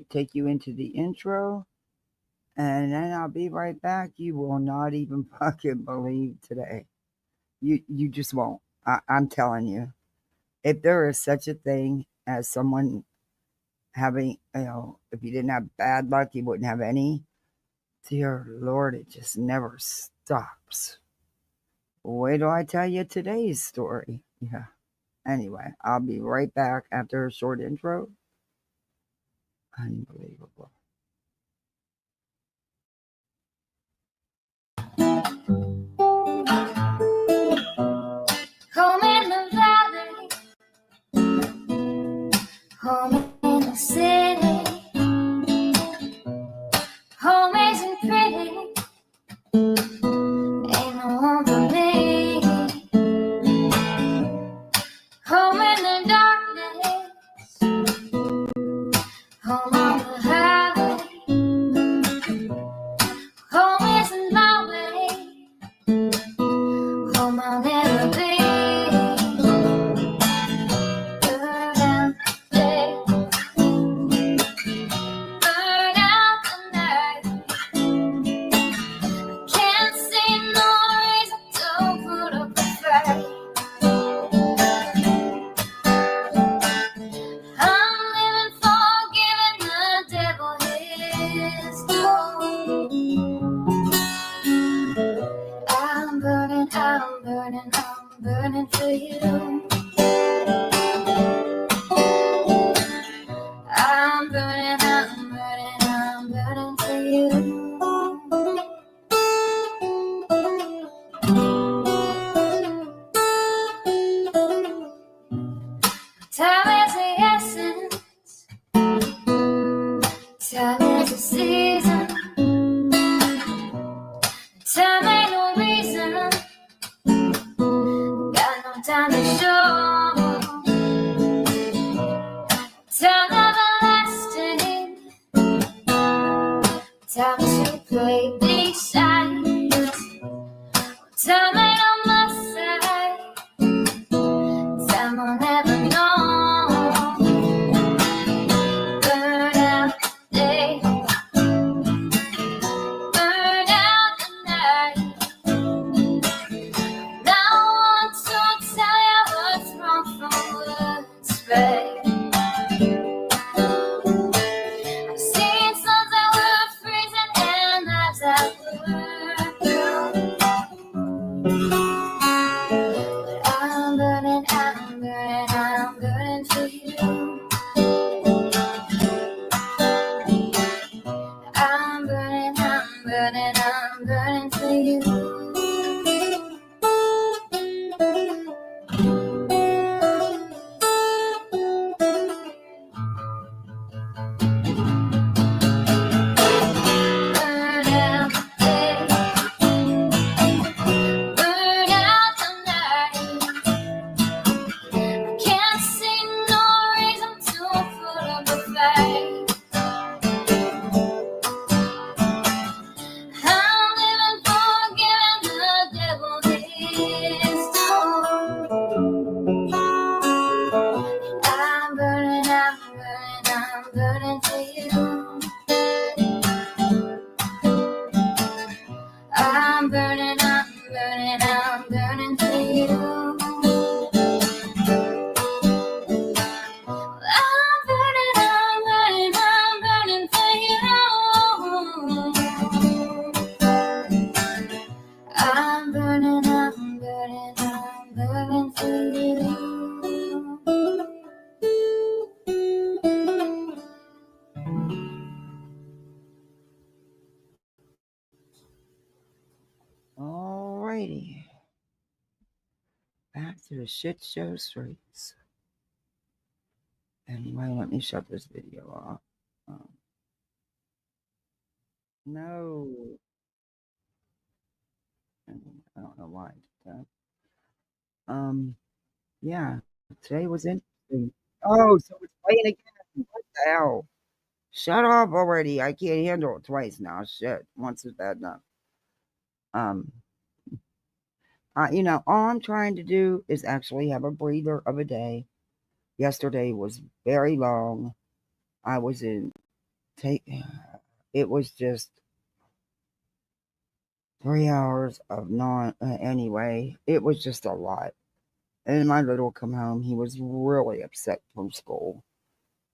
take you into the intro, and then I'll be right back. You will not even fucking believe today. You just won't. I'm telling you. If there is such a thing as someone having, if you didn't have bad luck, you wouldn't have any. Dear Lord, it just never stops. Wait till I tell you today's story. Yeah. Anyway, I'll be right back after a short intro. Unbelievable. Home in the valley, home in the city, home isn't pretty, ain't no home for me. Home in the darkness, home on the highway, home isn't my way, home I'll never be. I'm burning for you. I'm burning for you. Time is the essence. Time is the season. Time ain't no reason. Got no time to show. Time everlasting. Time to play these sides. Time ain't on my side. Time will never know. Burn out day. Burn out the night. Now I want to tell you what's wrong from what's right. I've seen suns that were freezing and lives that were blue. But I'm burning for you. I'm burning for you. Burn out the day. Burn out the night. I can't see no reason to put up a fight. I'm living for giving the devil his due. I'm burning for you. I'm burning for you. I'm burning for you. I'm burning for you. Alrighty. Back to the shit show streets. Anyway, let me shut this video off. No. I don't know why I did that. Yeah, today was interesting. Oh, so it's playing again. What the hell? Shut off already. I can't handle it twice now. Shit. Once is bad enough. All I'm trying to do is actually have a breather of a day. Yesterday was very long. I was in it was just 3 hours of anyway, it was just a lot. And my little come home, he was really upset from school.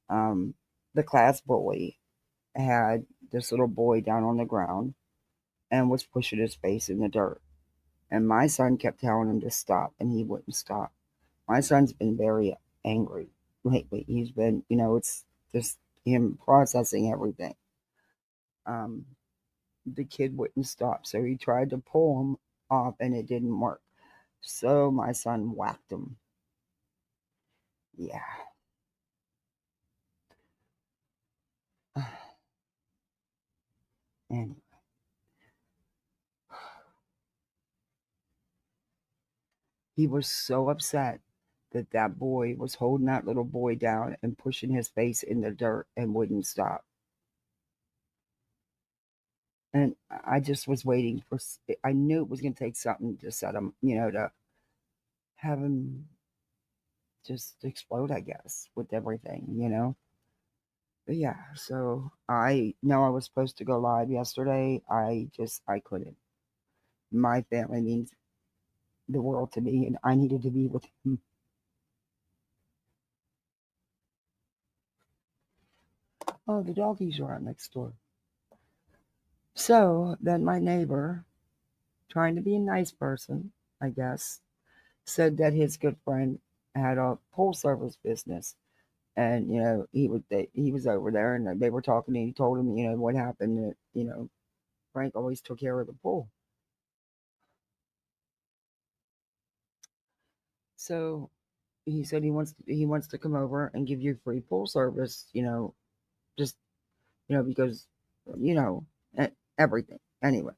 The class bully had this little boy down on the ground and was pushing his face in the dirt. And my son kept telling him to stop, and he wouldn't stop. My son's been very angry lately. He's been, it's just him processing everything. The kid wouldn't stop, so he tried to pull him off, and it didn't work. So my son whacked him. Yeah. Anyway, he was so upset that that boy was holding that little boy down and pushing his face in the dirt and wouldn't stop. And I just was waiting for, I knew it was going to take something to set him, to have him just explode, I guess, with everything. But yeah, so I know I was supposed to go live yesterday. I couldn't. My family means the world to me, and I needed to be with him. Oh, the doggies are out next door. So then my neighbor, trying to be a nice person, I guess, said that his good friend had a pool service business, and he was over there, and they were talking, and he told him what happened. That Frank always took care of the pool. So he said he wants to come over and give you free pool service. Just because everything anyway.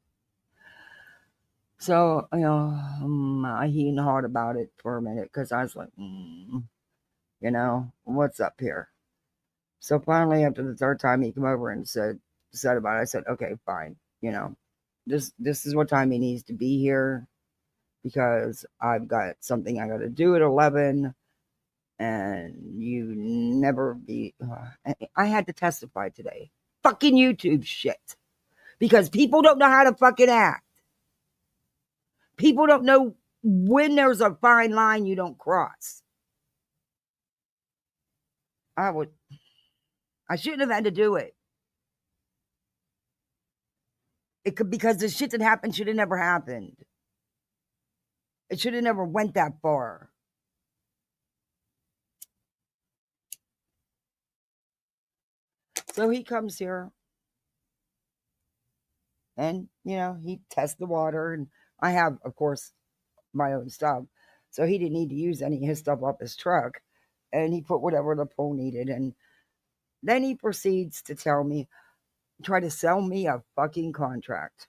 So I he and hawed about it for a minute because I was like, what's up here? So finally, after the third time, he came over and said about it. I said, okay, fine. This is what time he needs to be here because I've got something I got to do at 11, and you never be. I had to testify today. Fucking YouTube shit, because people don't know how to fucking act. People don't know when there's a fine line you don't cross. I shouldn't have had to do it. Because the shit that happened should have never happened. It should have never went that far. So he comes here and, he tests the water, and I have, of course, my own stuff. So he didn't need to use any of his stuff off his truck, and he put whatever the pool needed. And then he proceeds to try to sell me a fucking contract.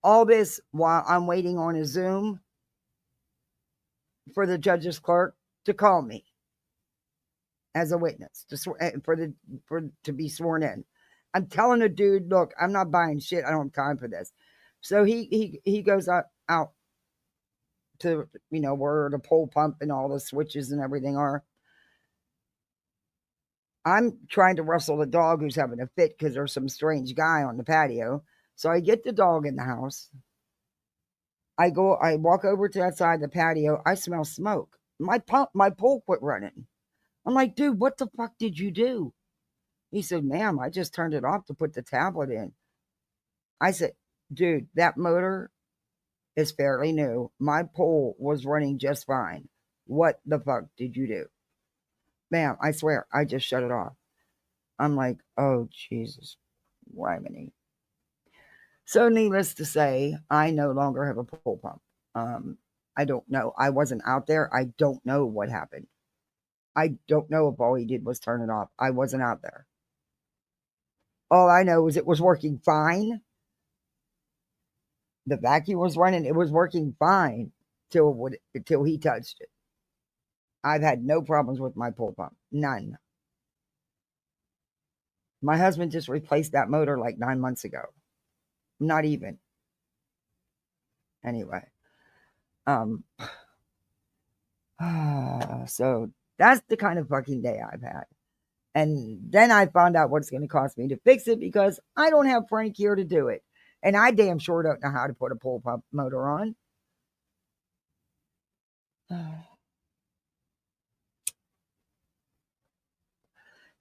All this while I'm waiting on a Zoom for the judge's clerk to call me as a witness to be sworn in. I'm telling the dude, look, I'm not buying shit. I don't have time for this. So he goes out to where the pole pump and all the switches and everything are. I'm trying to wrestle the dog who's having a fit because there's some strange guy on the patio. So I get the dog in the house. I walk over to that side of the patio. I smell smoke. My pole quit running. I'm like, dude, what the fuck did you do? He said, ma'am, I just turned it off to put the tablet in. I said, dude, that motor is fairly new. My pole was running just fine. What the fuck did you do? Ma'am, I swear, I just shut it off. I'm like, oh, Jesus, Wymany. So needless to say, I no longer have a pole pump. I don't know. I wasn't out there. I don't know what happened. I don't know if all he did was turn it off. I wasn't out there. All I know is it was working fine. The vacuum was running. It was working fine till he touched it. I've had no problems with my pole pump. None. My husband just replaced that motor like 9 months ago. Not even. Anyway. So that's the kind of fucking day I've had. And then I found out what it's going to cost me to fix it because I don't have Frank here to do it. And I damn sure don't know how to put a pull pump motor on.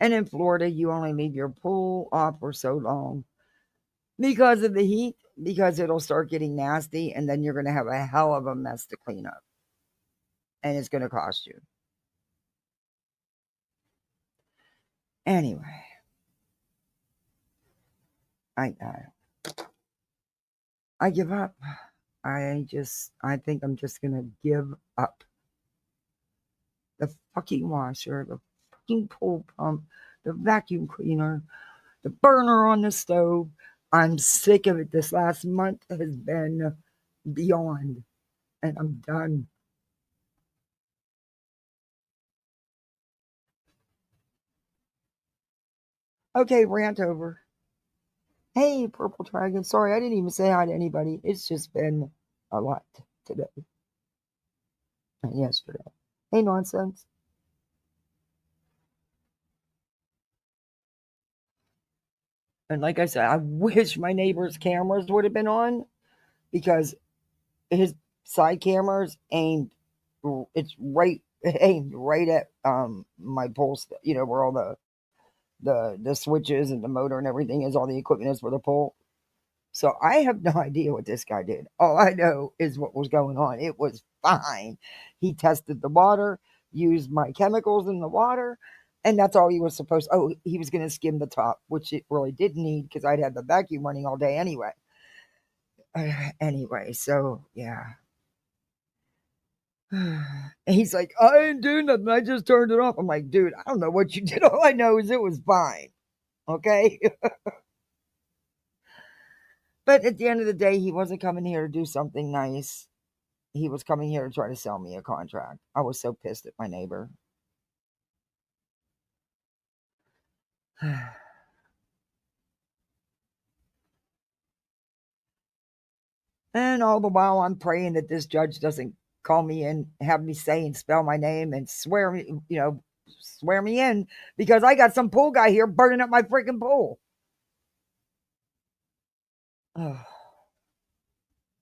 And in Florida, you only leave your pool off for so long because of the heat, because it'll start getting nasty, and then you're going to have a hell of a mess to clean up. And it's going to cost you. Anyway, I give up. I think I'm just going to give up. The fucking washer, the fucking pool pump, the vacuum cleaner, the burner on the stove. I'm sick of it. This last month has been beyond, and I'm done. Okay, rant over. Hey, Purple Dragon. Sorry, I didn't even say hi to anybody. It's just been a lot today and yesterday. Hey, nonsense. And like I said, I wish my neighbor's cameras would have been on because his side cameras aimed, it's right aimed right at my pole, where all the switches and the motor and everything is, all the equipment is for the pole. So I have no idea what this guy did. All I know is what was going on. It was fine. He tested the water, used my chemicals in the water, and that's all he was supposed. Oh, he was going to skim the top, which it really didn't need because I'd had the vacuum running all day anyway. Anyway, so yeah. And he's like, I didn't do nothing. I just turned it off. I'm like, dude, I don't know what you did. All I know is it was fine. Okay. But at the end of the day, he wasn't coming here to do something nice. He was coming here to try to sell me a contract. I was so pissed at my neighbor. And all the while, I'm praying that this judge doesn't call me and have me say and spell my name and swear me, swear me in because I got some pool guy here burning up my freaking pool.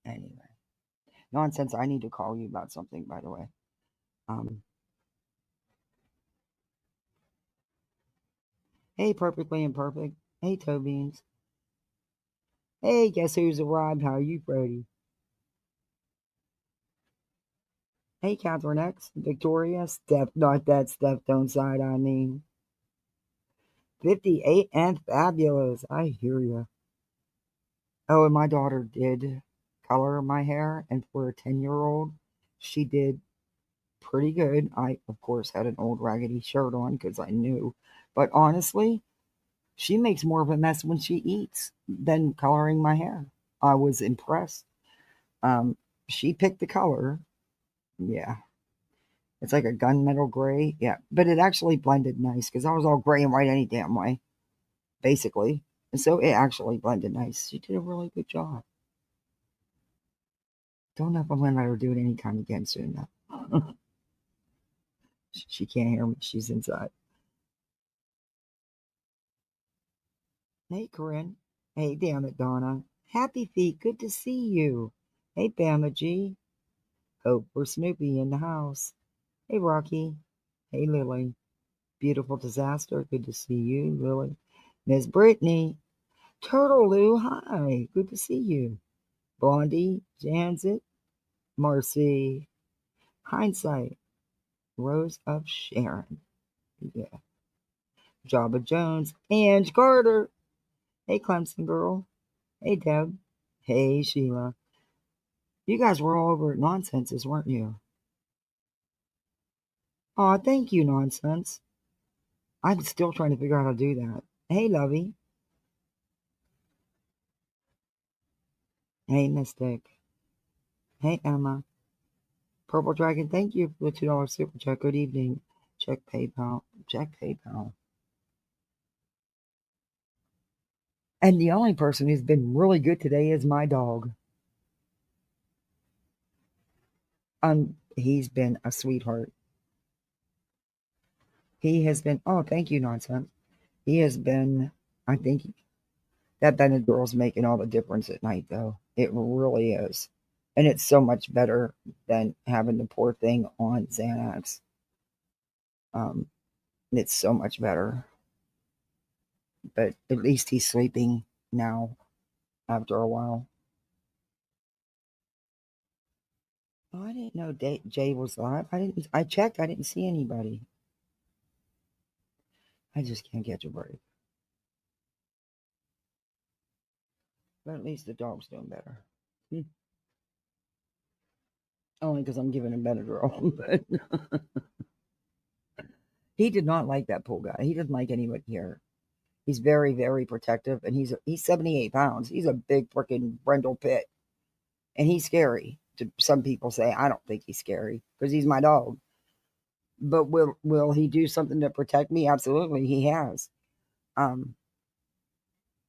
Anyway, nonsense. I need to call you about something, by the way. Hey, Perfectly Imperfect. Hey, Toe Beans. Hey, guess who's arrived? How are you, Brody? Hey, Catherine X. Victoria. Steph, not that Steph, don't side on me. 58 and fabulous. I hear you. Oh, and my daughter did color my hair, and for a 10-year-old, she did pretty good. I, of course, had an old raggedy shirt on because I knew. But honestly, she makes more of a mess when she eats than coloring my hair. I was impressed. She picked the color. Yeah. It's like a gunmetal gray. Yeah. But it actually blended nice because I was all gray and white any damn way, basically. And so it actually blended nice. She did a really good job. Don't know if I'm going to let her do it anytime again soon, though. She can't hear me. She's inside. Hey, Corinne. Hey, damn it, Donna. Happy Feet. Good to see you. Hey, Bama G. Hope for Snoopy in the house. Hey, Rocky. Hey, Lily. Beautiful Disaster. Good to see you, Lily. Miss Brittany. Turtle Lou. Hi. Good to see you. Blondie. Jansit. Marcy. Hindsight. Rose of Sharon. Yeah. Jabba Jones. Ange Carter. Hey, Clemson girl. Hey, Deb. Hey, Sheila. You guys were all over at Nonsenses, weren't you? Aw, thank you, Nonsense. I'm still trying to figure out how to do that. Hey, Lovey. Hey, Mystic. Hey, Emma. Purple Dragon, thank you for the $2 super chat. Good evening. Check PayPal. Check PayPal. And the only person who's been really good today is my dog. He's been a sweetheart. He has been, oh, thank you, nonsense. He has been, I think that Benadryl's making all the difference at night, though. It really is. And it's so much better than having the poor thing on Xanax. Um, it's so much better. But at least he's sleeping now after a while. Oh, I didn't know Jay was live. I checked. I didn't see anybody. I just can't catch a break. But at least the dog's doing better. Only because I'm giving him Benadryl. But he did not like that pool guy. He didn't like anybody here. He's very, very protective, and he's 78 pounds. He's a big freaking Brindle Pit, and he's scary. To some people say I don't think he's scary because he's my dog. But will he do something to protect me? Absolutely, he has. Um,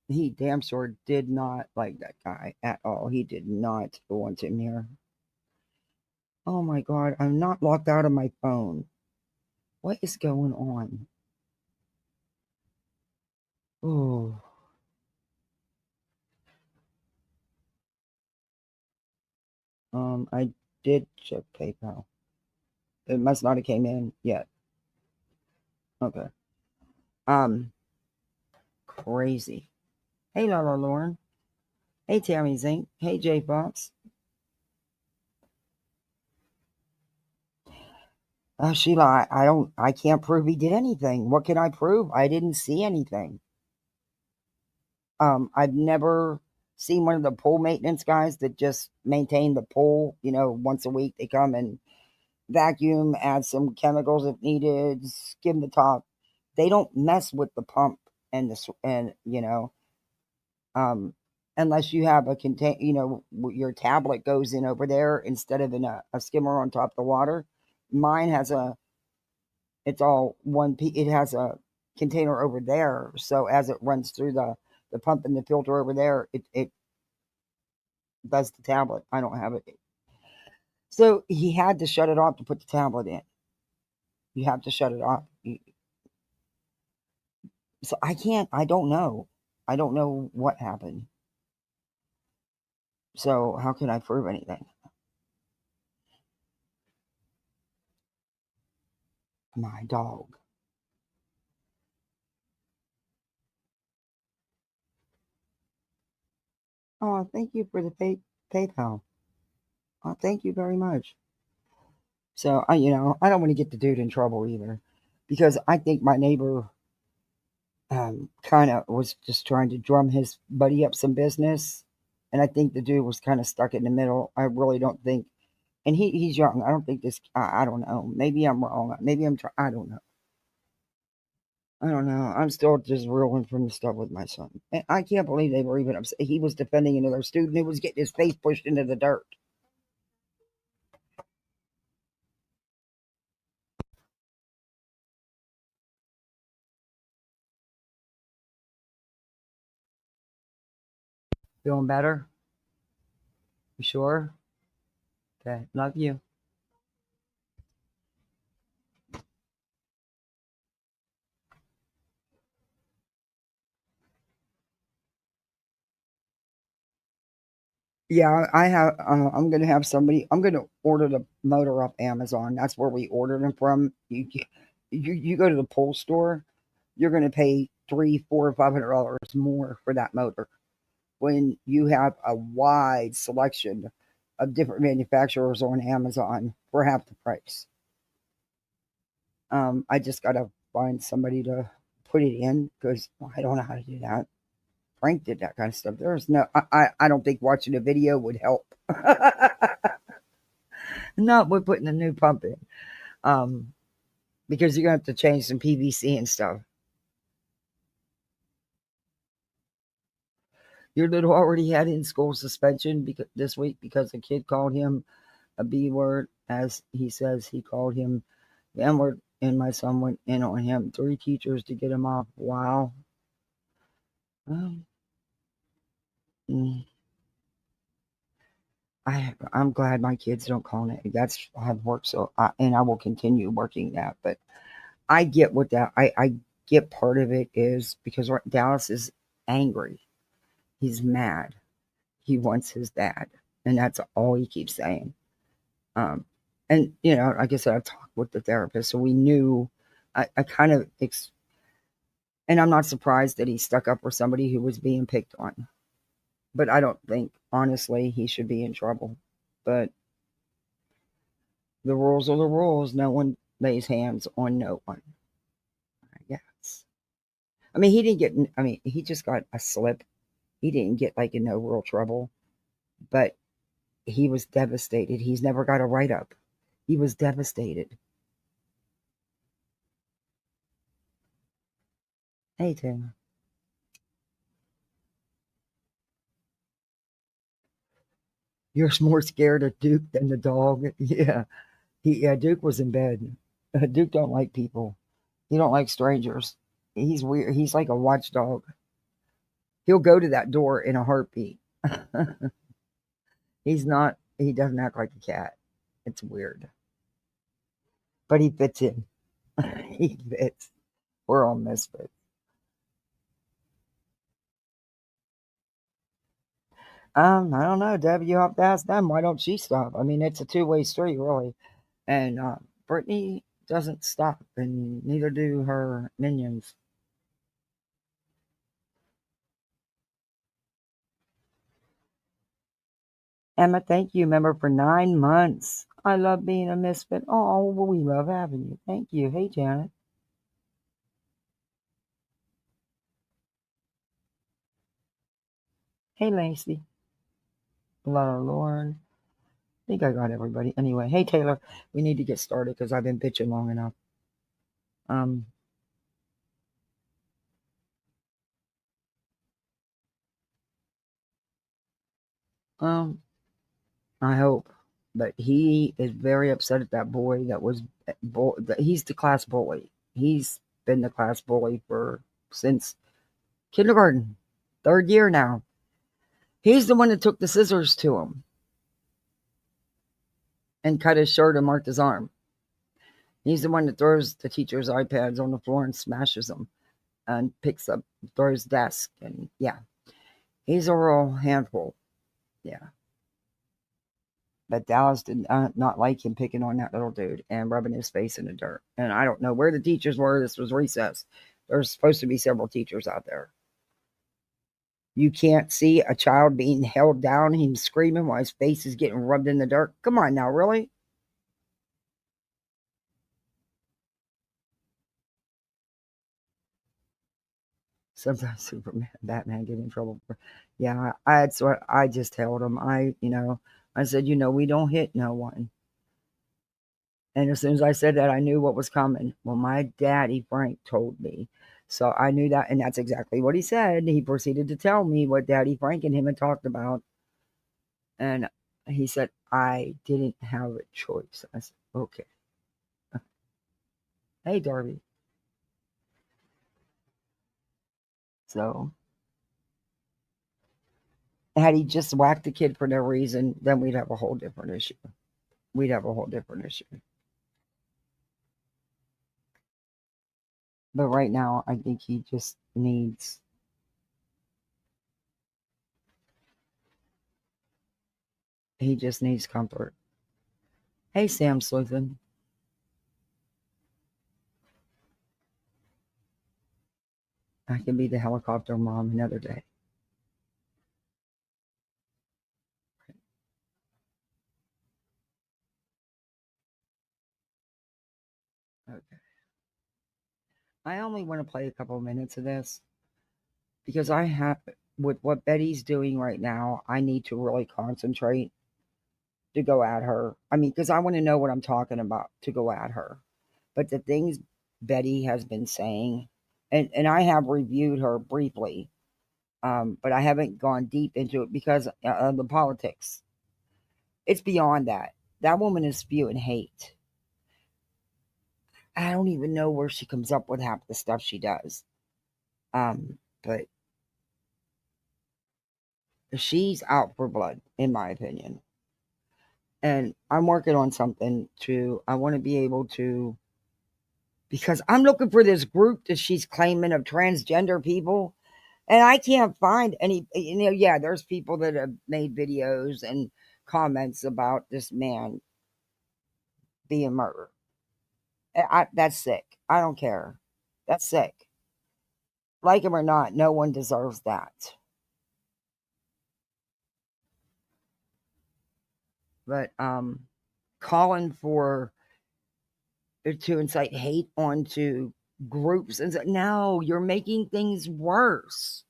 he damn sure did not like that guy at all. He did not want him here. Oh my God, I'm not locked out of my phone. What is going on? Oh, I did check PayPal. It must not have came in yet. Okay. Um, Crazy. Hey, Lala Lauren. Hey, Tammy Zink. Hey, Jay Fox. Sheila, I can't prove he did anything. What can I prove? I didn't see anything. I've never seen one of the pool maintenance guys that just maintain the pool. Once a week they come and vacuum, add some chemicals if needed, skim the top. They don't mess with the pump and um, unless you have a contain, your tablet goes in over there instead of in a skimmer on top of the water. Mine has it's all one piece. It has a container over there, so as it runs through the pump and the filter over there, it does the tablet. I don't have it, so he had to shut it off to put the tablet in. You have to shut it off. So I can't. I don't know. I don't know what happened. So how can I prove anything? My dog. Oh, thank you for the PayPal. Oh, thank you very much. So I don't want to get the dude in trouble either, because I think my neighbor kind of was just trying to drum his buddy up some business, and I think the dude was kind of stuck in the middle. I really don't think, and he's young. I don't think this. I don't know. Maybe I'm wrong. Maybe I'm. I don't know. I don't know. I'm still just reeling from the stuff with my son. And I can't believe they were even upset. He was defending another student who was getting his face pushed into the dirt. Feeling better? You sure? Okay. Love you. Yeah, I have. I'm gonna have somebody. I'm gonna order the motor off Amazon. That's where we ordered them from. You go to the pool store, you're gonna pay 3, 4, $500 more for that motor when you have a wide selection of different manufacturers on Amazon for half the price. I just gotta find somebody to put it in because I don't know how to do that. Frank did that kind of stuff. There's no, I don't think watching a video would help. Not with putting a new pump in, um, because you're gonna have to change some PVC and stuff. Your little already had in school suspension because this week because a kid called him a B word, as he says he called him the M word, and my son went in on him. 3 teachers to get him off. Wow. Um, mm, I'm glad my kids don't call it. That's I've worked and I will continue working that, but I get what that I get part of it is because Dallas is angry. He's mad. He wants his dad, and that's all he keeps saying. Um, and like I said, I talked with the therapist, so we knew. I kind of, and I'm not surprised that he stuck up for somebody who was being picked on. But I don't think, honestly, he should be in trouble. But the rules are the rules. No one lays hands on no one, I guess. I mean, he didn't get, I mean, he just got a slip. He didn't get like in no real trouble, but he was devastated. He's never got a write up. He was devastated. Hey, Tim. You're more scared of Duke than the dog. Yeah. Duke was in bed. Duke don't like people. He don't like strangers. He's weird. He's like a watchdog. He'll go to that door in a heartbeat. He doesn't act like a cat. It's weird. But he fits in. He fits. We're all misfits. I don't know, Deb. You have to ask them. Why don't she stop? I mean, it's a two-way street, really. And Brittany doesn't stop, and neither do her minions. Emma, thank you, member, for 9 months. I love being a misfit. Oh, well, we love having you. Thank you. Hey, Janet. Hey, Lacey. Lauren. I think I got everybody. Anyway, hey, Taylor. We need to get started because I've been bitching long enough. Um, um, I hope. But he is very upset at that boy that was, he's the class bully. He's been the class bully since kindergarten, 3rd year now. He's the one that took the scissors to him and cut his shirt and marked his arm. He's the one that throws the teacher's iPads on the floor and smashes them and throws desk. And yeah, he's a real handful. Yeah. But Dallas did not like him picking on that little dude and rubbing his face in the dirt. And I don't know where the teachers were. This was recess. There's supposed to be several teachers out there. You can't see a child being held down, him screaming while his face is getting rubbed in the dirt. Come on now, really? Sometimes Superman, Batman get in trouble. Yeah, I just held him. I said, we don't hit no one. And as soon as I said that, I knew what was coming. Well, my daddy, Frank, told me. So I knew that, and that's exactly what he said. He proceeded to tell me what Daddy Frank and him had talked about. And he said, I didn't have a choice. I said, okay. Hey, Darby. So had he just whacked the kid for no reason, then we'd have a whole different issue. We'd have a whole different issue. But right now, I think he just needs comfort. Hey, Sam Sleuthin. I can be the helicopter mom another day. Okay. I only want to play a couple of minutes of this because with what Betty's doing right now, I need to really concentrate to go at her. I mean, because I want to know what I'm talking about to go at her. But the things Betty has been saying, and I have reviewed her briefly, but I haven't gone deep into it because of the politics. It's beyond that. That woman is spewing hate. I don't even know where she comes up with half the stuff she does. But she's out for blood, in my opinion. And I'm working on something I want to be able to because I'm looking for this group that she's claiming of transgender people, and I can't find any. Yeah, there's people that have made videos and comments about this man being murdered. That's sick. I don't care. That's sick. Like him or not, no one deserves that. But calling for to incite hate onto groups and no, you're making things worse.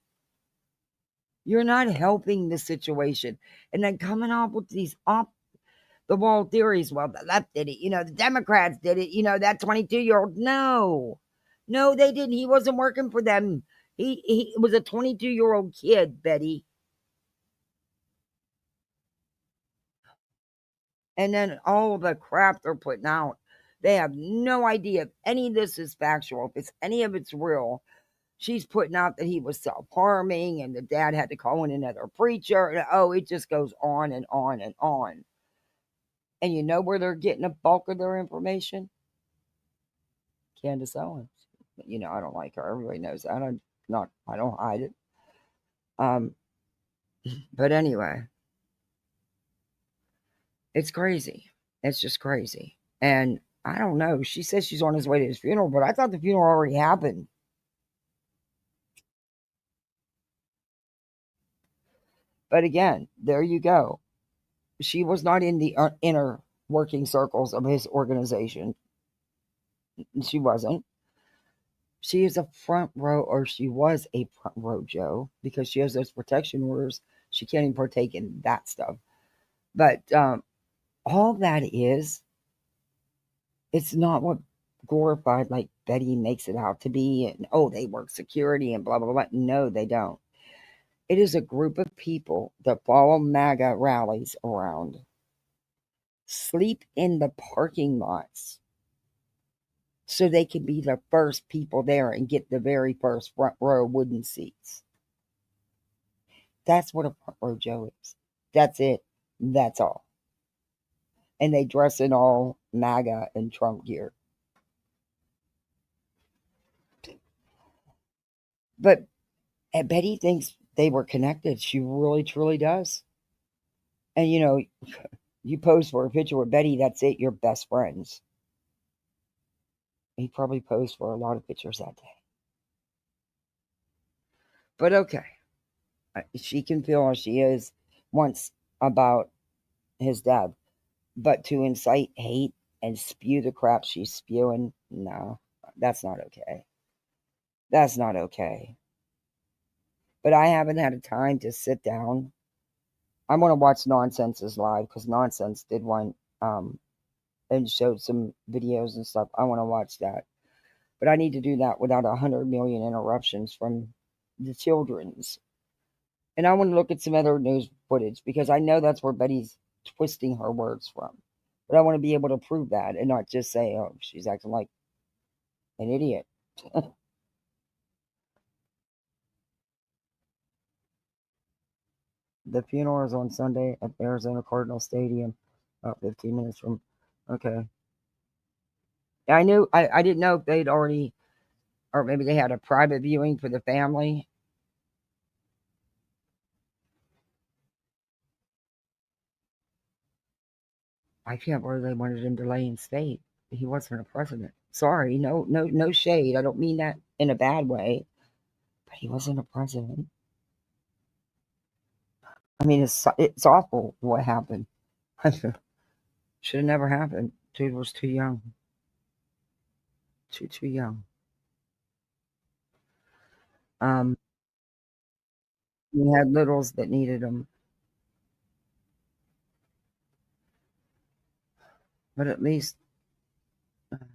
You're not helping the situation. And then coming up with these off the wall theories. Well, the left did it, the Democrats did it, that 22-year-old. No, they didn't. He wasn't working for them. He was a 22-year-old kid, Betty. And then all the crap they're putting out, they have no idea if any of this is factual, if any of it's real. She's putting out that he was self-harming and the dad had to call in another preacher. And, it just goes on and on and on. And you know where they're getting a bulk of their information? Candace Owens. I don't like her. Everybody knows that. I don't hide it. But anyway, it's crazy. It's just crazy. And I don't know. She says she's on his way to his funeral, but I thought the funeral already happened. But again, there you go. She was not in the inner working circles of his organization. She wasn't. She is a front row, or she was a front row Joe, because she has those protection orders. She can't even partake in that stuff. But all that is, it's not what glorified like Betty makes it out to be. And they work security and blah blah blah. No, they don't. It is a group of people that follow MAGA rallies around, sleep in the parking lots so they can be the first people there and get the very first front row wooden seats. That's what a front row Joe is. That's it. That's all. And they dress in all MAGA and Trump gear. But Betty thinks they were connected. She really, truly does. And you pose for a picture with Betty, that's it. You're best friends. He probably posed for a lot of pictures that day. But okay. She can feel as she is once about his death. But to incite hate and spew the crap she's spewing, no, that's not okay. That's not okay. But I haven't had a time to sit down. I want to watch Nonsense's live because Nonsense did one and showed some videos and stuff. I want to watch that. But I need to do that without 100 million interruptions from the children's. And I want to look at some other news footage because I know that's where Betty's twisting her words from. But I want to be able to prove that and not just say, oh, she's acting like an idiot. The funeral is on Sunday at Arizona Cardinal Stadium, about 15 minutes from. Okay. I knew, I didn't know if they'd already, or maybe they had a private viewing for the family. I can't believe they wanted him to lay in state. He wasn't a president. Sorry, no shade. I don't mean that in a bad way, but he wasn't a president. I mean, it's awful what happened. Should have never happened. Dude was too young. Too young. He had littles that needed him, but at least,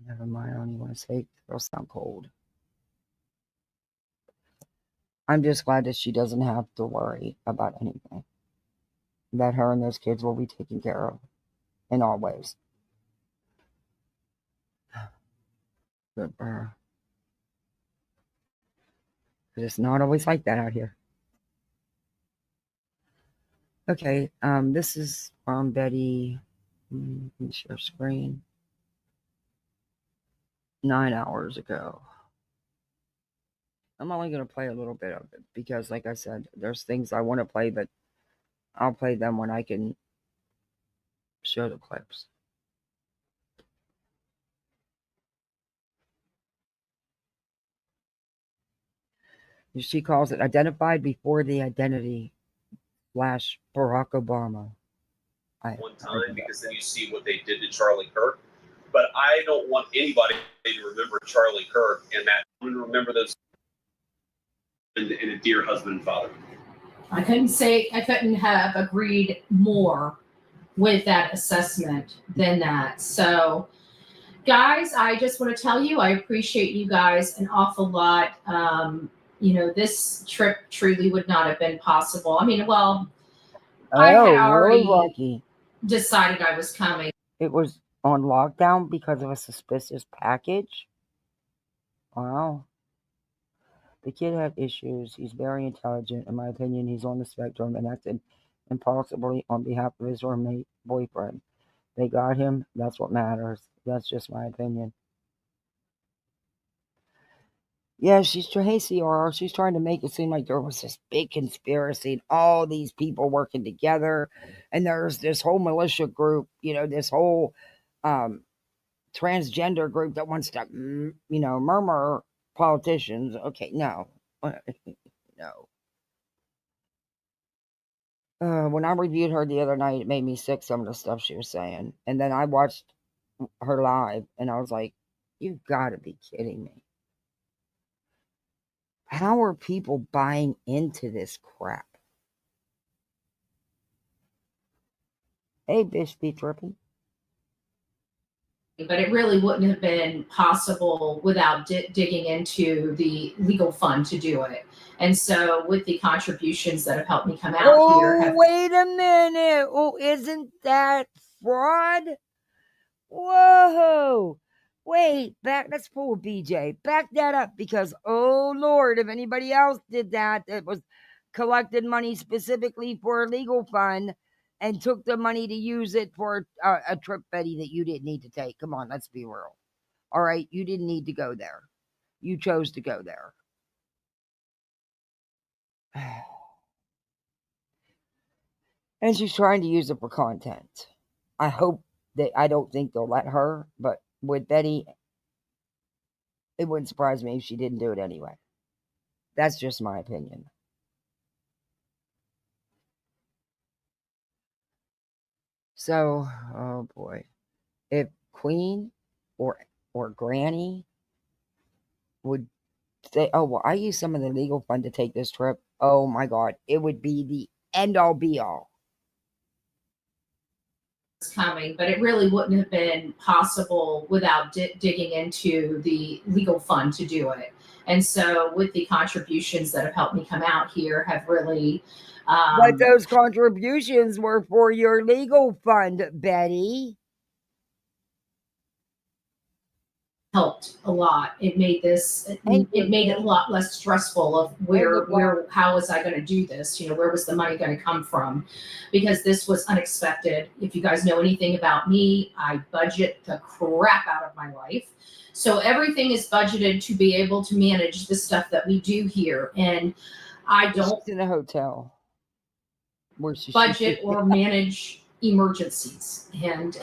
never mind. I don't even want to say it'll sound cold. I'm just glad that she doesn't have to worry about anything. That her and those kids will be taken care of in all ways. But it's not always like that out here. Okay, this is from Betty. Let me share screen. 9 hours ago. I'm only going to play a little bit of it because, like I said, there's things I want to play, but I'll play them when I can show the clips. She calls it identified before the identity / Barack Obama. One time, because then you see what they did to Charlie Kirk. But I don't want anybody to remember Charlie Kirk and that. I'm going to remember those and a dear husband and father. I couldn't have agreed more with that assessment than that. So, guys, I just want to tell you, I appreciate you guys an awful lot. This trip truly would not have been possible. I mean, well, I had already decided I was coming. It was on lockdown because of a suspicious package. Wow. The kid had issues. He's very intelligent. In my opinion, he's on the spectrum and acted impulsively on behalf of his roommate boyfriend. They got him. That's what matters. That's just my opinion. Yeah, she's trying to make it seem like there was this big conspiracy and all these people working together. And there's this whole militia group, this whole transgender group that wants to, murmur politicians. Okay, no. No. When I reviewed her the other night, it made me sick, some of the stuff she was saying. And then I watched her live, and I was like, you've got to be kidding me. How are people buying into this crap? Hey, bitch, be tripping. But it really wouldn't have been possible without digging into the legal fund to do it. And so with the contributions that have helped me come out here. Wait a minute. Oh, isn't that fraud? Whoa. Wait, let's pull BJ. Back that up because, oh Lord, if anybody else did that was collected money specifically for a legal fund and took the money to use it for a trip, Betty, that you didn't need to take. Come on, let's be real. All right, you didn't need to go there. You chose to go there. And she's trying to use it for content. I don't think they'll let her, but with Betty, it wouldn't surprise me if she didn't do it anyway. That's just my opinion. So, oh boy. If Queen or Granny would say, oh, well, I used some of the legal fund to take this trip. Oh my God. It would be the end all be all. Coming, but it really wouldn't have been possible without digging into the legal fund to do it. And so with the contributions that have helped me come out here have really but those contributions were for your legal fund, Betty. Helped a lot. It made it a lot less stressful of how was I going to do this? Where was the money going to come from? Because this was unexpected. If you guys know anything about me, I budget the crap out of my life. So everything is budgeted to be able to manage the stuff that we do here. And I don't in a hotel budget or manage emergencies, and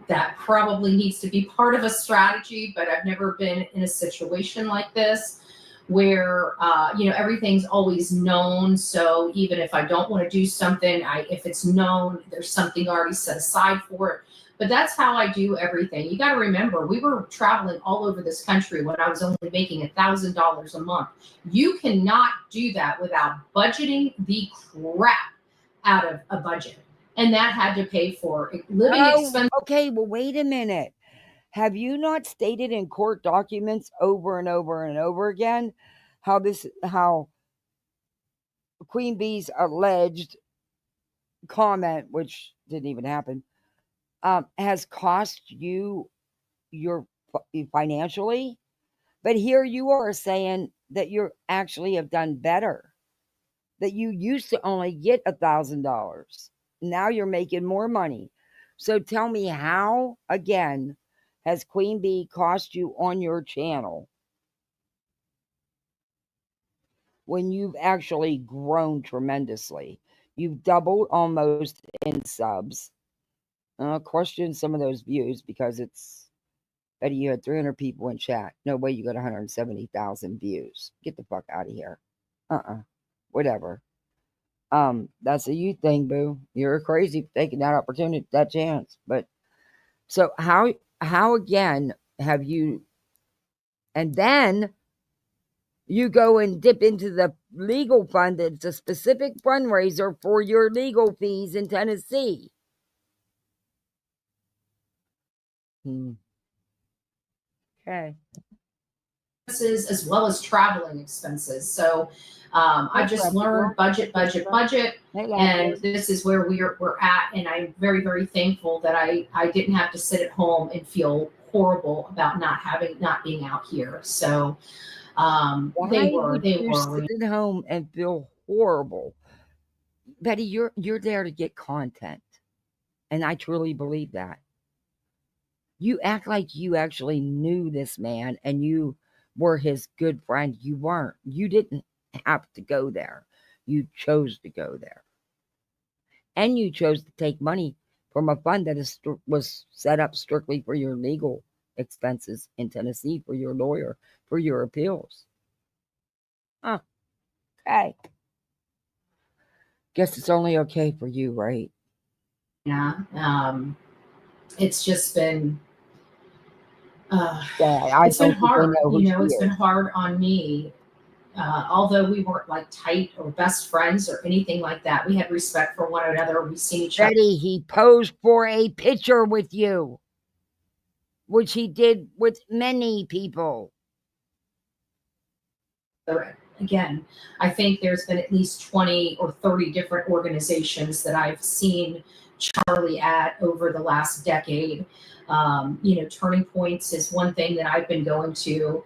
that probably needs to be part of a strategy, but I've never been in a situation like this where everything's always known. So even if I don't want to do something, if it's known, there's something already set aside for it. But that's how I do everything. You got to remember, we were traveling all over this country when I was only making $1,000 a month. You cannot do that without budgeting the crap out of a budget. And that had to pay for living expenses. Okay, well, wait a minute. Have you not stated in court documents over and over and over again how Queen Bee's alleged comment, which didn't even happen, has cost you financially? But here you are saying that you actually have done better, that you used to only get $1,000. Now you're making more money. So tell me how, again, has Queen Bee cost you on your channel when you've actually grown tremendously? You've doubled almost in subs. Question some of those views because it's Betty, you had 300 people in chat. No way you got 170,000 views. Get the fuck out of here. Whatever. That's a you thing, boo. You're crazy for taking that opportunity, that chance. But so how again have you, and then you go and dip into the legal fund that's a specific fundraiser for your legal fees in Tennessee. Okay. As well as traveling expenses. So I just learned budget, and this is where we're at. And I'm very, very thankful that I didn't have to sit at home and feel horrible about not being out here. So they were sit at home and feel horrible. Betty, you're there to get content, and I truly believe that. You act like you actually knew this man and you were his good friend. You weren't. You didn't have to go there. You chose to go there. And you chose to take money from a fund that was set up strictly for your legal expenses in Tennessee, for your lawyer, for your appeals. Okay. Guess it's only okay for you, right? Yeah. It's just been... it's been hard. It's been hard on me. Although we weren't like tight or best friends or anything like that, we had respect for one another. We seen each other. Betty, he posed for a picture with you, which he did with many people. Again, I think there's been at least 20 or 30 different organizations that I've seen Charlie at over the last decade. Turning Points is one thing that I've been going to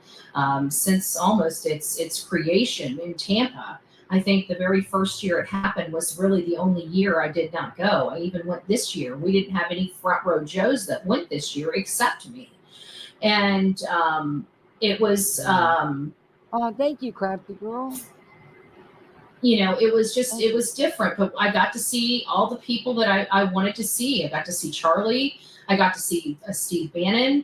since almost its creation in Tampa. I think the very first year it happened was really the only year I did not go. I even went this year. We didn't have any front row Joes that went this year except me. And it was... oh, thank you, Crafty Girl. It was different, but I got to see all the people that I wanted to see. I got to see Charlie. I got to see Steve Bannon.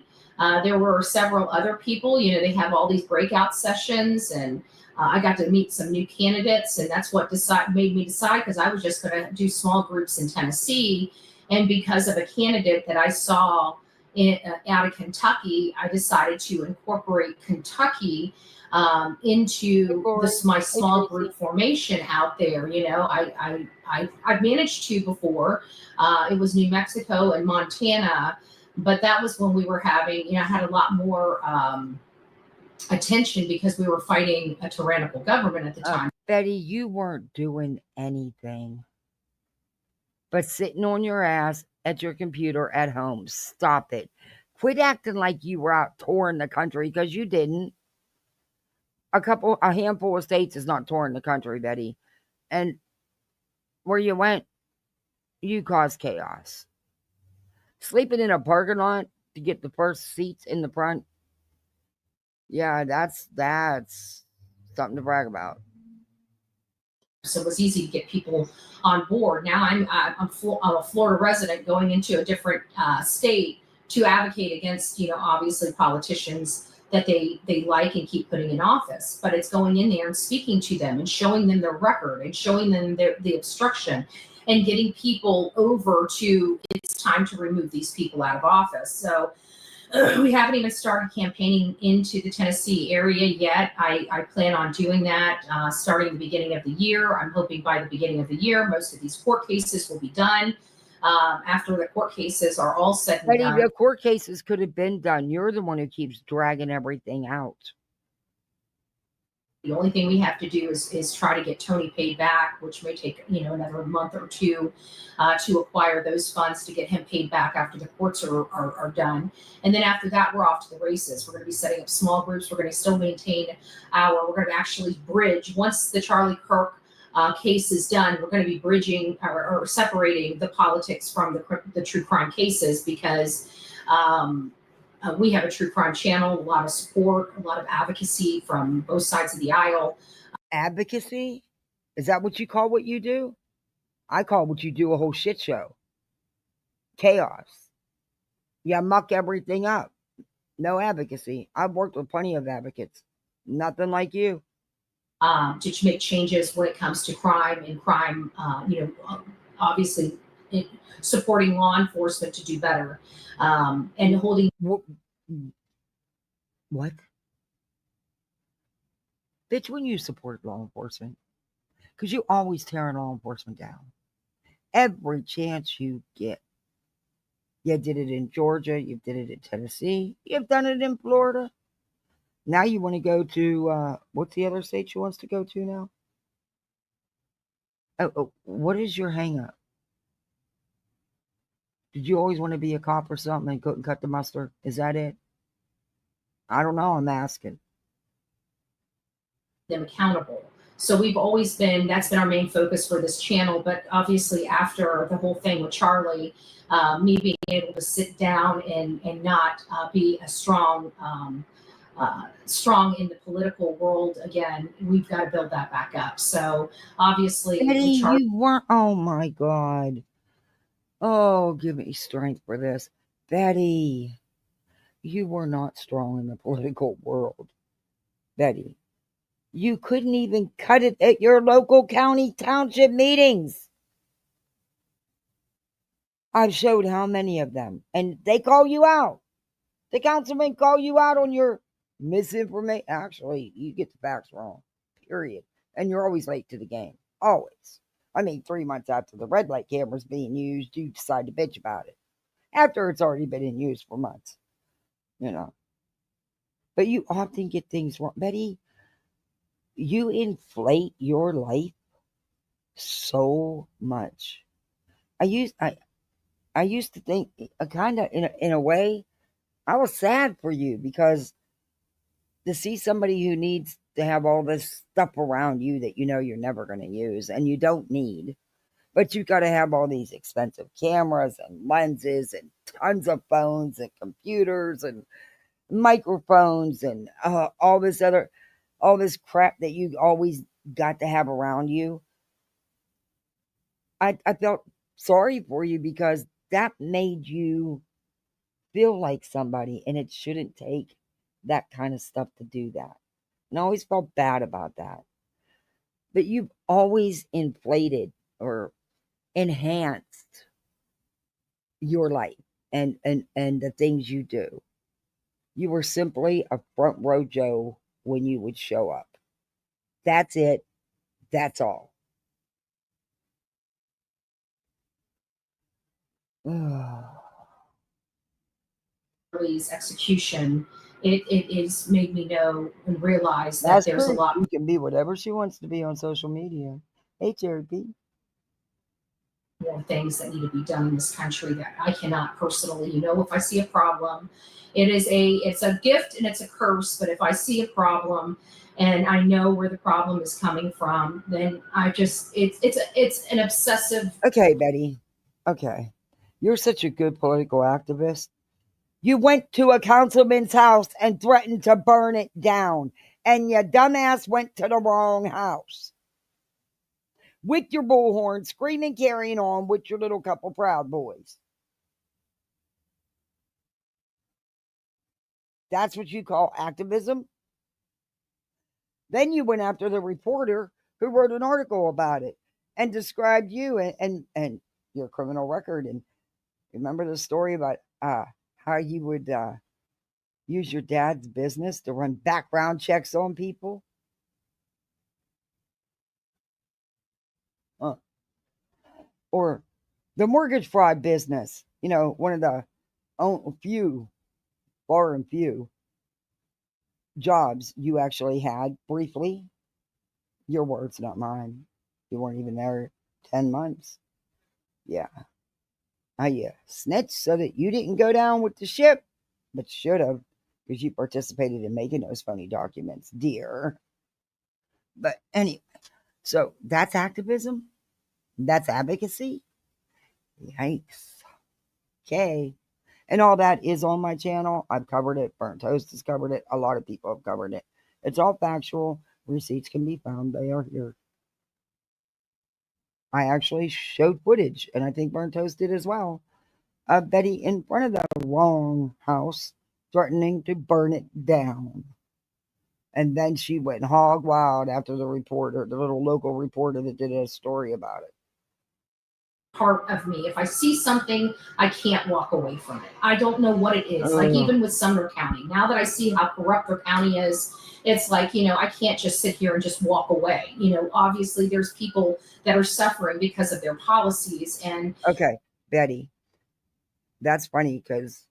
There were several other people. They have all these breakout sessions, and I got to meet some new candidates, and that's what made me decide, because I was just going to do small groups in Tennessee, and because of a candidate that I saw out of Kentucky, I decided to incorporate Kentucky into my small group formation out there. I've managed to before. It was New Mexico and Montana, but that was when we were having, had a lot more attention because we were fighting a tyrannical government at the time. Betty, you weren't doing anything but sitting on your ass at your computer at home. Stop it. Quit acting like you were out touring the country, because you didn't. A handful of states is not touring the country, Betty. And where you went, you caused chaos. Sleeping in a parking lot to get the first seats in the front. Yeah, that's something to brag about. So it was easy to get people on board. Now I'm a Florida resident going into a different state to advocate against, obviously politicians that they like and keep putting in office. But it's going in there and speaking to them and showing them their record and showing them the obstruction and getting people over to, it's time to remove these people out of office. So we haven't even started campaigning into the Tennessee area yet. I plan on doing that starting the beginning of the year. I'm hoping by the beginning of the year, most of these court cases will be done. After the court cases are all set and done. The court cases could have been done. You're the one who keeps dragging everything out. The only thing we have to do is try to get Tony paid back, which may take another month or two to acquire those funds to get him paid back after the courts are done. And then after that, we're off to the races. We're going to be setting up small groups. We're going to still maintain we're going to actually bridge once the Charlie Kirk case is done. We're going to be bridging or separating the politics from the true crime cases, because we have a true crime channel, a lot of support, a lot of advocacy from both sides of the aisle. Advocacy? Is that what you call what you do? I call what you do a whole shit show. Chaos. You muck everything up. No advocacy. I've worked with plenty of advocates. Nothing like you. To make changes when it comes to crime and crime, obviously supporting law enforcement to do better, and holding. What? Bitch, when you support law enforcement, because you always tearing law enforcement down. Every chance you get. You did it in Georgia. You did it in Tennessee. You've done it in Florida. Now you want to go to, what's the other state you wants to go to now? Oh, what is your hang up? Did you always want to be a cop or something and couldn't cut the mustard? Is that it? I don't know. I'm asking. Them accountable. So we've always been, that's been our main focus for this channel. But obviously after the whole thing with Charlie, me being able to sit down and not be a strong in the political world again, we've got to build that back up. So obviously, Betty, you weren't. Oh my God. Oh, give me strength for this. Betty, you were not strong in the political world. Betty, you couldn't even cut it at your local county township meetings. I've showed how many of them, and they call you out. The councilmen call you out on your misinformation. Actually, you get the facts wrong, period. And you're always late to the game. Always. I mean, 3 months after the red light camera's being used, you decide to bitch about it. After it's already been in use for months. But you often get things wrong. Betty, you inflate your life so much. I used to think, kind of in a way, I was sad for you, because to see somebody who needs to have all this stuff around you that you know you're never going to use and you don't need, but you've got to have all these expensive cameras and lenses and tons of phones and computers and microphones and all this crap that you always got to have around you. I felt sorry for you, because that made you feel like somebody, and it shouldn't take that kind of stuff to do that. And I always felt bad about that. But you've always inflated or enhanced your life and the things you do. You were simply a front row Joe when you would show up. That's it. That's all. Charlie's execution, it has made me know and realize that That's there's true. a lot. She can be whatever she wants to be on social media. Hey, Cherry P. More things that need to be done in this country that I cannot personally, if I see a problem, it's a gift and it's a curse. But if I see a problem and I know where the problem is coming from, then it's an obsessive. Okay, Betty. Okay. You're such a good political activist. You went to a councilman's house and threatened to burn it down. And your dumbass went to the wrong house. With your bullhorn, screaming, carrying on with your little couple Proud Boys. That's what you call activism? Then you went after the reporter who wrote an article about it and described you and your criminal record. And remember the story about how you would use your dad's business to run background checks on people? Or the mortgage fraud business, one of the far and few jobs you actually had briefly. Your words, not mine. You weren't even there 10 months. Yeah. You snitched so that you didn't go down with the ship, but should have, because you participated in making those phony documents, dear. But anyway, so that's activism? That's advocacy? Yikes. Okay. And all that is on my channel. I've covered it. Burnt Toast has covered it. A lot of people have covered it. It's all factual. Receipts can be found. They are here. I actually showed footage, and I think Burnt Toast did as well, of Betty in front of the wrong house, threatening to burn it down. And then she went hog wild after the reporter, the little local reporter that did a story about it. Part of me. If I see something, I can't walk away from it. I don't know what it is. Like even with Sumner County, now that I see how corrupt their county is, it's like, I can't just sit here and just walk away. Obviously there's people that are suffering because of their policies. And okay, Betty, that's funny because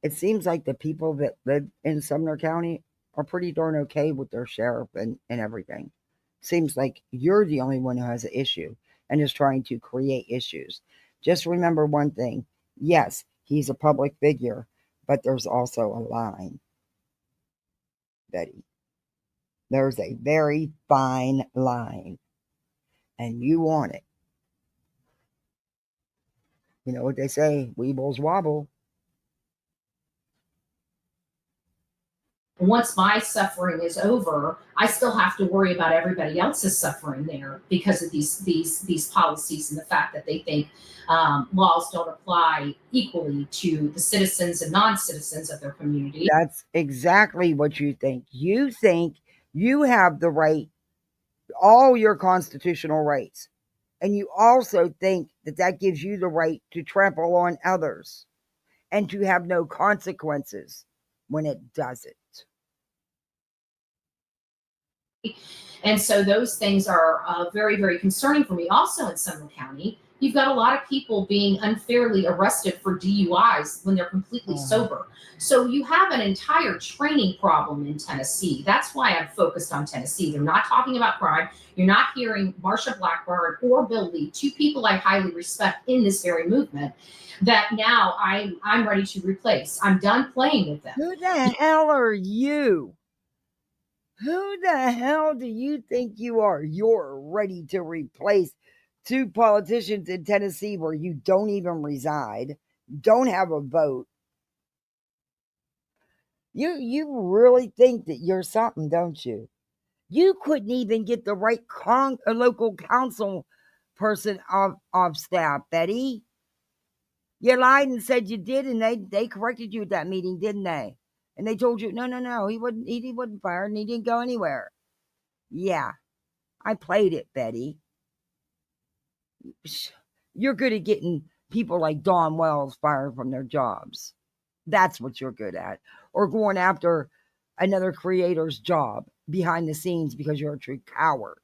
it seems like the people that live in Sumner County are pretty darn okay with their sheriff and everything. Seems like you're the only one who has an issue and is trying to create issues. Just remember one thing. Yes, he's a public figure, but there's also a line, Betty. There's a very fine line, and you want it. You know what they say, weebles wobble. Once my suffering is over, I still have to worry about everybody else's suffering there because of these policies and the fact that they think laws don't apply equally to the citizens and non-citizens of their community. That's exactly what you think. You think you have the right, all your constitutional rights, and you also think that that gives you the right to trample on others and to have no consequences when it doesn't. And so those things are very, very concerning for me. Also in Sumner County, you've got a lot of people being unfairly arrested for DUIs when they're completely sober. So you have an entire training problem in Tennessee. That's why I'm focused on Tennessee. They're not talking about crime. You're not hearing Marsha Blackburn or Bill Lee, two people I highly respect in this very movement, that now I'm ready to replace. I'm done playing with them. Who the hell are you? Who the hell do you think you are? You're ready to replace two politicians in Tennessee where you don't even reside, don't have a vote. You really think that you're something, don't you? You couldn't even get the right local council person off staff, Betty. You lied and said you did, and they corrected you at that meeting, didn't they? And they told you, no, he wasn't fired, and he didn't go anywhere. Yeah, I played it, Betty. You're good at getting people like Dawn Wells fired from their jobs. That's what you're good at. Or going after another creator's job behind the scenes because you're a true coward.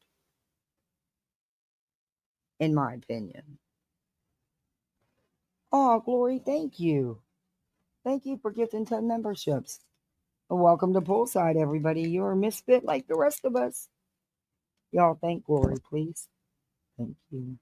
In my opinion. Oh, Glory, thank you. Thank you for gifting 10 memberships. Welcome to Poolside, everybody. You're a misfit like the rest of us. Y'all thank Glory, please. Thank you.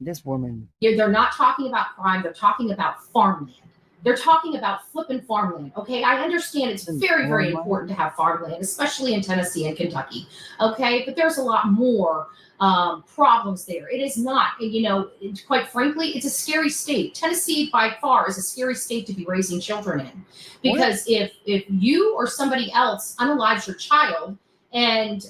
This woman. They're not talking about crime. They're talking about farmland. They're talking about flipping farmland. Okay, I understand it's very, very important to have farmland, especially in Tennessee and Kentucky. Okay, but there's a lot more problems there. It is not, quite frankly, it's a scary state. Tennessee, by far, is a scary state to be raising children in, because if you or somebody else unalives your child and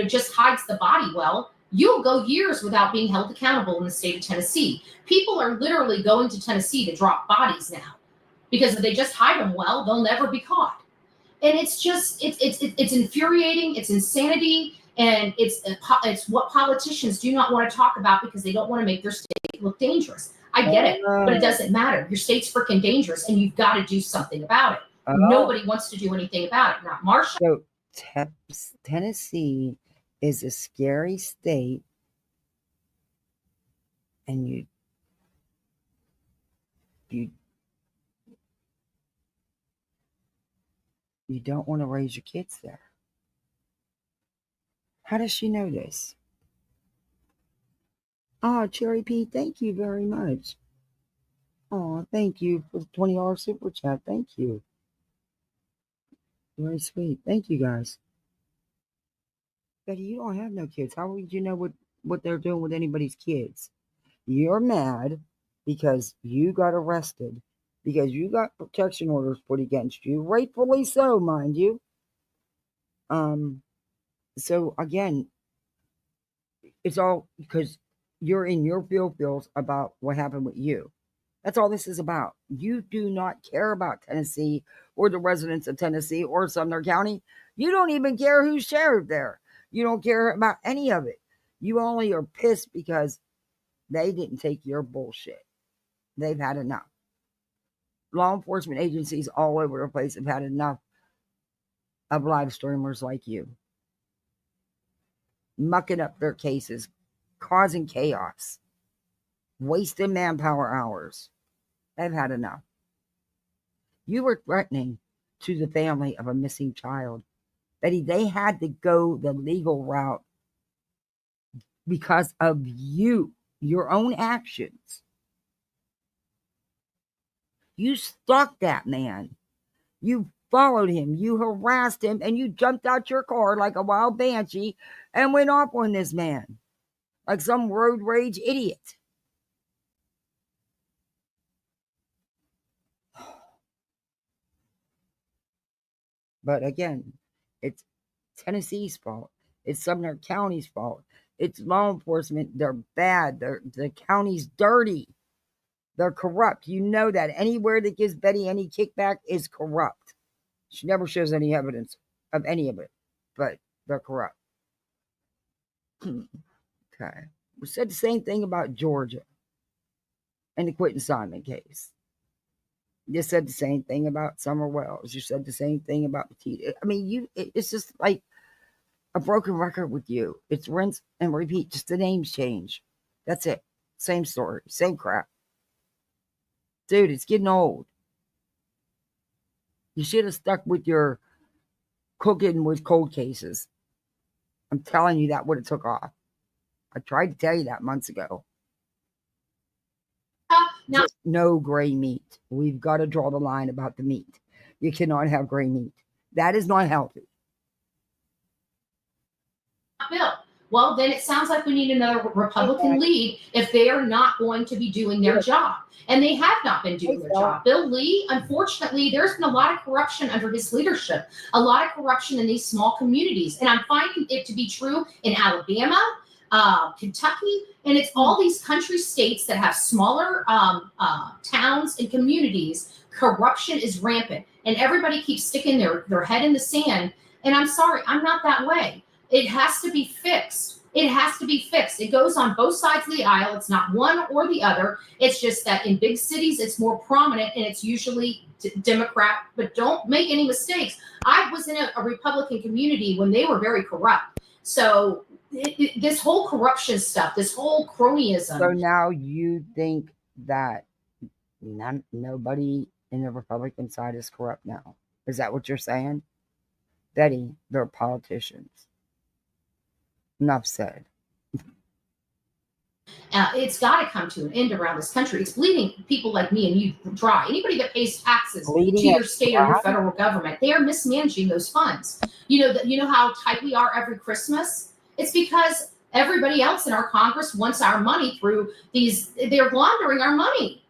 just hides the body, well, you'll go years without being held accountable in the state of Tennessee. People are literally going to Tennessee to drop bodies now, because if they just hide them well, they'll never be caught. And it's just, it's infuriating, it's insanity, and it's what politicians do not want to talk about because they don't want to make their state look dangerous. I get it, but it doesn't matter. Your state's freaking dangerous, and you've got to do something about it. Nobody wants to do anything about it. Not Marsha. So Tennessee is a scary state, and you don't want to raise your kids there. How does she know this? Oh, Cherry P, thank you very much. Oh, thank you for the $20 super chat. Thank you. Very sweet. Thank you, guys. Betty, you don't have no kids. How would you know what what they're doing with anybody's kids. You're mad because you got arrested, because you got protection orders put against you, rightfully so, mind you. So again, it's all because you're in your feels about what happened with you. That's all this is about. You do not care about Tennessee or the residents of Tennessee or Sumner County. You don't even care who's sheriff there. You don't care about any of it. You only are pissed because they didn't take your bullshit. They've had enough. Law enforcement agencies all over the place have had enough of live streamers like you, mucking up their cases, causing chaos, wasting manpower hours. They've had enough. You were threatening to the family of a missing child. Betty, they had to go the legal route because of you, your own actions. You stalked that man. You followed him. You harassed him, and you jumped out your car like a wild banshee and went off on this man like some road rage idiot. But again, it's Tennessee's fault. It's Sumner County's fault. It's law enforcement. They're bad. The county's dirty. They're corrupt. You know that. Anywhere that gives Betty any kickback is corrupt. She never shows any evidence of any of it, but they're corrupt. Okay. We said the same thing about Georgia and the Quentin Simon case. You said the same thing about Summer Wells. You said the same thing about Petita. I mean, it's just like a broken record with you. It's rinse and repeat. Just the names change. That's it. Same story. Same crap. Dude, it's getting old. You should have stuck with your cooking with cold cases. I'm telling you, that would have took off. I tried to tell you that months ago. Now, no gray meat. We've got to draw the line about the meat. You cannot have gray meat. That is not healthy. Bill. Well, then it sounds like we need another Republican lead if they are not going to be doing their job. And they have not been doing their job. Bill Lee, unfortunately, there's been a lot of corruption under his leadership, a lot of corruption in these small communities. And I'm finding it to be true in Alabama, Kentucky, and it's all these country states that have smaller towns and communities. Corruption is rampant, and everybody keeps sticking their head in the sand. And I'm sorry, I'm not that way. It has to be fixed. It has to be fixed. It goes on both sides of the aisle. It's not one or the other. It's just that in big cities, it's more prominent, and it's usually Democrat. But don't make any mistakes. I was in a Republican community when they were very corrupt. So this whole corruption stuff, this whole cronyism. So now you think that nobody in the Republican side is corrupt now? Is that what you're saying? Betty, they're politicians. Enough said. It's got to come to an end around this country. It's bleeding people like me and you dry. Anybody that pays taxes to your state or your federal government, they are mismanaging those funds. You know how tight we are every Christmas? It's because everybody else in our Congress wants our money through these. They're laundering our money.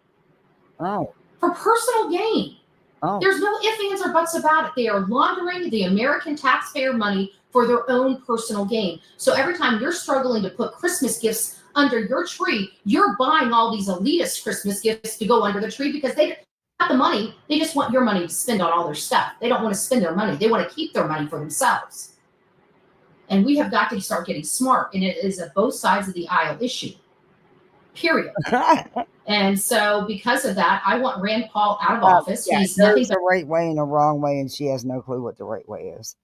Oh. For personal gain. Oh. There's no ifs, ands, or buts about it. They are laundering the American taxpayer money for their own personal gain. So every time you're struggling to put Christmas gifts under your tree, you're buying all these elitist Christmas gifts to go under the tree because they have the money. They just want your money to spend on all their stuff. They don't want to spend their money. They want to keep their money for themselves. And we have got to start getting smart. And it is a both sides of the aisle issue, period. And so because of that, I want Rand Paul out of office. Yeah, he's nothing but the right way and the wrong way, and she has no clue what the right way is.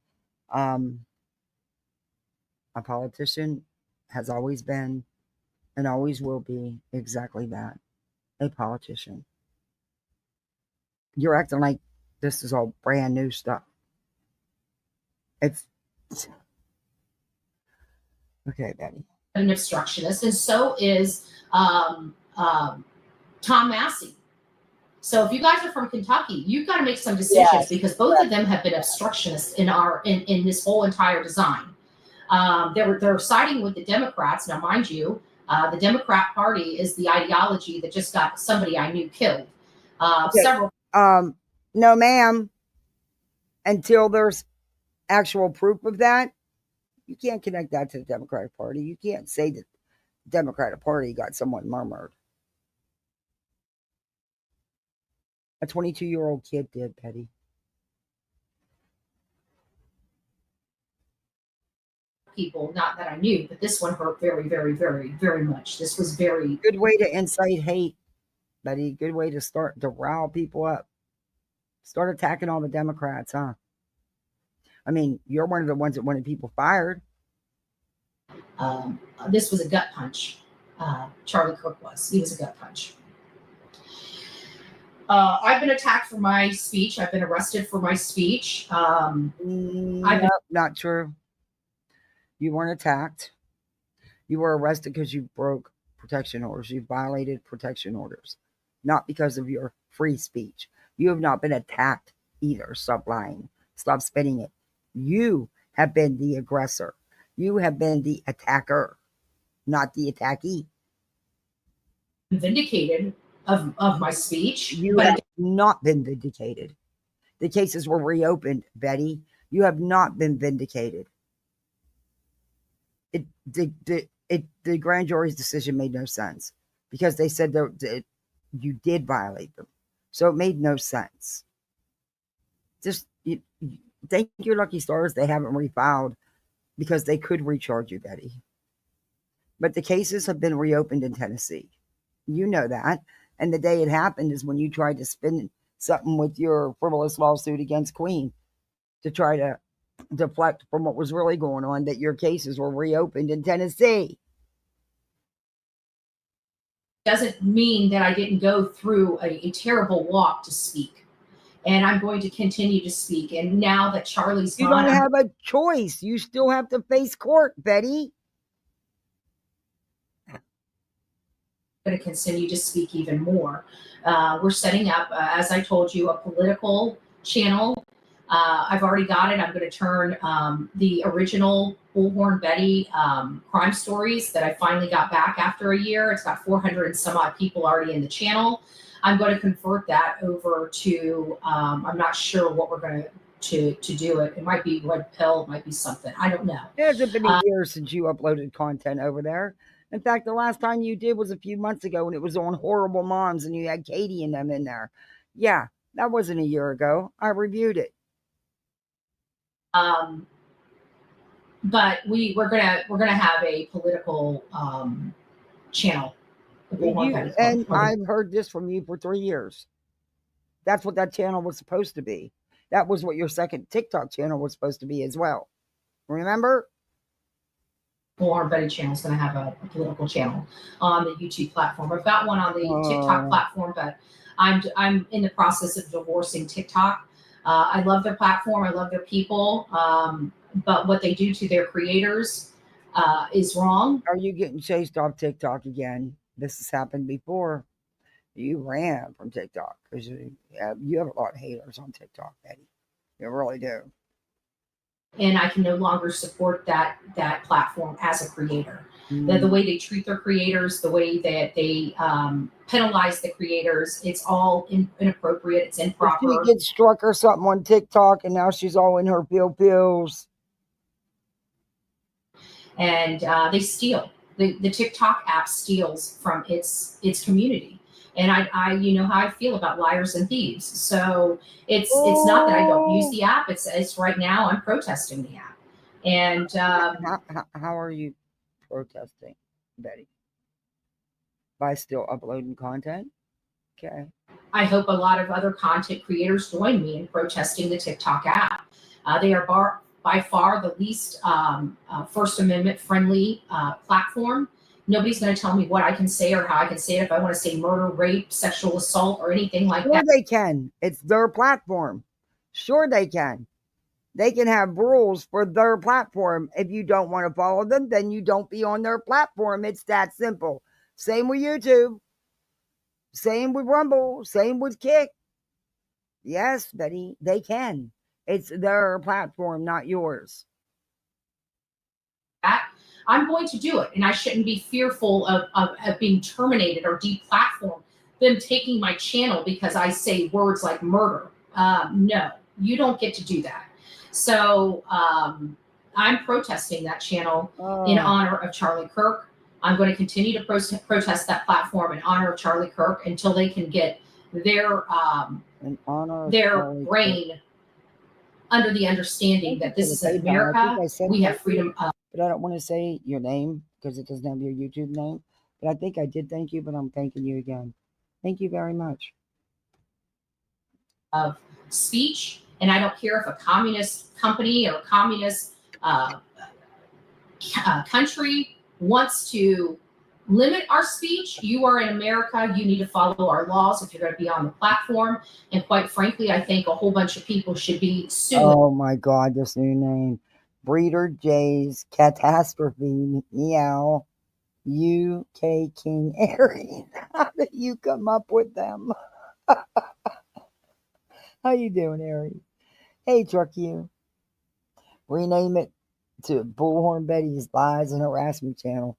A politician has always been and always will be exactly that, a politician. You're acting like this is all brand new stuff. It's okay, Betty. An obstructionist, and so is Tom Massey. So if you guys are from Kentucky, you've got to make some decisions because both of them have been obstructionists in this whole entire design. They're siding with the Democrats. Now, mind you, the Democrat Party is the ideology that just got somebody I knew killed. Several. No, ma'am. Until there's actual proof of that, you can't connect that to the Democratic Party. You can't say that the Democratic Party got someone murmured. A 22-year-old kid did, Petty. People, not that I knew, but this one hurt very, very, very, very much. This was very good way to incite hate, Betty. Good way to start to rile people up. Start attacking all the Democrats, huh? I mean, you're one of the ones that wanted people fired. This was a gut punch. Charlie Kirk was. He was a gut punch. I've been attacked for my speech. I've been arrested for my speech. Not true. You weren't attacked. You were arrested because you broke protection orders. You violated protection orders, not because of your free speech. You have not been attacked either. Stop lying. Stop spinning it. You have been the aggressor. You have been the attacker, not the attackee. Vindicated of my speech. You have not been vindicated. The cases were reopened, Betty. You have not been vindicated. The grand jury's decision made no sense because they said that you did violate them. So it made no sense. Just thank your lucky stars they haven't refiled because they could recharge you, Betty. But the cases have been reopened in Tennessee. You know that. And the day it happened is when you tried to spin something with your frivolous lawsuit against Queen to try to deflect from what was really going on, that your cases were reopened in Tennessee. Doesn't mean that I didn't go through a terrible walk to speak. And I'm going to continue to speak. And now that Charlie's gone, you don't have a choice. You still have to face court, Betty. I'm going to continue to speak even more. We're setting up, as I told you, a political channel. I've already got it. I'm going to turn the original Bullhorn Betty crime stories that I finally got back after a year. It's got 400 and some odd people already in the channel. I'm going to convert that over to, I'm not sure what we're going to do it. It might be Red Pill. It might be something. I don't know. It hasn't been a year since you uploaded content over there. In fact, the last time you did was a few months ago when it was on Horrible Moms and you had Katie and them in there. Yeah, that wasn't a year ago. I reviewed it. But we're gonna have a political channel. And I've heard this from you for 3 years. That's what that channel was supposed to be. That was what your second TikTok channel was supposed to be as well. Remember? Bullhorn Betty channel is going to have a political channel on the YouTube platform. I've got one on the TikTok platform, but I'm in the process of divorcing TikTok. I love their platform. I love their people. But what they do to their creators is wrong. Are you getting chased off TikTok again? This has happened before. You ran from TikTok because you have a lot of haters on TikTok, Betty. You really do. And I can no longer support that platform as a creator. The way they treat their creators, the way that they penalize the creators, it's all inappropriate. It's improper. She gets struck or something on TikTok, and now she's all in her pills. And they steal. The TikTok app steals from its community. And I you know how I feel about liars and thieves. So it's not that I don't use the app. It's right now I'm protesting the app. And how are you protesting, Betty? By still uploading content? Okay. I hope a lot of other content creators join me in protesting the TikTok app. They are by far the least First Amendment friendly platform. Nobody's going to tell me what I can say or how I can say it. If I want to say murder, rape, sexual assault, or anything like that. Sure they can. It's their platform. Sure they can. They can have rules for their platform. If you don't want to follow them, then you don't be on their platform. It's that simple. Same with YouTube. Same with Rumble. Same with Kick. Yes, Betty, they can. It's their platform, not yours. I'm going to do it, and I shouldn't be fearful of being terminated or deplatformed, them taking my channel because I say words like murder. No, you don't get to do that. So I'm protesting that channel in honor of Charlie Kirk. I'm going to continue to protest that platform in honor of Charlie Kirk until they can get their brain under the understanding that this is in America. We have freedom. But I don't want to say your name because it doesn't have your YouTube name. But I think I did thank you, but I'm thanking you again. Thank you very much. Of speech, and I don't care if a communist company or a communist country wants to limit our speech. You are in America. You need to follow our laws if you're going to be on the platform. And quite frankly, I think a whole bunch of people should be sued. Oh my God, this new name. Breeder J's Catastrophe Meow UK King Aries. How did you come up with them? How you doing, Aries? Hey, Truck You. Rename it to Bullhorn Betty's Lies and Harassment Channel.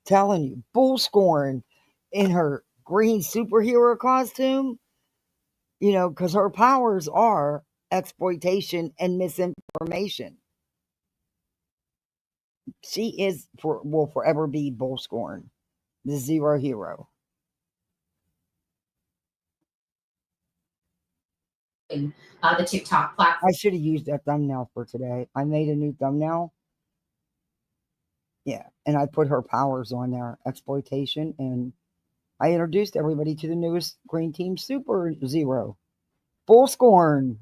Telling you, Bull Scorn in her green superhero costume, you know, because her powers are exploitation and misinformation. She will forever be Bull Scorn, the zero hero. The TikTok platform. I should have used that thumbnail for today. I made a new thumbnail. Yeah, and I put her powers on there, exploitation, and I introduced everybody to the newest Green Team Super Zero, Bull Scorn.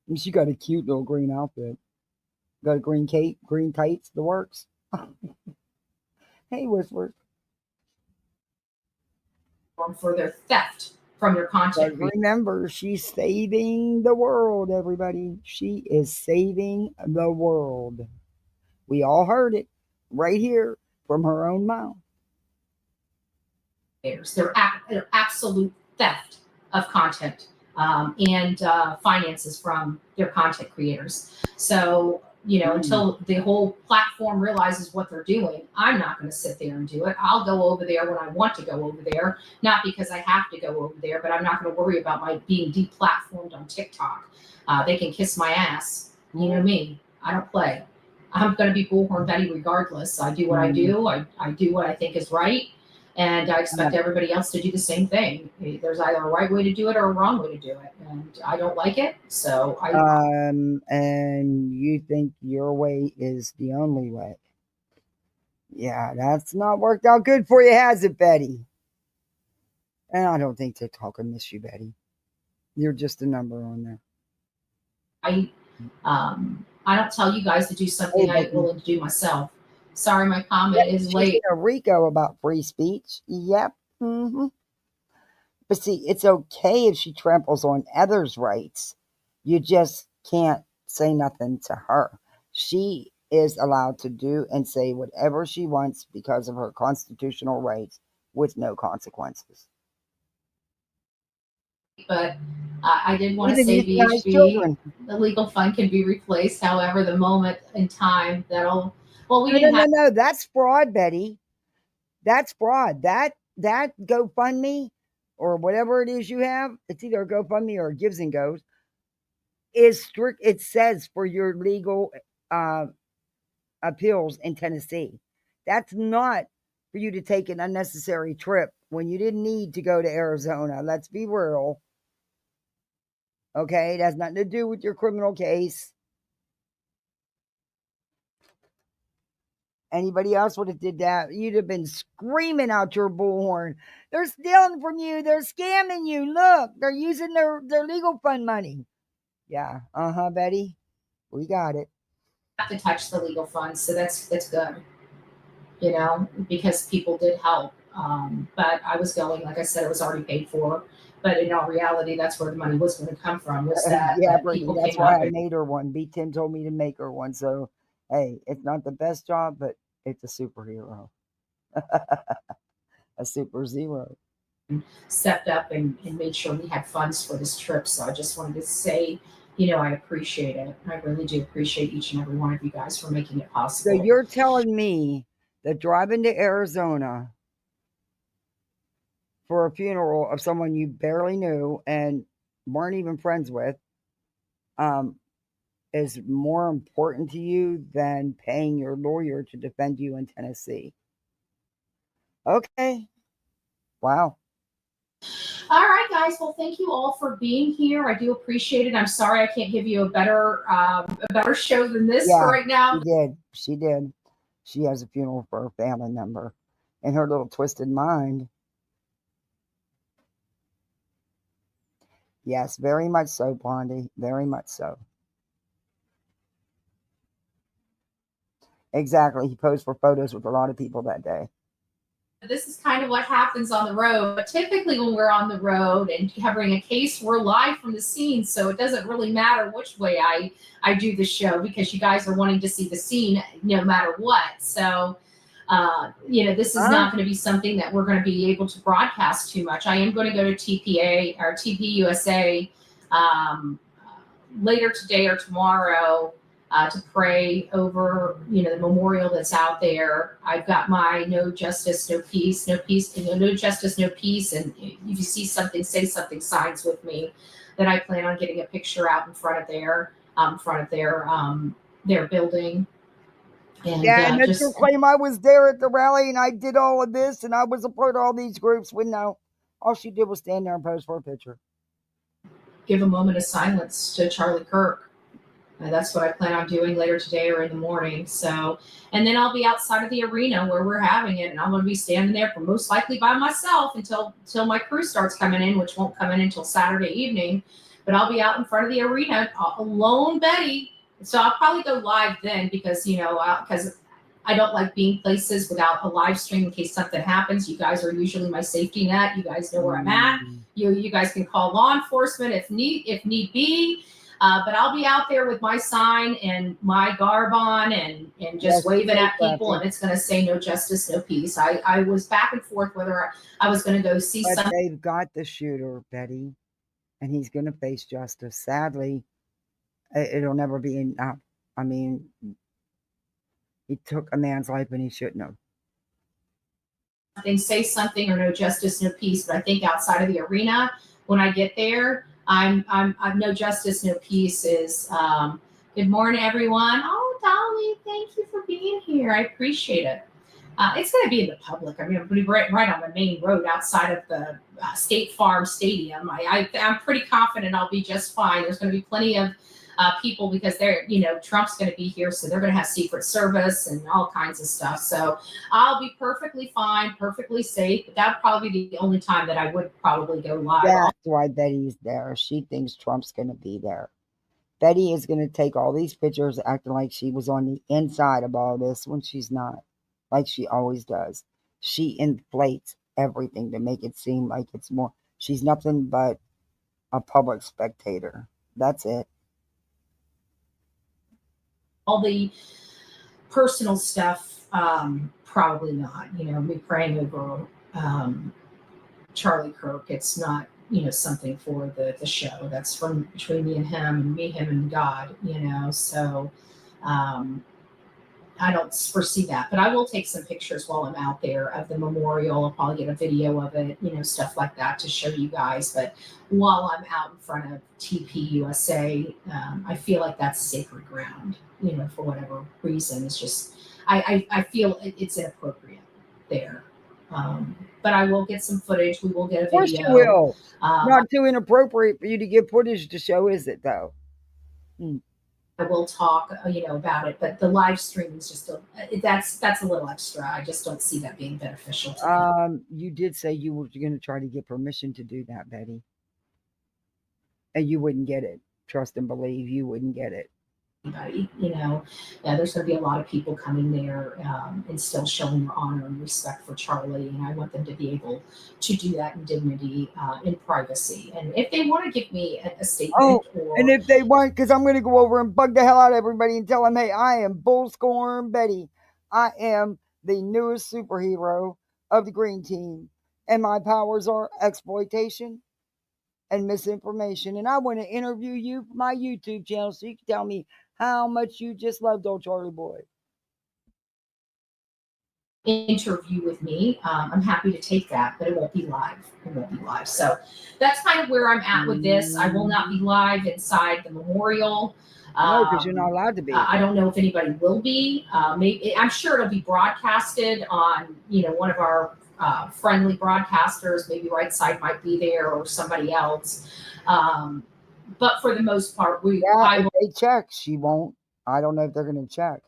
And she got a cute little green outfit. Got a green cape, green tights, the works. Hey, Whisper. For their theft from your content. But remember, she's saving the world, everybody. She is saving the world. We all heard it right here from her own mouth. They're absolute theft of content and finances from their content creators. So, you know, until the whole platform realizes what they're doing, I'm not going to sit there and do it. I'll go over there when I want to go over there, not because I have to go over there, but I'm not going to worry about my being deplatformed on TikTok. They can kiss my ass. You know me. I don't play. I'm going to be Bullhorn Betty regardless. I do what I do. I do what I think is right. And I expect everybody else to do the same thing. There's either a right way to do it or a wrong way to do it. And I don't like it. So and you think your way is the only way. Yeah, that's not worked out good for you, has it, Betty? And I don't think TikTok will miss you, Betty. You're just a number on there. I don't tell you guys to do something I ain't willing to do myself. Sorry, my comment is late. A Rico about free speech. Yep. Mm-hmm. But see, it's okay if she tramples on others' rights. You just can't say nothing to her. She is allowed to do and say whatever she wants because of her constitutional rights with no consequences. But I did want to say VHB, the legal fund can be replaced. However, the moment in time that'll... Well, No, that's fraud, Betty. That's fraud. That GoFundMe or whatever it is you have, it's either a GoFundMe or a Gives and Goes, is strict. It says for your legal appeals in Tennessee. That's not for you to take an unnecessary trip when you didn't need to go to Arizona. Let's be real. Okay, it has nothing to do with your criminal case. Anybody else would have did that, you'd have been screaming out your bullhorn. They're stealing from you. They're scamming you. Look, they're using their legal fund money. Yeah. Betty. We got it. Have to touch the legal funds, so that's good. You know, because people did help. But I was going, like I said, it was already paid for. But in all reality, that's where the money was going to come from. Was that people that's why I made her one. B Tim told me to make her one. So hey, it's not the best job, but it's a superhero. A super zero. Stepped up and made sure we had funds for this trip. So I just wanted to say I appreciate it. I really do appreciate each and every one of you guys for making it So possible. you're telling me that driving to Arizona for a funeral of someone you barely knew and weren't even friends with is more important to you than paying your lawyer to defend you in Tennessee? Okay. Wow. All right, guys. Well, thank you all for being here. I do appreciate it. I'm sorry I can't give you a better show than this for right now. She did. She has a funeral for a family member. In her little twisted mind. Yes, very much so, Blondie. Very much so. Exactly. He posed for photos with a lot of people that day. This is kind of what happens on the road. But typically when we're on the road and covering a case, we're live from the scene. So it doesn't really matter which way I do the show, because you guys are wanting to see the scene no matter what. So, this is not going to be something that we're going to be able to broadcast too much. I am going to go to TPA or TPUSA later today or tomorrow to pray over, the memorial that's out there. I've got my no justice, no peace, no peace, no justice, no peace. And if you see something, say something signs with me, that I plan on getting a picture out in front of their building. And, and that's your claim. I was there at the rally and I did all of this and I was a part of all these groups. When no, all she did was stand there and pose for a picture. Give a moment of silence to Charlie Kirk. That's what I plan on doing later today or in the morning. So, and then I'll be outside of the arena where we're having it, and I'm going to be standing there for most likely by myself until my crew starts coming in, which won't come in until Saturday evening. But I'll be out in front of the arena alone, Betty. So I'll probably go live then because I don't like being places without a live stream in case something happens. You guys are usually my safety net. You guys know where I'm at. You guys can call law enforcement if need be. But I'll be out there with my sign and my garb on and just waving at people, and it's going to say no justice, no peace. I was back and forth whether I was going to go see something. They've got the shooter, Betty, and he's going to face justice. Sadly, it'll never be enough. I mean, he took a man's life and he shouldn't have. They say something or no justice, no peace. But I think outside of the arena, when I get there, I'm no justice, no peace is good morning, everyone. Oh, Dolly, thank you for being here. I appreciate it. It's going to be in the public. I mean, I'm going to be right on the main road outside of the State Farm Stadium. I'm pretty confident I'll be just fine. There's going to be plenty of people because Trump's going to be here, so they're going to have Secret Service and all kinds of stuff. So I'll be perfectly fine, perfectly safe. But that'd probably be the only time that I would probably go live. That's why Betty's there. She thinks Trump's going to be there. Betty is going to take all these pictures acting like she was on the inside of all this when she's not, like she always does. She inflates everything to make it seem like it's more. She's nothing but a public spectator. That's it. All the personal stuff, probably not. Me praying over Charlie Kirk. It's not, something for the show. That's from between me and him, him and God. So I don't foresee that, but I will take some pictures while I'm out there of the memorial. I'll probably get a video of it, stuff like that to show you guys. But while I'm out in front of TPUSA, I feel like that's sacred ground, for whatever reason. It's just, I feel it's inappropriate there. But I will get some footage. We will get a video. Of course you will. Not too inappropriate for you to get footage to show, is it, though? I will talk, about it, but the live stream is just that's a little extra. I just don't see that being beneficial to me. You did say you were going to try to get permission to do that, Betty, and you wouldn't get it. Trust and believe, you wouldn't get it. Anybody, there's going to be a lot of people coming there and still showing their honor and respect for Charlie, and I want them to be able to do that in dignity, in privacy. And if they want to give me a statement, and if they want, because I'm going to go over and bug the hell out of everybody and tell them, hey, I am Bullhorn Betty. I am the newest superhero of the Green Team, and my powers are exploitation and misinformation. And I want to interview you for my YouTube channel so you can tell me how much you just loved old Charlie Boy. Interview with me, I'm happy to take that, but it won't be live. It won't be live. So that's kind of where I'm at with this. I will not be live inside the memorial. No, because you're not allowed to be. I don't know if anybody will be. Maybe I'm sure it'll be broadcasted on, one of our friendly broadcasters. Maybe Right Side might be there or somebody else. But for the most part, if they check, she won't. I don't know if they're going to check.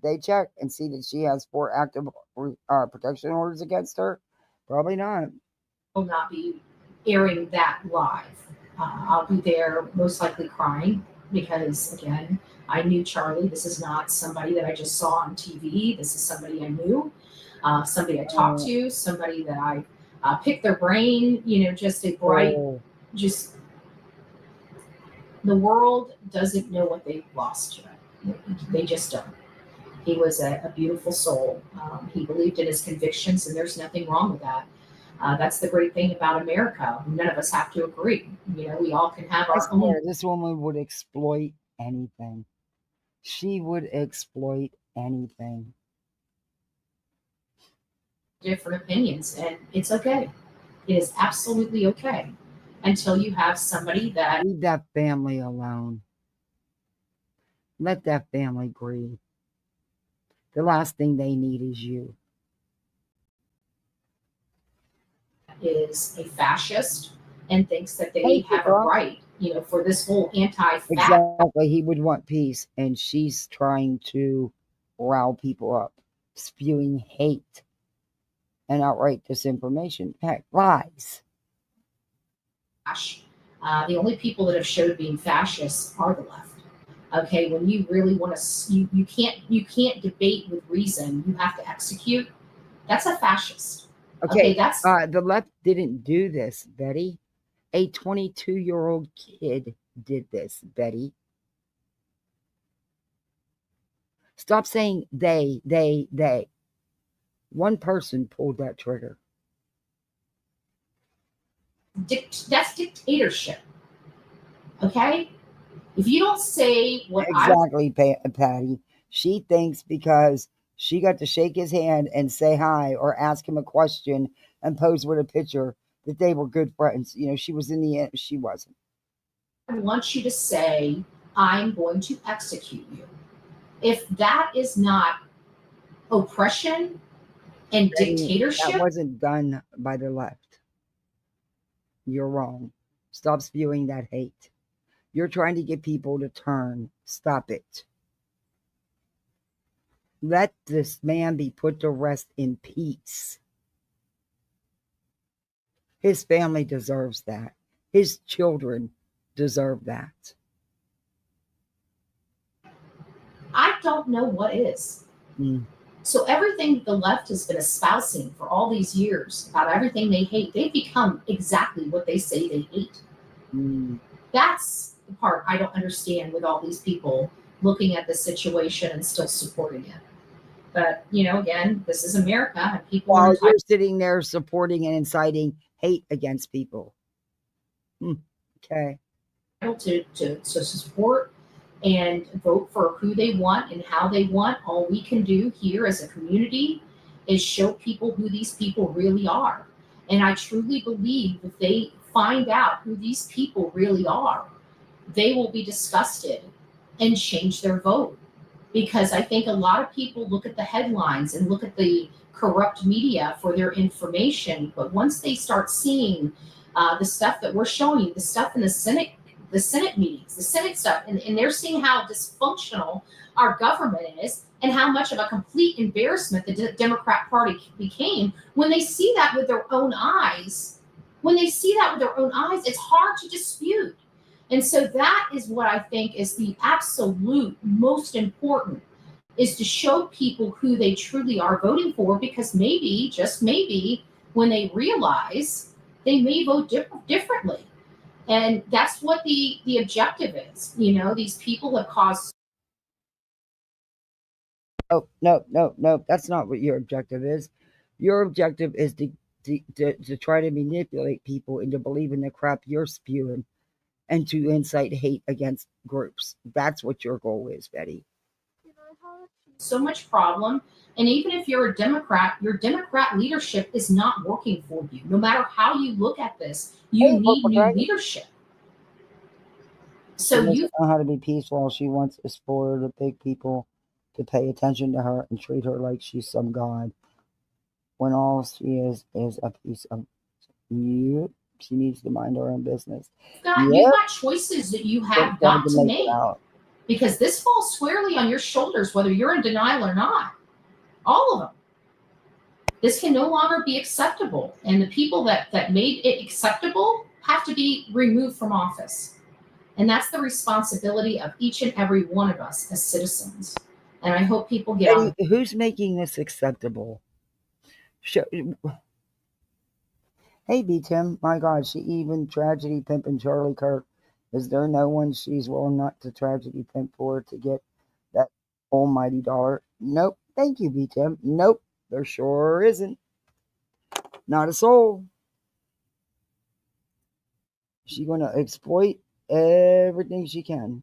They check and see that she has 4 active protection orders against her. Probably not. Will not be airing that live. I'll be there most likely crying because, again, I knew Charlie. This is not somebody that I just saw on TV. This is somebody I knew, somebody I talked to, somebody that I picked their brain, just a bright, just the world doesn't know what they've lost yet. They just don't. He was a beautiful soul. He believed in his convictions, and there's nothing wrong with that. That's the great thing about America. None of us have to agree. We all can have our own. This woman would exploit anything. She would exploit anything. Different opinions, and it's okay. It is absolutely okay until you have somebody that. Leave that family alone. Let that family grieve. The last thing they need is you. Is a fascist and thinks that they have a right, for this whole anti-fascist. Exactly. He would want peace, and she's trying to rile people up, spewing hate and outright disinformation. Heck, lies. The only people that have showed being fascists are the left. Okay, when you really want to, you can't debate with reason. You have to execute. That's a fascist. Okay, that's the left didn't do this, Betty. A 22-year-old kid did this, Betty. Stop saying they. One person pulled that trigger. That's dictatorship. Okay? If you don't say what exactly, Patty. She thinks because she got to shake his hand and say hi or ask him a question and pose with a picture that they were good friends. She was in the end. She wasn't. I want you to say, I'm going to execute you. If that is not oppression and dictatorship. That wasn't done by the left. You're wrong. Stop spewing that hate. You're trying to get people to turn. Stop it. Let this man be put to rest in peace. His family deserves that. His children deserve that. I don't know what is. So everything the left has been espousing for all these years about everything they hate, they've become exactly what they say they hate. That's the part I don't understand with all these people looking at the situation and still supporting it. But, again, this is America, and people while you're sitting there supporting and inciting hate against people. Okay. To support and vote for who they want and how they want. All we can do here as a community is show people who these people really are. And I truly believe if they find out who these people really are, they will be disgusted and change their vote. Because I think a lot of people look at the headlines and look at the corrupt media for their information. But once they start seeing the stuff that we're showing you, the stuff in the Senate meetings, the Senate stuff, and they're seeing how dysfunctional our government is and how much of a complete embarrassment the Democrat Party became, when they see that with their own eyes, it's hard to dispute. And so that is what I think is the absolute most important, is to show people who they truly are voting for, because maybe, just maybe, when they realize, they may vote differently. And that's what the objective is. These people have caused. Oh, no. That's not what your objective is. Your objective is to to try to manipulate people into believing the crap you're spewing and to incite hate against groups. That's what your goal is, Betty. So much problem. And even if you're a Democrat, your Democrat leadership is not working for you. No matter how you look at this, you need new leadership. So she doesn't know how to be peaceful. She wants us for the big people to pay attention to her and treat her like she's some god, when all she is a piece of you. She needs to mind her own business. You've got choices that you have got to make, because this falls squarely on your shoulders, whether you're in denial or not. All of them. This can no longer be acceptable, and the people that made it acceptable have to be removed from office. And that's the responsibility of each and every one of us as citizens. And I hope people get on. Who's making this acceptable? Hey, B. Tim, my God, she even tragedy pimping Charlie Kirk. Is there no one she's willing not to tragedy pimp for to get that almighty dollar? Nope. Thank you, B. Tim. Nope. There sure isn't. Not a soul. She's going to exploit everything she can.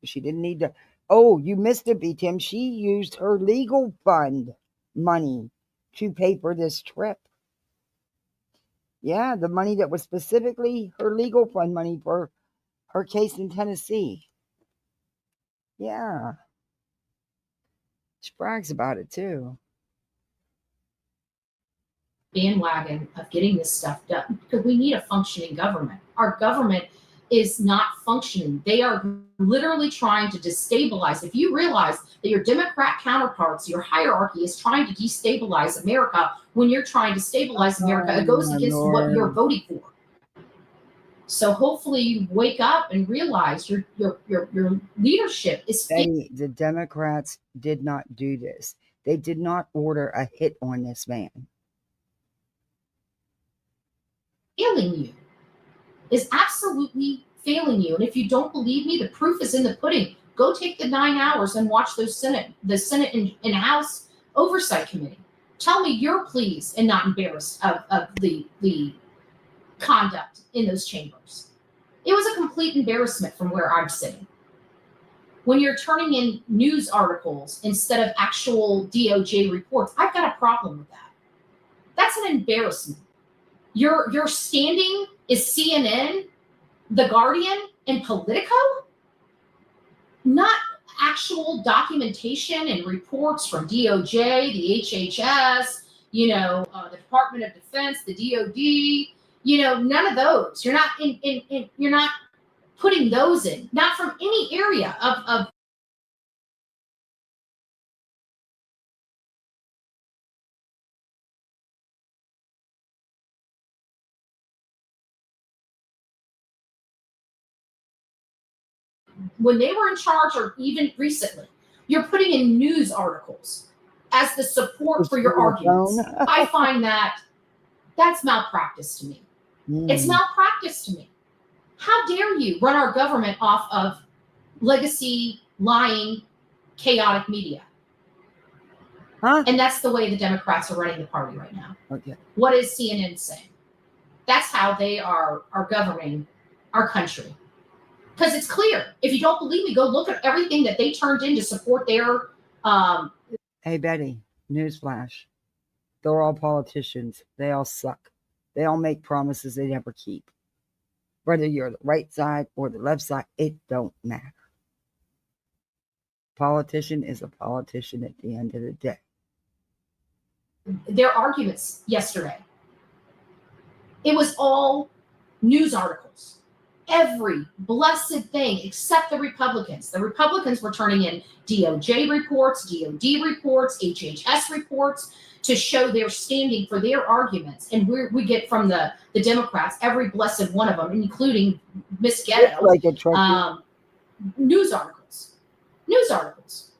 She didn't need to. Oh, you missed it, B. Tim. She used her legal fund money to pay for this trip. Yeah, the money that was specifically her legal fund money for her case in Tennessee. Yeah. She brags about it too. Bandwagon of getting this stuff done, because we need a functioning government. Our government is not functioning. They are literally trying to destabilize. If you realize that your Democrat counterparts, your hierarchy is trying to destabilize America, when you're trying to stabilize America, it goes against what you're voting for. So hopefully you wake up and realize your leadership is Betty, the Democrats did not do this. They did not order a hit on this man. Failing you. Is absolutely failing you. And if you don't believe me, the proof is in the pudding. Go take the 9 hours and watch the Senate and House Oversight Committee. Tell me you're pleased and not embarrassed of the conduct in those chambers. It was a complete embarrassment from where I'm sitting. When you're turning in news articles instead of actual DOJ reports, I've got a problem with that. That's an embarrassment. Your standing is CNN, The Guardian, and Politico? Not actual documentation and reports from DOJ, the HHS, the Department of Defense, the DOD, none of those. You're not you're not putting those in, not from any area of when they were in charge, or even recently. You're putting in news articles as the support for your arguments. I find that's malpractice to me. It's malpractice to me. How dare you run our government off of legacy, lying, chaotic media? And that's the way the Democrats are running the party right now. Okay. What is CNN saying? That's how they are governing our country. Because it's clear. If you don't believe me, go look at everything that they turned in to support their. Hey, Betty, newsflash. They're all politicians. They all suck. They all make promises they never keep. Whether you're the right side or the left side, it don't matter. Politician is a politician at the end of the day. Their arguments yesterday. It was all news articles. Every blessed thing except the Republicans. The Republicans were turning in DOJ reports, DOD reports, HHS reports to show their standing for their arguments. And we get from the Democrats, every blessed one of them, including Miss Ghetto, news articles. News articles.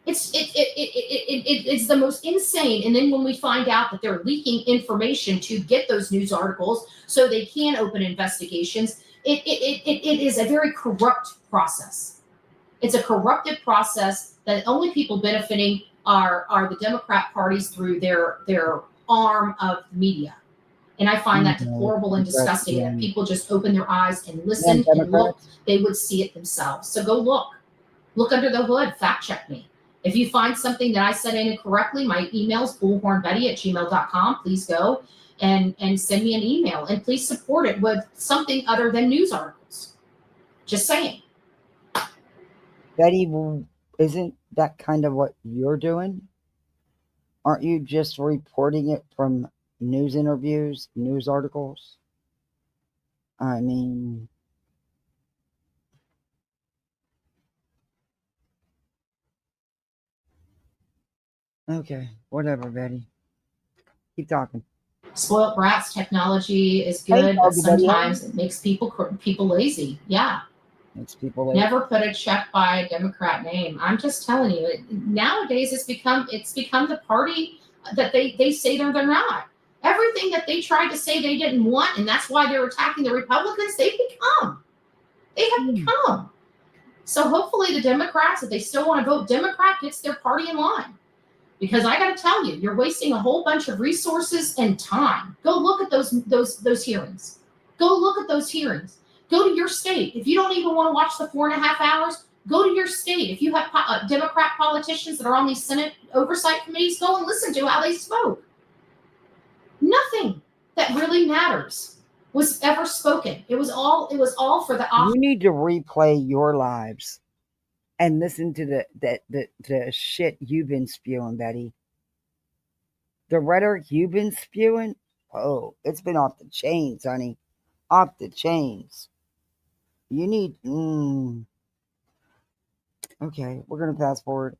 It's the most insane. And then when we find out that they're leaking information to get those news articles so they can open investigations, it is a very corrupt process. It's a corrupted process that only people benefiting are the Democrat parties through their arm of the media. And I find that Mhm. deplorable and disgusting. And if Interesting. people just open their eyes and And listened and looked, Democrats? they would see it themselves. So go look. Look under the hood. Fact check me. If you find something that I said incorrectly, my email is bullhornbetty@gmail.com. Please go and send me an email. And please support it with something other than news articles. Just saying. Betty, isn't that kind of what you're doing? Aren't you just reporting it from news interviews, news articles? I mean, okay, whatever, Betty. Keep talking. Spoiled brats technology is Hey, good, but Doggy Betty, sometimes it makes people lazy. Yeah. makes people like, Never put a check by a Democrat name. I'm just telling you. Nowadays, it's become the party that they say they're not. Everything that they tried to say they didn't want, and that's why they're attacking the Republicans. They have become. So hopefully, the Democrats, if they still want to vote Democrat, gets their party in line. Because I got to tell you, you're wasting a whole bunch of resources and time. Go look at those hearings. Go look at those hearings. Go to your state. If you don't even want to watch the 4.5 hours, go to your state. If you have Democrat politicians that are on these Senate oversight committees, go and listen to how they spoke. Nothing that really matters was ever spoken. It was all for the you need to replay your lives and listen to the shit you've been spewing, Betty. The rhetoric you've been spewing, oh, it's been off the chains, honey. Off the chains. You need, okay, we're going to fast forward.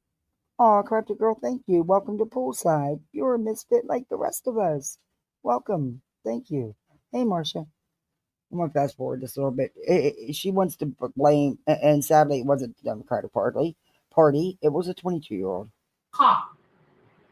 Aw, Crafty Girl, thank you. Welcome to Poolside. You're a misfit like the rest of us. Welcome. Thank you. Hey, Marcia. I'm going to fast forward just a little bit. She wants to blame, and sadly, it wasn't the Democratic Party. It was a 22-year-old.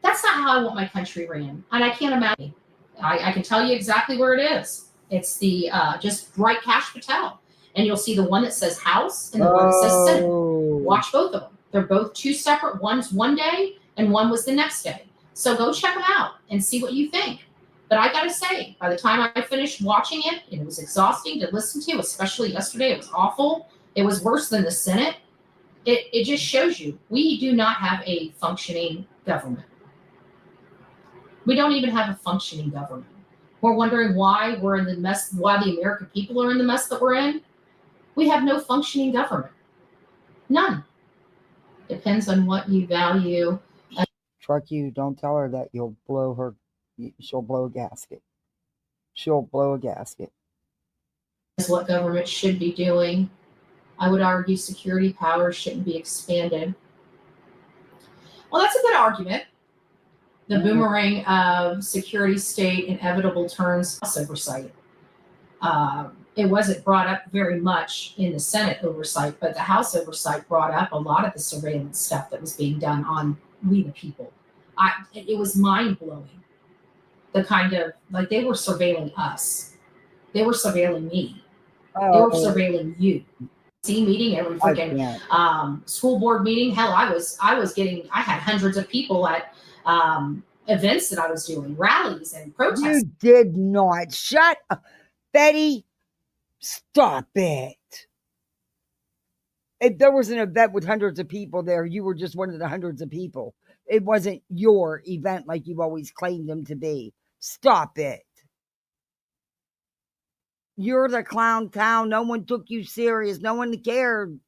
That's not how I want my country ran. And I can't imagine. I can tell you exactly where it is. It's the just write Cash Patel. And you'll see the one that says House and the one that says Senate. Watch both of them. They're both two separate. One's one day and one was the next day. So go check them out and see what you think. But I got to say, by the time I finished watching it, it was exhausting to listen to, especially yesterday. It was awful. It was worse than the Senate. It just shows you we do not have a functioning government. We don't even have a functioning government. We're wondering why we're in the mess, why the American people are in the mess that we're in. We have no functioning government. None. Depends on what you value. Truck you, don't tell her that you'll blow her. She'll blow a gasket. She'll blow a gasket. Is what government should be doing. I would argue security powers shouldn't be expanded. Well, that's a good argument. The boomerang of security state inevitable turns House oversight. It wasn't brought up very much in the Senate oversight, but the House oversight brought up a lot of the surveillance stuff that was being done on we the people. It was mind-blowing. The kind of, like, they were surveilling us. They were surveilling me. They were surveilling you. Meeting, every freaking school board meeting. Hell, I had hundreds of people at events that I was doing, rallies and protests. You did not. Shut up. Betty, stop it. If there was an event with hundreds of people there, you were just one of the hundreds of people. It wasn't your event like you've always claimed them to be. Stop it. You're the clown town. No one took you serious. No one cared.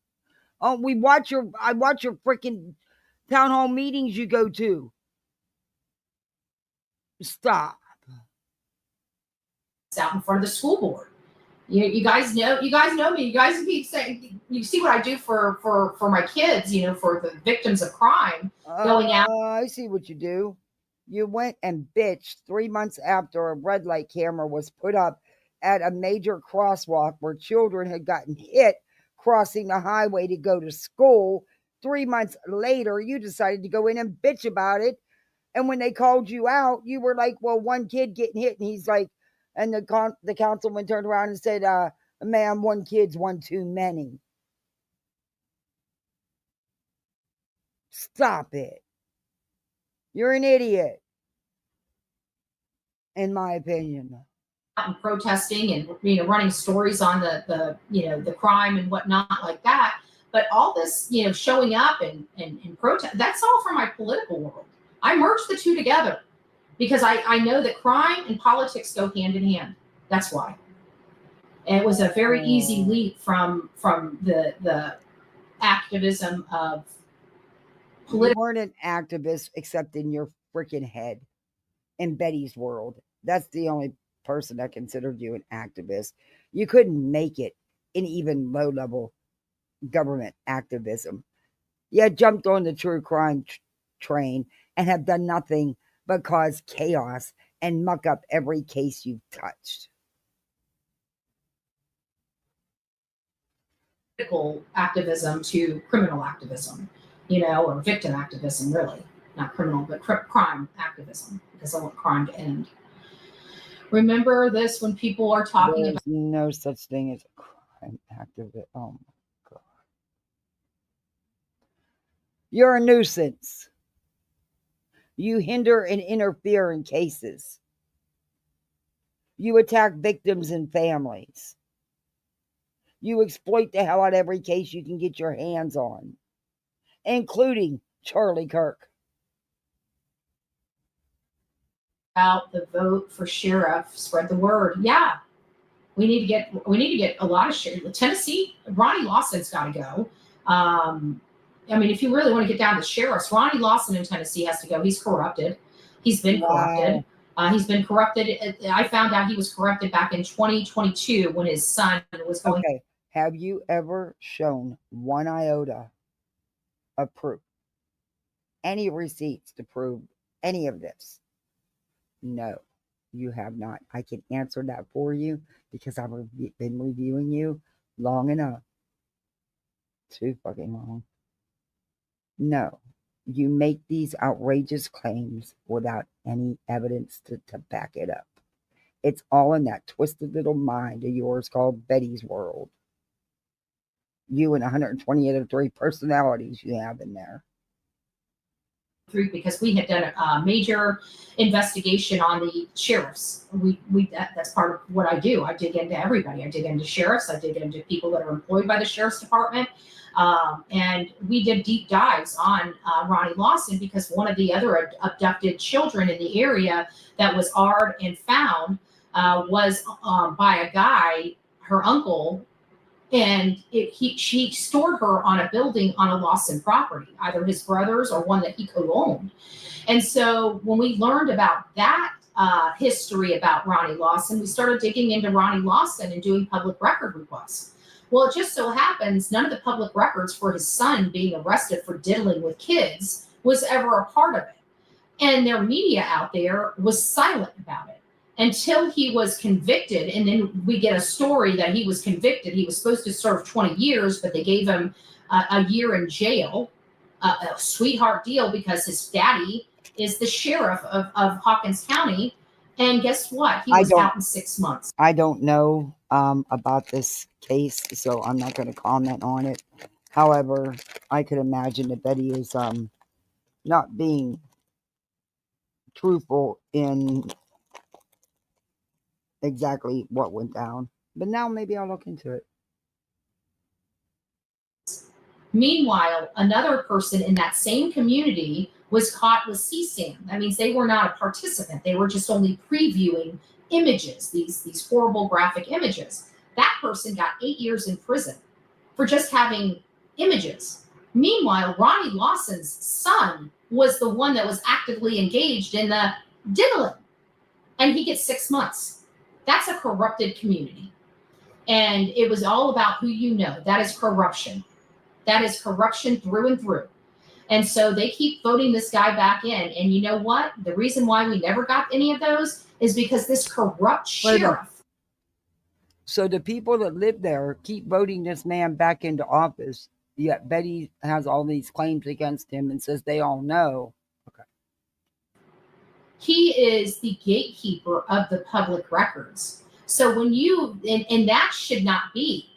Oh, I watch your freaking town hall meetings you go to. Stop. Out in front of the school board. You guys know me. You guys keep saying, you see what I do for my kids, for the victims of crime going out. I see what you do. You went and bitched 3 months after a red light camera was put up at a major crosswalk where children had gotten hit crossing the highway to go to school. 3 months later, you decided to go in and bitch about it. And when they called you out, you were like, well, one kid getting hit. And he's like, and the councilman turned around and said, ma'am, one kid's one too many. Stop it. You're an idiot, in my opinion. out and protesting and, you know, running stories on the you know, the crime and whatnot like that. But all this, you know, showing up and protest, that's all from my political world. I merge the two together because I know that crime and politics go hand in hand. That's why. And it was a very easy leap from the activism of You weren't an activist except in your freaking head. In Betty's world, that's the only person that considered you an activist. You couldn't make it in even low-level government activism. You jumped on the true crime train and have done nothing but cause chaos and muck up every case you've touched. Political activism to criminal activism, you know, or victim activism, really. Not criminal, but crime activism, because I want crime to end. Remember this when people are talking There's about no such thing as a crime activist. Oh my God. You're a nuisance. You hinder and interfere in cases. You attack victims and families. You exploit the hell out of every case you can get your hands on, including Charlie Kirk. about the vote for sheriff, spread the word. Yeah, we need to get a lot of sheriff. Tennessee, Ronnie Lawson's got to go. I mean, if you really want to get down to sheriffs, Ronnie Lawson in Tennessee has to go. He's corrupted. He's been corrupted. He's been corrupted. I found out he was corrupted back in 2022 when his son was going. Okay, have you ever shown one iota of proof, any receipts to prove any of this? No, you have not. I can answer that for you because I've been reviewing you long enough. Too fucking long. No, you make these outrageous claims without any evidence to back it up. It's all in that twisted little mind of yours called Betty's world. You and 128 of 3 personalities you have in there. Because we had done a major investigation on the sheriffs. That's part of what I do. I dig into everybody. I dig into sheriffs. I dig into people that are employed by the sheriff's department. And we did deep dives on Ronnie Lawson because one of the other abducted children in the area that was AR'd and found was by a guy, her uncle, and she stored her on a building on a Lawson property, either his brother's or one that he co-owned. And so when we learned about that history about Ronnie Lawson, we started digging into Ronnie Lawson and doing public record requests. Well, it just so happens none of the public records for his son being arrested for diddling with kids was ever a part of it. And their media out there was silent about it until he was convicted. And then we get a story that he was convicted. He was supposed to serve 20 years, but they gave him a year in jail, a sweetheart deal because his daddy is the sheriff of Hawkins County. And guess what? He was out in 6 months. I don't know about this case, so I'm not going to comment on it. However, I could imagine that Betty is not being truthful in exactly what went down. But now maybe I'll look into it. Meanwhile, another person in that same community was caught with CSAM. That means they were not a participant. They were just only previewing images, these horrible graphic images. That person got 8 years in prison for just having images. Meanwhile, Ronnie Lawson's son was the one that was actively engaged in the diddling, and he gets 6 months. That's a corrupted community. And it was all about who you know. That is corruption. That is corruption through and through. And so they keep voting this guy back in. And you know what? The reason why we never got any of those is because this corrupt sheriff. So the people that live there keep voting this man back into office, yet Betty has all these claims against him and says they all know. Okay. He is the gatekeeper of the public records. So when you, and that should not be,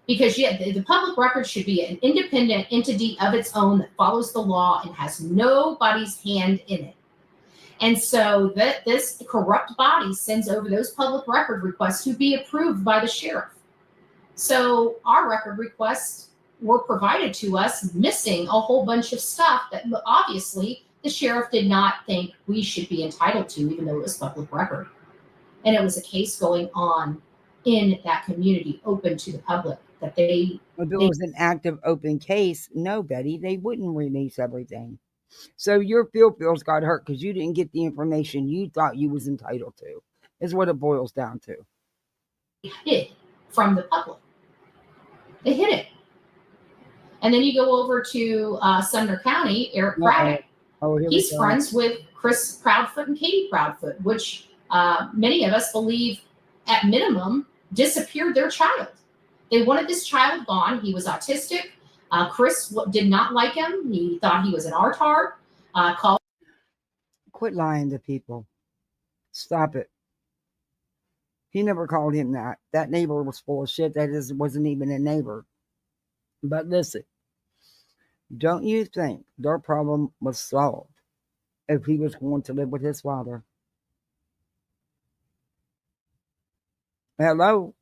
because the public record should be an independent entity of its own that follows the law and has nobody's hand in it. And so that this corrupt body sends over those public record requests to be approved by the sheriff. So our record requests were provided to us missing a whole bunch of stuff that obviously the sheriff did not think we should be entitled to, even though it was public record. And it was a case going on in that community, open to the public, that they... If it was an active open case, no, Betty, they wouldn't release everything. So your feels got hurt because you didn't get the information you thought you was entitled to, is what it boils down to. Hid from the public. They hid it. And then you go over to Sumner County, Eric Craddock. He's friends with Chris Proudfoot and Katie Proudfoot, which many of us believe at minimum disappeared their child. They wanted this child gone. He was autistic. Chris did not like him. He thought he was an artard. Quit lying to people. Stop it. He never called him that. That neighbor was full of shit. That wasn't even a neighbor. But listen, don't you think their problem was solved if he was going to live with his father? Hello?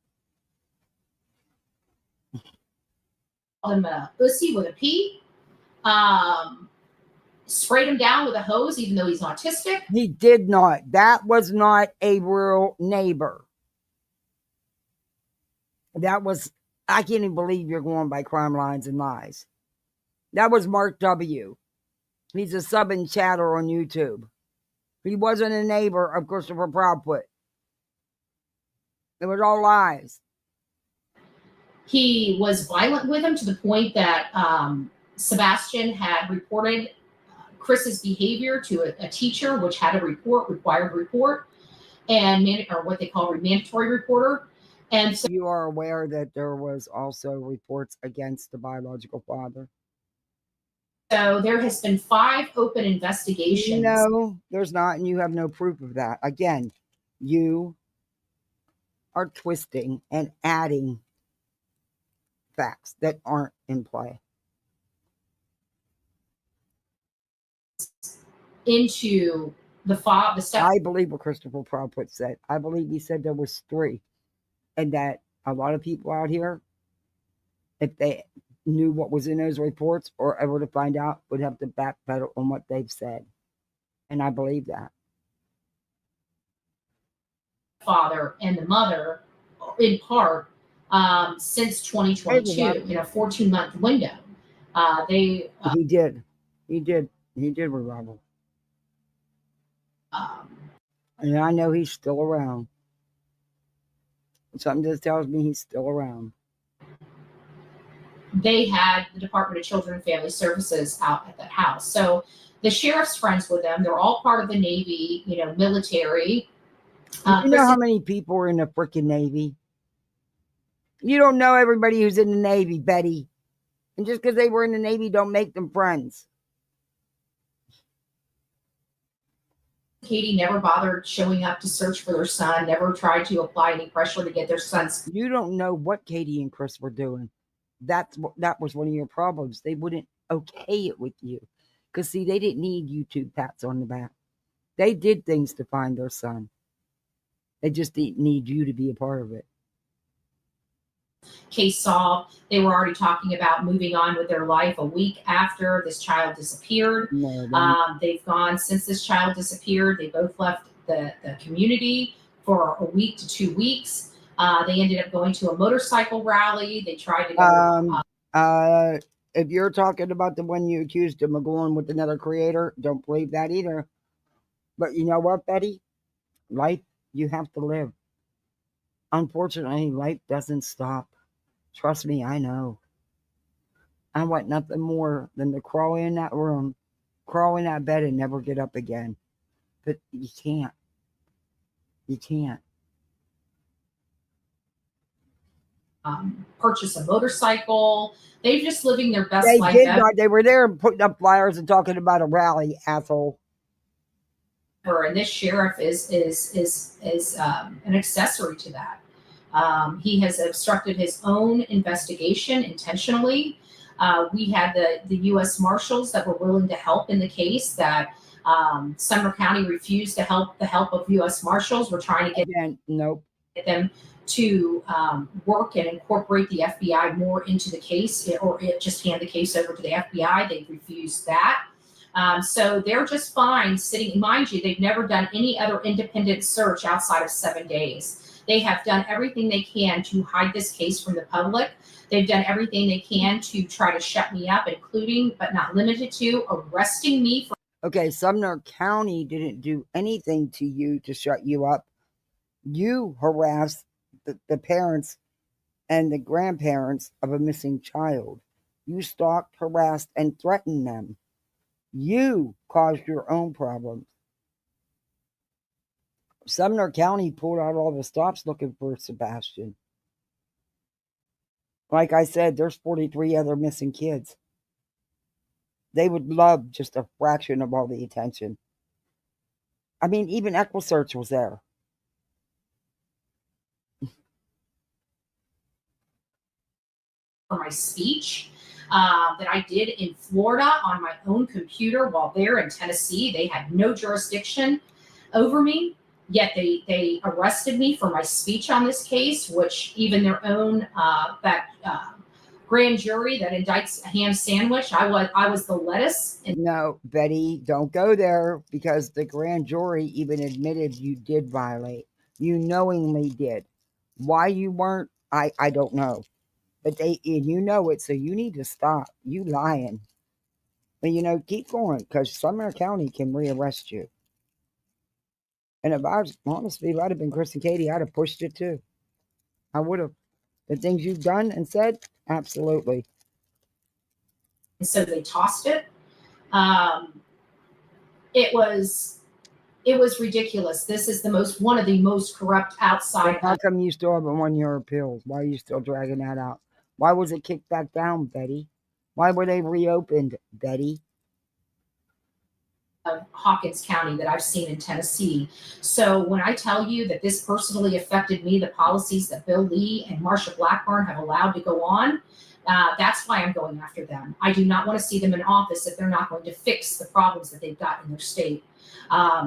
Him a pussy with a P. Sprayed him down with a hose, even though he's autistic. He did not. That was not a real neighbor. That was, I can't even believe you're going by crime lines and lies. That was Mark W. He's a sub and chatter on YouTube. He wasn't a neighbor of Christopher Proudfoot. It was all lies. He was violent with him to the point that Sebastian had reported Chris's behavior to a teacher, which had a required report, and or what they call a mandatory reporter. And so you are aware that there was also reports against the biological father? So there has been 5 open investigations. No, there's not, and you have no proof of that. Again, you are twisting and adding facts that aren't in play. Into the stuff. I believe what Christopher Proudfoot said. I believe he said there was 3. And that a lot of people out here, if they knew what was in those reports or ever to find out, would have to backpedal on what they've said. And I believe that. Father and the mother, in part, since 2022, in a 14-month window. He did revival. And I know he's still around. Something just tells me he's still around. They had the Department of Children and Family Services out at that house. So the sheriff's friends with them. They're all part of the Navy, military. You know how many people are in the freaking Navy? You don't know everybody who's in the Navy, Betty. And just because they were in the Navy don't make them friends. Katie never bothered showing up to search for their son, never tried to apply any pressure to get their sons. You don't know what Katie and Chris were doing. That was one of your problems. They wouldn't okay it with you. Because, see, they didn't need YouTube pats on the back. They did things to find their son. They just didn't need you to be a part of it. Case solved. They were already talking about moving on with their life a week after this child disappeared. They've gone since this child disappeared. They both left the community for a week to 2 weeks. They ended up going to a motorcycle rally. They tried to go. If you're talking about the one you accused him of going with another creator, don't believe that either. But you know what, Betty? Life, you have to live. Unfortunately, life doesn't stop. Trust me, I know. I want nothing more than to crawl in that room, crawl in that bed, and never get up again. But you can't. You can't. Purchase a motorcycle. They're just living their best life. They were there putting up flyers and talking about a rally, asshole. And this sheriff is an accessory to that. He has obstructed his own investigation intentionally. We had the U.S. Marshals that were willing to help in the case that Sumner County refused to help the help of U.S. Marshals. We're trying to get Nope. them to work and incorporate the FBI more into the case, or just hand the case over to the FBI. They refused that. So they're just fine sitting. Mind you, they've never done any other independent search outside of 7 days. They have done everything they can to hide this case from the public. They've done everything they can to try to shut me up, including, but not limited to, arresting me for. Okay, Sumner County didn't do anything to you to shut you up. You harassed the parents and the grandparents of a missing child. You stalked, harassed, and threatened them. You caused your own problems. Sumner County pulled out all the stops looking for Sebastian. Like I said, there's 43 other missing kids. They would love just a fraction of all the attention. I mean, even EquiSearch was there. For my speech that I did in Florida on my own computer while there in Tennessee. They had no jurisdiction over me, yet they arrested me for my speech on this case, which even their own grand jury that indicts a ham sandwich, I was the lettuce. No, Betty, don't go there, because the grand jury even admitted you did violate. You knowingly did. Why you weren't, I don't know. But you know it, so you need to stop. You lying. But keep going, because Sumner County can rearrest you. And if I was, honestly, if I'd have been Chris and Katie, I'd have pushed it too. I would have. The things you've done and said, absolutely. And so they tossed it. It was ridiculous. This is one of the most corrupt outside. How come you still haven't won your appeals? Why are you still dragging that out? Why was it kicked back down, Betty? Why were they reopened, Betty? Of Hawkins County that I've seen in Tennessee. So when I tell you that this personally affected me, the policies that Bill Lee and Marsha Blackburn have allowed to go on, that's why I'm going after them. I do not want to see them in office if they're not going to fix the problems that they've got in their state.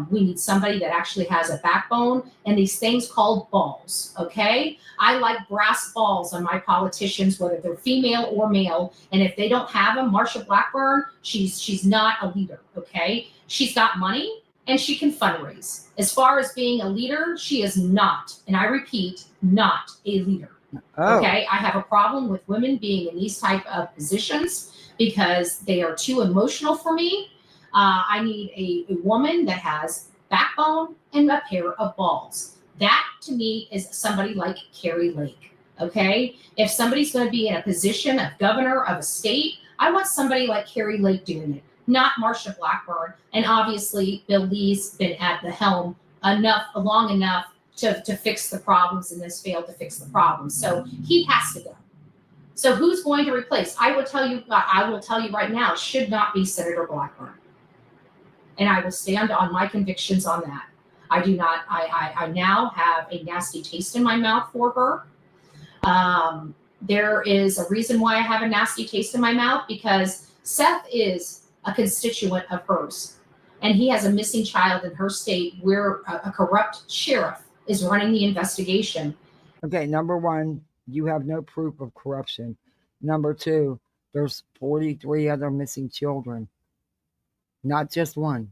We need somebody that actually has a backbone and these things called balls, okay? I like brass balls on my politicians, whether they're female or male. And if they don't have them, Marsha Blackburn, she's not a leader, okay? She's got money and she can fundraise. As far as being a leader, she is not, and I repeat, not a leader. Oh. Okay, I have a problem with women being in these type of positions because they are too emotional for me. I need a woman that has backbone and a pair of balls. That to me is somebody like Carrie Lake. Okay, if somebody's going to be in a position of governor of a state, I want somebody like Carrie Lake doing it, not Marsha Blackburn. And obviously, Bill Lee's been at the helm long enough to fix the problems, and has failed to fix the problems. So he has to go. So who's going to replace? I will tell you right now, it should not be Senator Blackburn. And I will stand on my convictions on that. I do not, I now have a nasty taste in my mouth for her. There is a reason why I have a nasty taste in my mouth, because Seth is a constituent of hers. And he has a missing child in her state where a corrupt sheriff is running the investigation. Okay, number one, you have no proof of corruption. Number two, there's 43 other missing children. Not just one.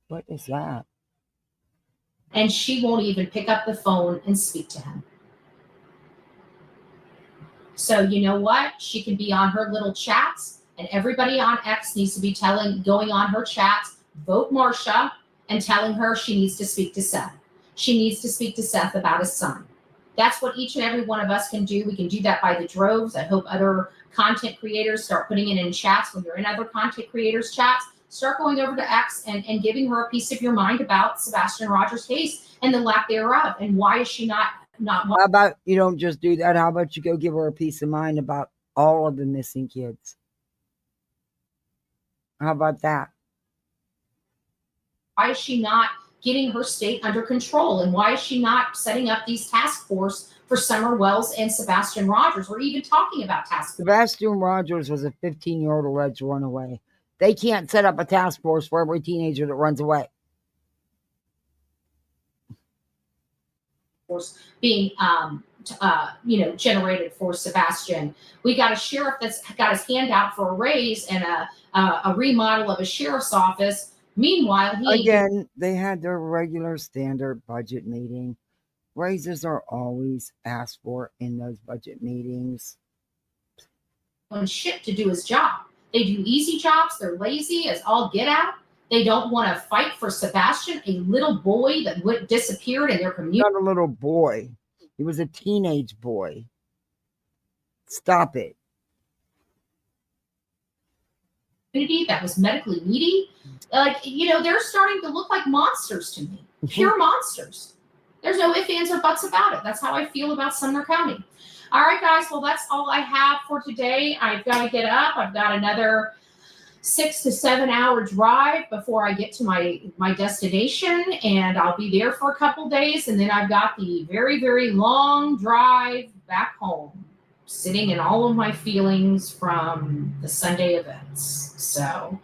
What is that? And she won't even pick up the phone and speak to him. So you know what? She can be on her little chats, and everybody on X needs to be going on her chats, vote Marsha, and telling her she needs to speak to Seth. She needs to speak to Seth about his son. That's what each and every one of us can do. We can do that by the droves. I hope other content creators start putting it in chats. When you're in other content creators' chats, start going over to X and giving her a piece of your mind about Sebastian Rogers' case and the lack thereof. And why is she not? How about you don't just do that? How about you go give her a peace of mind about all of the missing kids? How about that? Why is she not getting her state under control? And why is she not setting up these task force for Summer Wells and Sebastian Rogers? We're even talking about task force. Sebastian Rogers was a 15-year-old alleged runaway. They can't set up a task force for every teenager that runs away. Being generated for Sebastian. We got a sheriff that's got his hand out for a raise and a remodel of a sheriff's office. Meanwhile, they had their regular standard budget meeting. Raises are always asked for in those budget meetings. On shit to do his job. They do easy jobs. They're lazy as all get out. They don't want to fight for Sebastian, a little boy that disappeared in their community. Not a little boy. He was a teenage boy. Stop it. That was medically needy. They're starting to look like monsters to me. Pure monsters. There's no ifs, ands, or buts about it. That's how I feel about Sumner County. All right, guys. Well, that's all I have for today. I've got to get up. I've got another 6 to 7 hour drive before I get to my destination, and I'll be there for a couple days, and then I've got the very, very long drive back home, sitting in all of my feelings from the Sunday events. So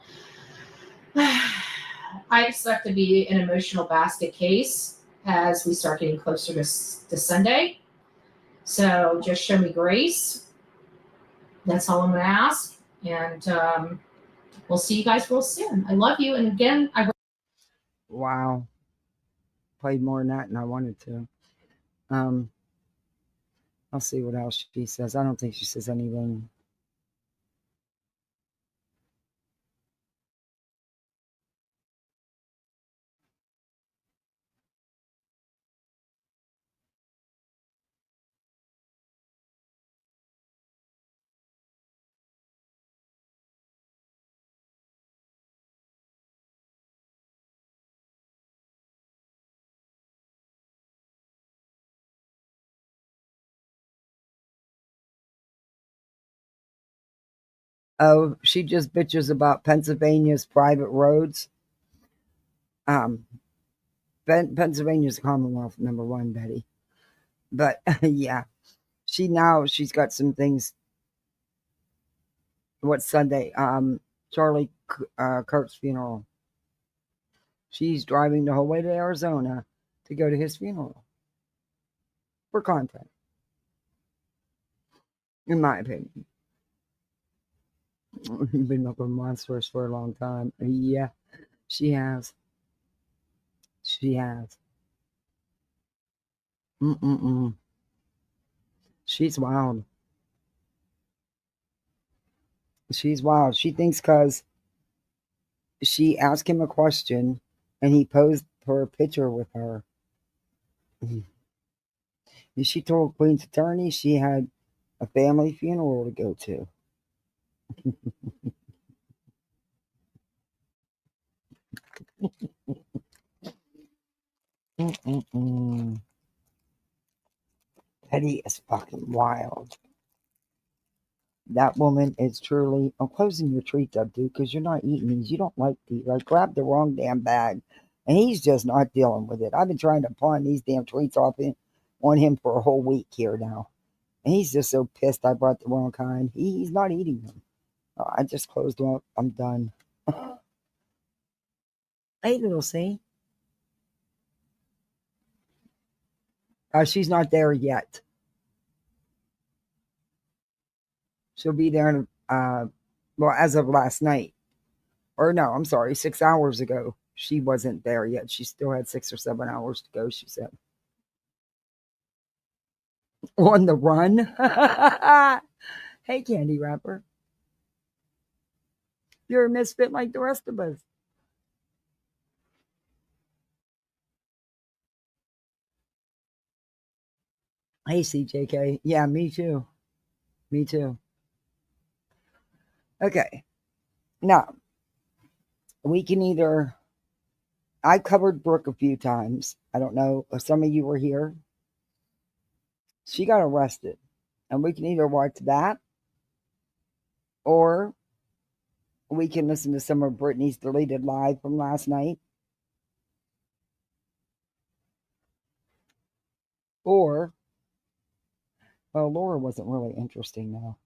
I expect to be an emotional basket case as we start getting closer to Sunday. So just show me grace. That's all I'm going to ask. And we'll see you guys real soon. I love you. And again, wow. Played more than that than I wanted to. I'll see what else she says. I don't think she says anything. Oh, she just bitches about Pennsylvania's private roads. Pennsylvania's Commonwealth, number one, Betty. But yeah, she's got some things. What's Sunday? Charlie Kirk's funeral. She's driving the whole way to Arizona to go to his funeral for content, in my opinion. Been looking monstrous for a long time. Yeah, she has. She has. She's wild. She's wild. She thinks because she asked him a question and he posed for a picture with her. And she told Queen's attorney she had a family funeral to go to. Betty is fucking wild. That woman is truly. I'm closing your treats up, dude, because you're not eating these. You don't like these. I grabbed the wrong damn bag, and he's just not dealing with it. I've been trying to pawn these damn treats off on him for a whole week here now, and he's just so pissed I brought the wrong kind. He's not eating them. I just closed them up. I'm done. Hey, little C. She's not there yet. She'll be there, as of last night. Or no, I'm sorry, 6 hours ago. She wasn't there yet. She still had 6 or 7 hours to go, she said. On the run? Hey, candy wrapper. You're a misfit like the rest of us. Hey, CJK. Yeah, me too. Me too. Okay. Now, we can either. I covered Brooke a few times. I don't know if some of you were here. She got arrested. And we can either watch that or we can listen to some of Brittany's deleted live from last night. Or, well, Laura wasn't really interesting though.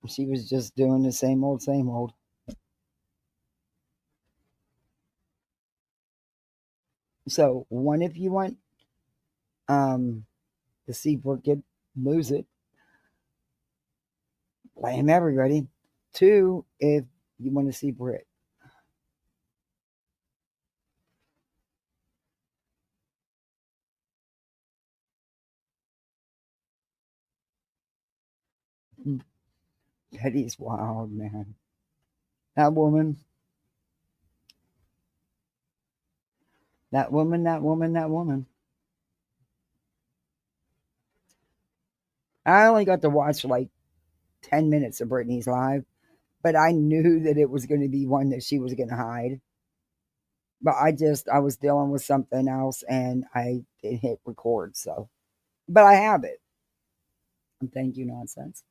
She was just doing the same old, same old. So, one, if you want to see Brooke lose it, blame everybody. 2, if you want to see Brit. Betty's wild, man. That woman. That woman. I only got to watch like 10 minutes of Britney's live, but I knew that it was going to be one that she was going to hide. But I was dealing with something else and I didn't hit record, so. But I have it. And thank you, Nonsense.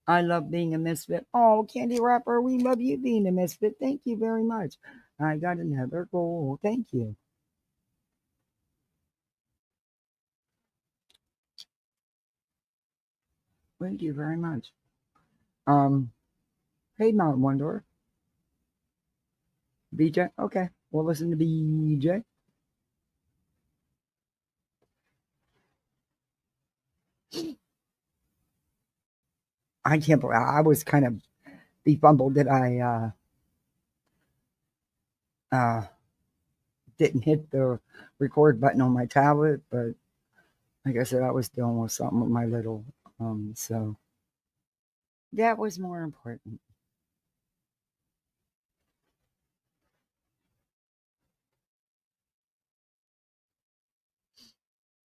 I love being a misfit. Oh, Candy Rapper, we love you being a misfit. Thank you very much. I got another goal. Thank you. Thank you very much. Hey, Mount Wonder. BJ? Okay, we'll listen to BJ. I can't believe I was kind of befumbled that I didn't hit the record button on my tablet, but like I said, I was dealing with something with my little, so that was more important.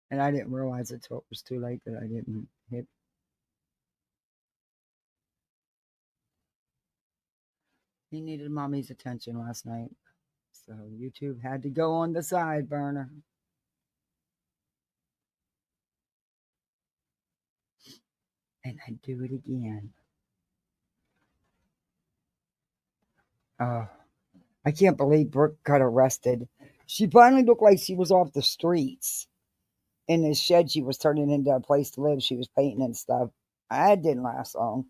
And I didn't realize until it was too late that I didn't hit. He needed mommy's attention last night, so YouTube had to go on the side burner. And I'd do it again. I can't believe Brooke got arrested. She finally looked like she was off the streets. In this shed she was turning into a place to live. She was painting and stuff. That didn't last long.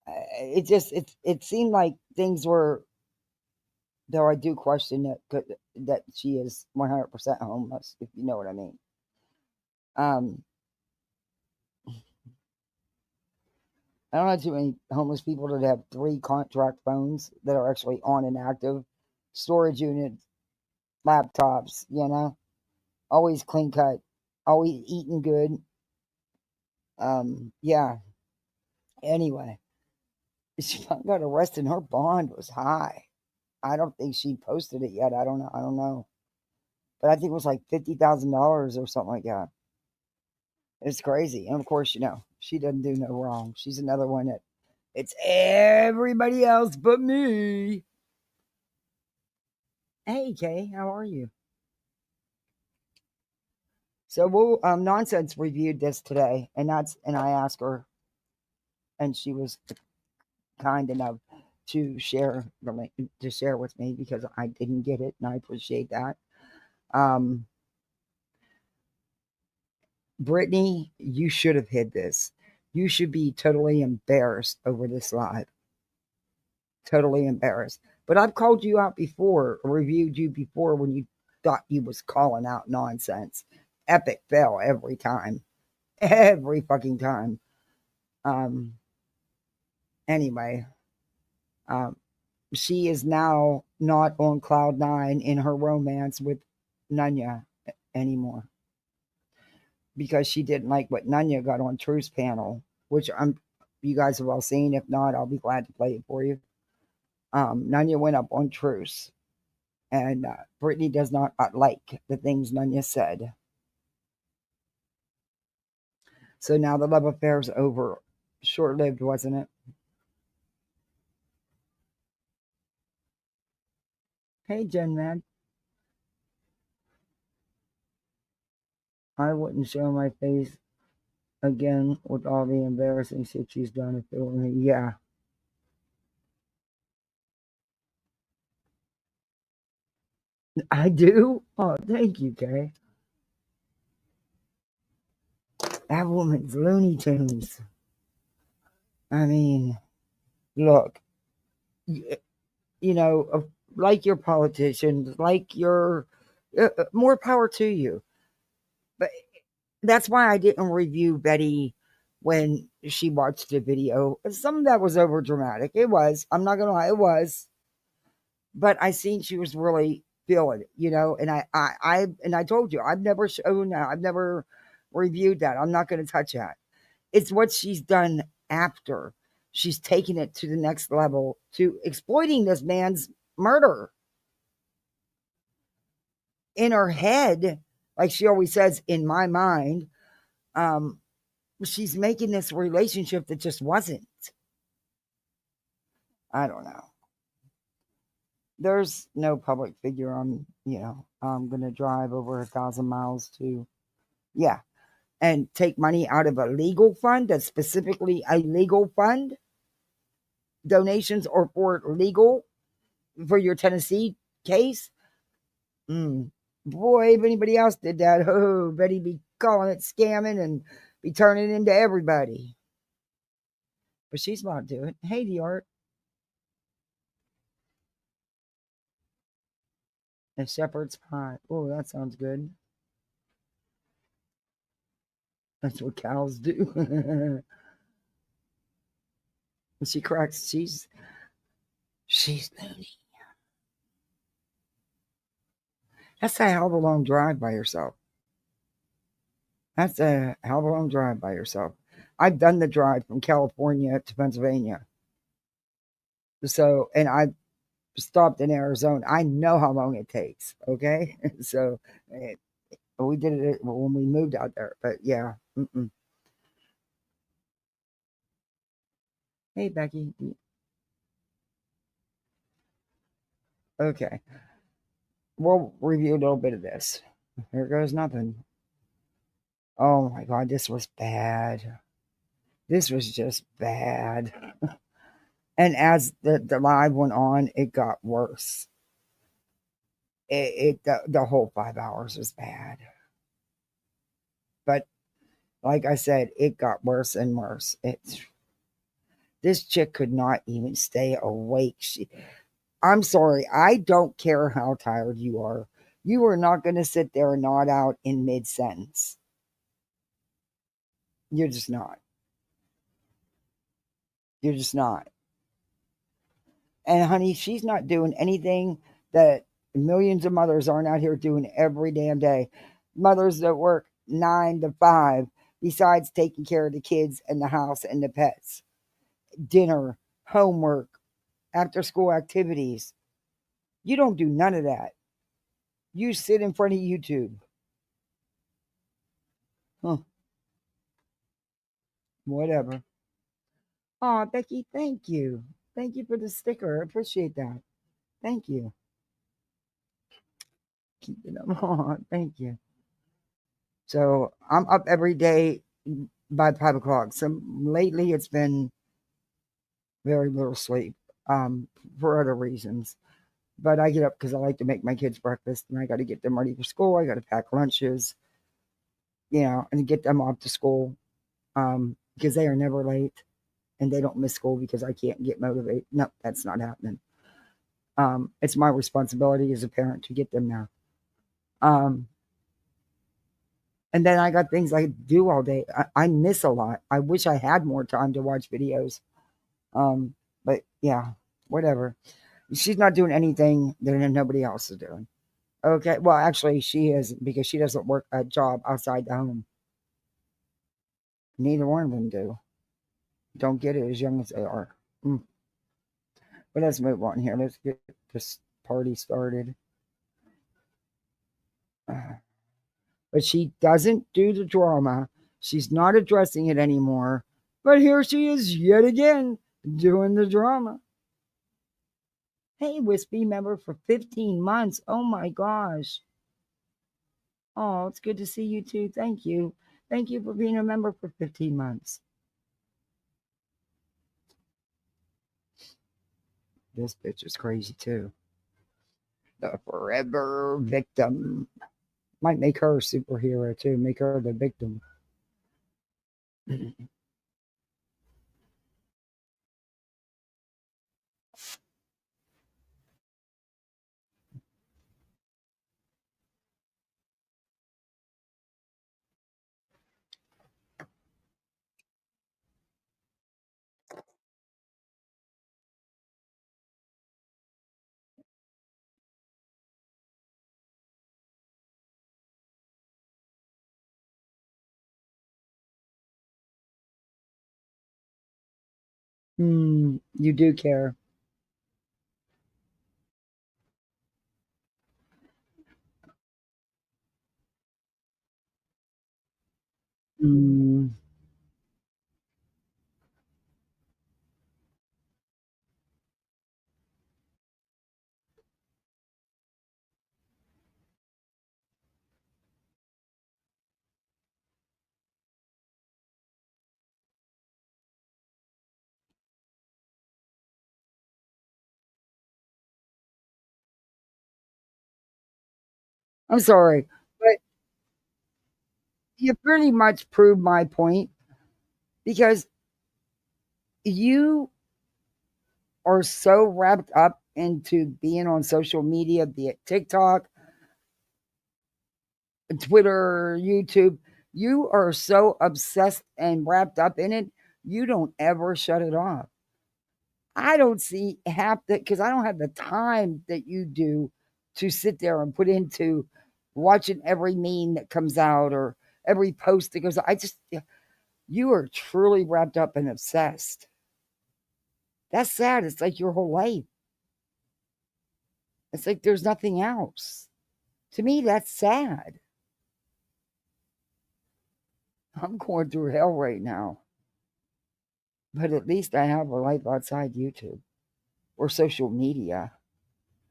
It seemed like things were, though I do question that she is 100% homeless, if you know what I mean. I don't know too many homeless people that have 3 contract phones that are actually on and active, storage units, laptops, always clean cut, always eating good. Yeah. Anyway, she got arrested and her bond was high. I don't think she posted it yet. I don't know. But I think it was like $50,000 or something like that. It's crazy. And of course, she doesn't do no wrong. She's another one that it's everybody else but me. Hey, Kay, how are you? So we'll Nonsense reviewed this today, and I asked her, and she was kind enough to share the link to share with me because I didn't get it, and I appreciate that. Brittany, you should have hid this. You should be totally embarrassed over this live. Totally embarrassed. But I've called you out before, reviewed you before when you thought you was calling out Nonsense. Epic fail every time. Every fucking time. Anyway, she is now not on cloud 9 in her romance with Nunya anymore because she didn't like what Nunya got on Truth's panel, which you guys have all seen. If not, I'll be glad to play it for you. Nunya went up on Truth, and Brittany does not like the things Nunya said. So now the love affair is over. Short-lived, wasn't it? Hey, Jen, man. I wouldn't show my face again with all the embarrassing shit she's done if it were me. Yeah. I do? Oh, thank you, Kay. That woman's Looney Tunes. I mean, look, you know, like your politicians, like your more power to you. But that's why I didn't review Betty when she watched the video. Some of that was over dramatic. It was. I'm not gonna lie, it was. But I seen she was really feeling it, and I told you I've never shown that. I've never reviewed that. I'm not gonna touch that. It's what she's done after. She's taken it to the next level to exploiting this man's murder. In her head, like she always says, in my mind, she's making this relationship that just wasn't. I don't know. There's no public figure I'm going to drive over 1,000 miles to, and take money out of a legal fund that's specifically a legal fund. Donations or for legal for your Tennessee case. Boy, if anybody else did that, Betty be calling it scamming and be turning it into everybody. But she's about to do it. Hey, the art. A shepherd's pie. Oh, that sounds good. That's what cows do. When she cracks, she's loony. That's a hell of a long drive by yourself. I've done the drive from California to Pennsylvania. So, and I stopped in Arizona. I know how long it takes. Okay. So we did it when we moved out there, but yeah. Hey, Becky. Okay. We'll review a little bit of this. Here goes nothing. Oh my God, this was bad. This was just bad. And as the live went on, it got worse. The whole 5 hours was bad. But like I said, it got worse and worse. This chick could not even stay awake. I'm sorry. I don't care how tired you are. You are not going to sit there and nod out in mid-sentence. You're just not. You're just not. And honey, she's not doing anything that millions of mothers aren't out here doing every damn day. Mothers that work 9 to 5, besides taking care of the kids and the house and the pets. Dinner, homework, after school activities. You don't do none of that. You sit in front of YouTube. Huh. Whatever. Oh, Becky, thank you. Thank you for the sticker. I appreciate that. Thank you. Keep it up. Oh, thank you. So I'm up every day by 5 o'clock. So lately it's been very little sleep for other reasons. But I get up because I like to make my kids breakfast and I got to get them ready for school. I got to pack lunches, and get them off to school because they are never late and they don't miss school because I can't get motivated. No, that's not happening. It's my responsibility as a parent to get them there. And then I got things I do all day. I miss a lot. I wish I had more time to watch videos. But yeah, whatever. She's not doing anything that nobody else is doing. Okay. Well, actually, she is because she doesn't work a job outside the home. Neither one of them do. Don't get it as young as they are. But let's move on here. Let's get this party started. But she doesn't do the drama. She's not addressing it anymore. But here she is yet again doing the drama. Hey, Wispy member for 15 months. Oh my gosh. Oh, it's good to see you too. Thank you. Thank you for being a member for 15 months. This bitch is crazy too. The forever victim. Might make her a superhero too. Make her the victim. You do care. Mm. I'm sorry, but you pretty much proved my point because you are so wrapped up into being on social media, be it TikTok, Twitter, YouTube. You are so obsessed and wrapped up in it, you don't ever shut it off. I don't see half that because I don't have the time that you do to sit there and put into watching every meme that comes out or every post that goes. You are truly wrapped up and obsessed. That's sad. It's like your whole life. It's like there's nothing else. To me, that's sad. I'm going through hell right now, but at least I have a life outside YouTube or social media.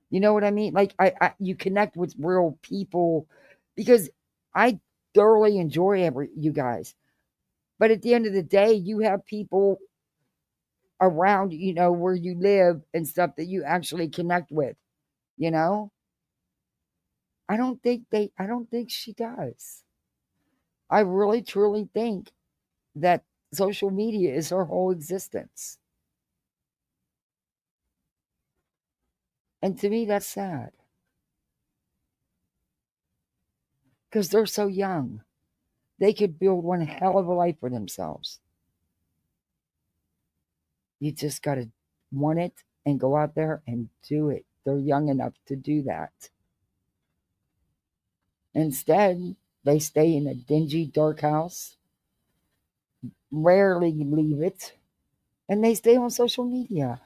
You know what I mean? Like you connect with real people because I thoroughly enjoy you guys. But at the end of the day, you have people around, where you live and stuff that you actually connect with, you know? I don't think she does. I really truly think that social media is her whole existence. And to me, that's sad because they're so young. They could build one hell of a life for themselves. You just got to want it and go out there and do it. They're young enough to do that. Instead, they stay in a dingy, dark house, rarely leave it, and they stay on social media.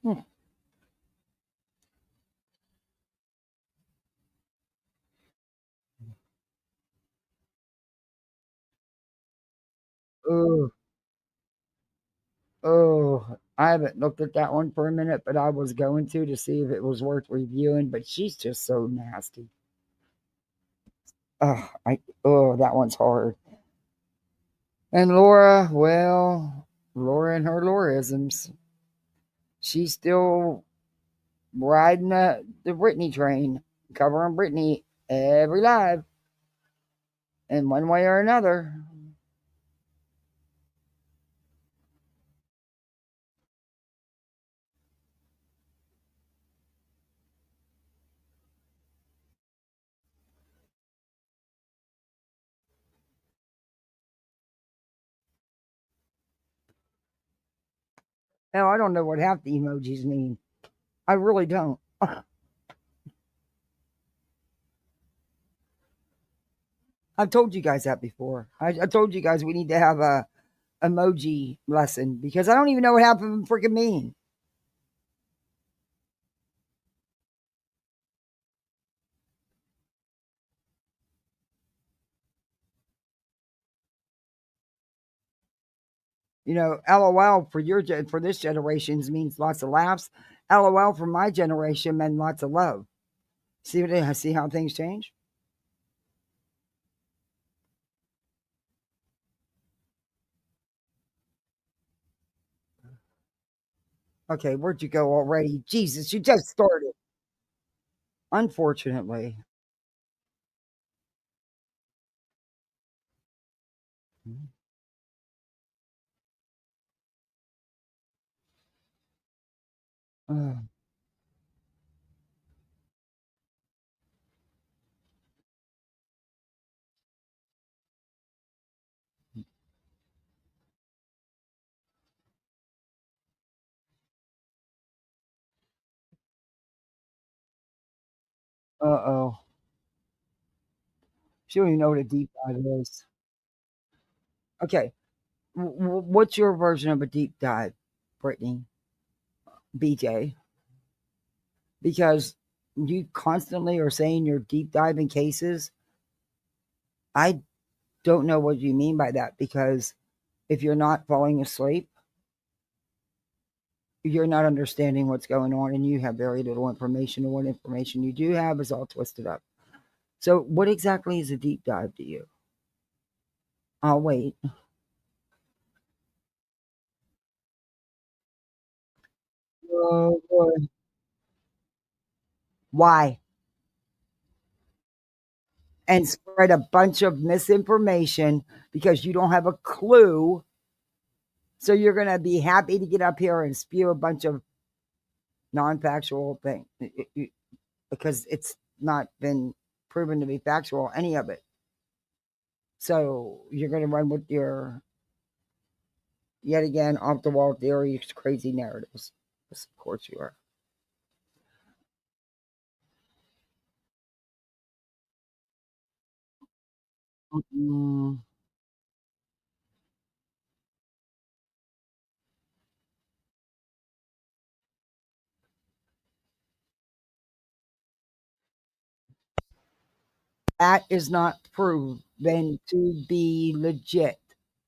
Hmm. Oh, oh, I haven't looked at that one for a minute, but I was going to see if it was worth reviewing. But she's just so nasty. That one's hard. And Laura, well, Laura and her Laurisms. She's still riding the Britney train, covering Britney every live in one way or another. Hell, I don't know what half the emojis mean. I really don't. I've told you guys that before. I told you guys we need to have a emoji lesson because I don't even know what half of them freaking mean. LOL for this generation means lots of laughs. LOL for my generation meant lots of love. See how things change? Okay, where'd you go already? Jesus, you just started. Unfortunately. Uh, uh-oh. She don't even know what a deep dive is. Okay. What's your version of a deep dive, Brittany? BJ? Because you constantly are saying you're deep diving cases. I don't know what you mean by that, because if you're not falling asleep, you're not understanding what's going on, and you have very little information, and what information you do have is all twisted up. So what exactly is a deep dive to you? I'll wait. Oh, boy. Why? And spread a bunch of misinformation because you don't have a clue. So you're going to be happy to get up here and spew a bunch of non-factual things because it's not been proven to be factual, any of it. So you're going to run with your, yet again, off the wall theories, crazy narratives. Yes, of course you are. Mm-mm. That is not proven to be legit.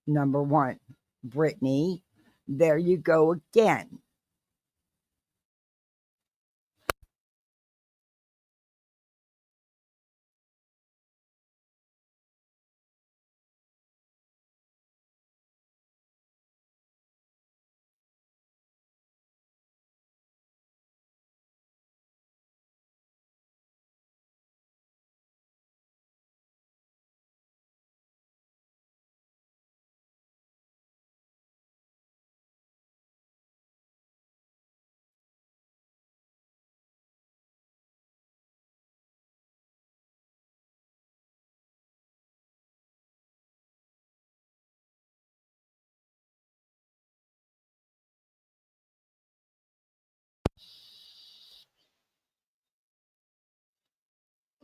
Number one, Brittany, there you go again.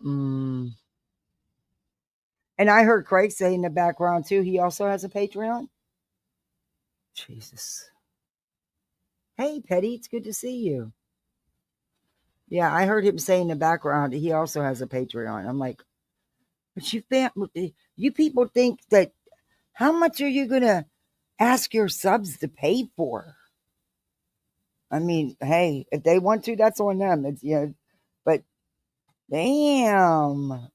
Mm. And I heard Craig say in the background too, he also has a Patreon. Jesus. Hey, Petty, it's good to see you. Yeah, I heard him say in the background he also has a Patreon. I'm like, but you people think that, how much are you gonna ask your subs to pay for? I mean, hey, if they want to, that's on them. It's, you know, but damn.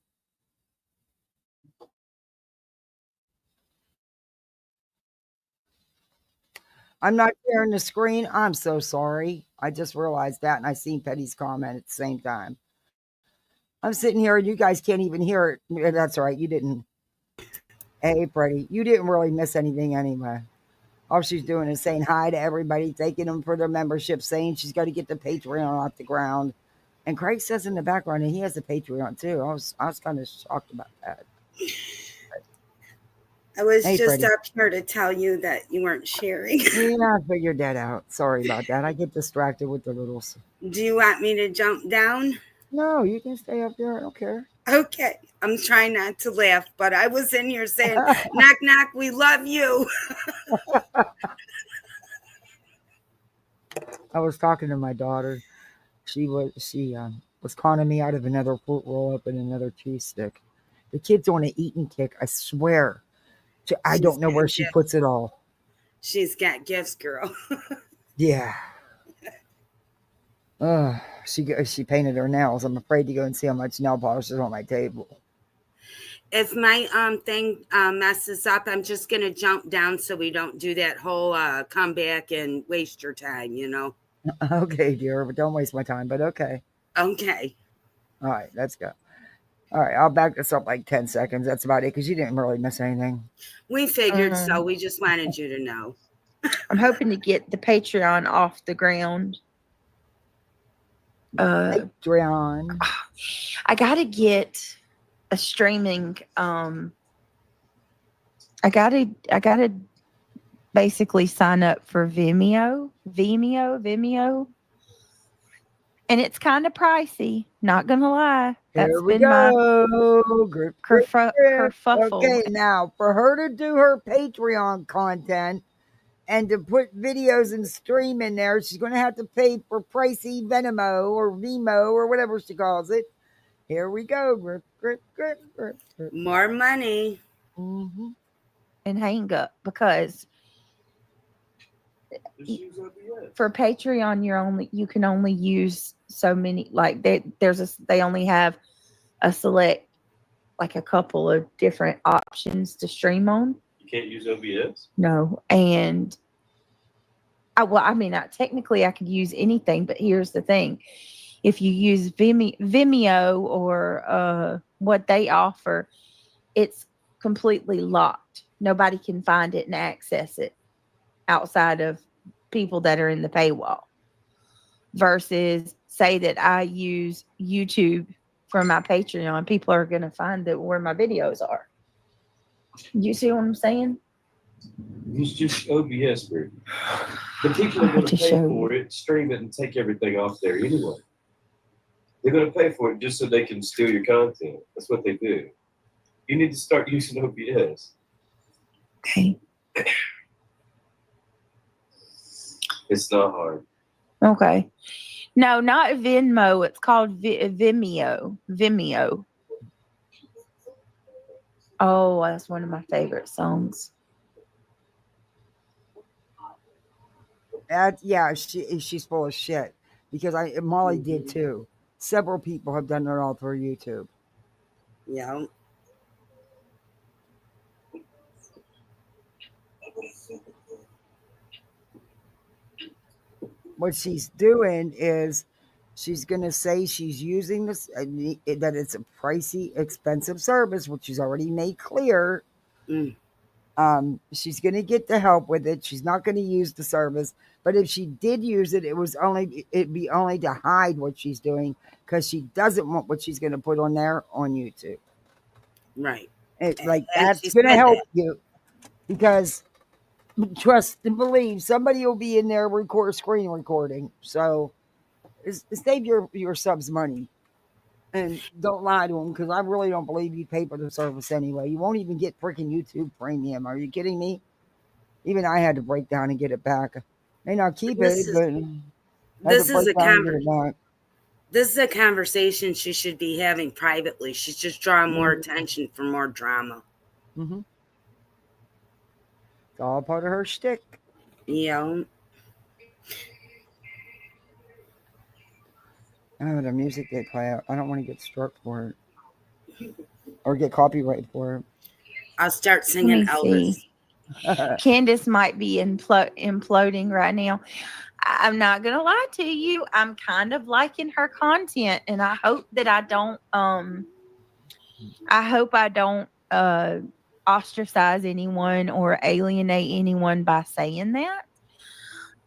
I'm not sharing the screen. I'm so sorry. I just realized that, and I seen Petty's comment at the same time. I'm sitting here and you guys can't even hear it. Yeah, that's all right. You didn't. Hey, Freddie, you didn't really miss anything anyway. All she's doing is saying hi to everybody, thanking them for their membership, saying she's got to get the Patreon off the ground. And Craig says in the background that he has a Patreon too. I was kind of shocked about that. I was Hey, just Freddie. up here to tell you that you weren't sharing. Yeah, I figured that out. Sorry about that. I get distracted with the littles. Do you want me to jump down? No, you can stay up there. I don't care. Okay. I'm trying not to laugh, but I was in here saying, knock, knock, we love you. I was talking to my daughter. She was conning me out of another fruit roll up and another cheese stick. The kid's on an eating kick. I swear. I don't know where she puts it all. She's got gifts, girl. Yeah. She painted her nails. I'm afraid to go and see how much nail polish is on my table. If my thing messes up, I'm just gonna jump down so we don't do that whole come back and waste your time, you know. Okay, dear, but don't waste my time. But okay. Okay. All right, let's go. All right, I'll back this up like 10 seconds. That's about it because you didn't really miss anything. We figured so. We just wanted you to know. I'm hoping to get the Patreon off the ground. Patreon. I gotta get a streaming. I gotta basically sign up for Vimeo, and it's kind of pricey. Not gonna lie. Here That's we been my go. Grip. kerfuffle. Okay, now for her to do her Patreon content and to put videos and stream in there, she's going to have to pay for pricey Venmo or Vimo or whatever she calls it. Here we go. Grip. More money. Mm-hmm. And hang up because for Patreon you can only use so many, like they only have a select, like a couple of different options to stream on. You can't use OBS? No. And technically I could use anything, but here's the thing. If you use Vimeo or what they offer, it's completely locked. Nobody can find it and access it outside of people that are in the paywall. Versus, say that I use YouTube for my Patreon, people are going to find that where my videos are. You see what I'm saying? It's just OBS, bro. The people are going to pay for it, stream it, and take everything off there anyway. They're going to pay for it just so they can steal your content. That's what they do. You need to start using OBS. Okay. It's not hard. Okay. No, not Venmo. It's called Vimeo. Oh, that's one of my favorite songs. Yeah, she's full of shit because Molly did too. Several people have done it all through YouTube. Yeah. What she's doing is she's going to say she's using this, that it's a pricey, expensive service, which she's already made clear. She's going to get the help with it. She's not going to use the service. But if she did use it, it'd be only to hide what she's doing because she doesn't want what she's going to put on there on YouTube. Right. It's like that's going to help you because trust and believe somebody will be in there screen recording. So save your subs money and don't lie to them because I really don't believe you pay for the service anyway. You won't even get freaking YouTube Premium. Are you kidding me? Even I had to break down and get it back. May not keep it, but this is a conversation she should be having privately. She's just drawing more attention for more drama. Mm-hmm. It's all part of her shtick. Yeah. Oh, the music they play out. I don't want to get struck for it or get copyright for it. I'll start singing Elvis. Candace might be imploding right now. I'm not gonna lie to you. I'm kind of liking her content, and I hope that I don't. I hope I don't ostracize anyone or alienate anyone by saying that.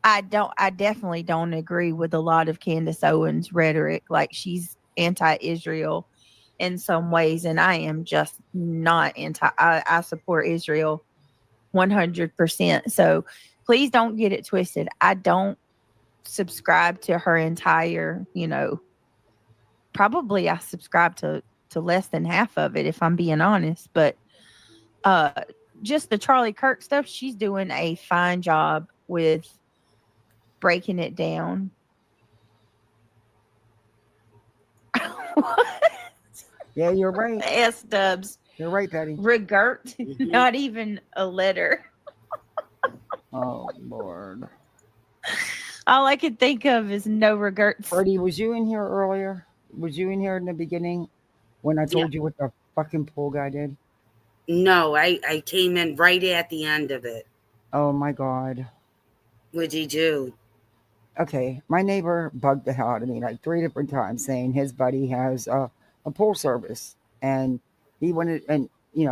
I definitely don't agree with a lot of Candace Owens' rhetoric. Like, she's anti-Israel in some ways, and I am just not I support Israel 100%. So please don't get it twisted. I don't subscribe to her entire, probably I subscribe to less than half of it, if I'm being honest. But just the Charlie Kirk stuff, she's doing a fine job with breaking it down. Yeah, you're right. S-dubs. You're right, Patty. Regurt, not even a letter. Oh, Lord. All I could think of is no regrets. Freddie, was you in here earlier? Was you in here in the beginning when I told you what the fucking pool guy did? No, I came in right at the end of it. Oh, my God. What'd he do? Okay, my neighbor bugged the hell out of me like 3 different times saying his buddy has a pool service. and he wanted, and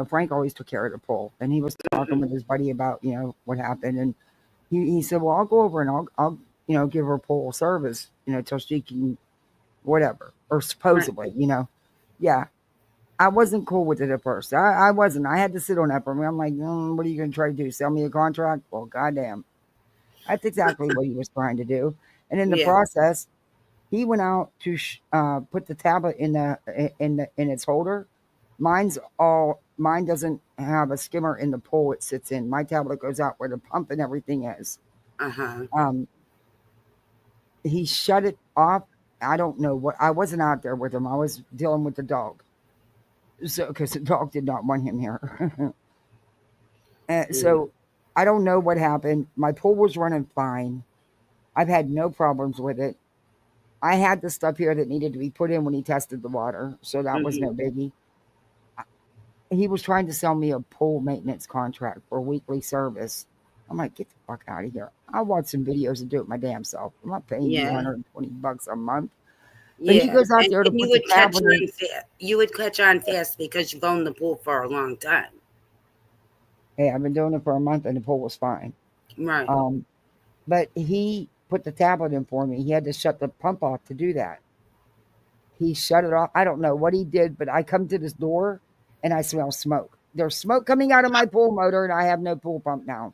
Frank always took care of the pool, and he was talking with his buddy about what happened, and he said, well, I'll go over and I'll give her pool service, till she can whatever, or supposedly, yeah. I wasn't cool with it at first. I wasn't. I had to sit on that for me. I'm like, what are you going to try to do? Sell me a contract? Well, goddamn. That's exactly what he was trying to do. And in the process, he went out to put the tablet in its holder. Mine doesn't have a skimmer in the pool it sits in. My tablet goes out where the pump and everything is. He shut it off. I don't know what. I wasn't out there with him. I was dealing with the dog. So, because the dog did not want him here. So, I don't know what happened. My pool was running fine. I've had no problems with it. I had the stuff here that needed to be put in when he tested the water, so that was no biggie. He was trying to sell me a pool maintenance contract for weekly service. I'm like, get the fuck out of here. I'll watch some videos and do it my damn self. I'm not paying you $120 a month. But he goes out there to put the tablet in. You would catch on fast because you've owned the pool for a long time. Hey, I've been doing it for a month and the pool was fine. Right. But he put the tablet in for me. He had to shut the pump off to do that. He shut it off. I don't know what he did, but I come to this door and I smell smoke. There's smoke coming out of my pool motor and I have no pool pump now.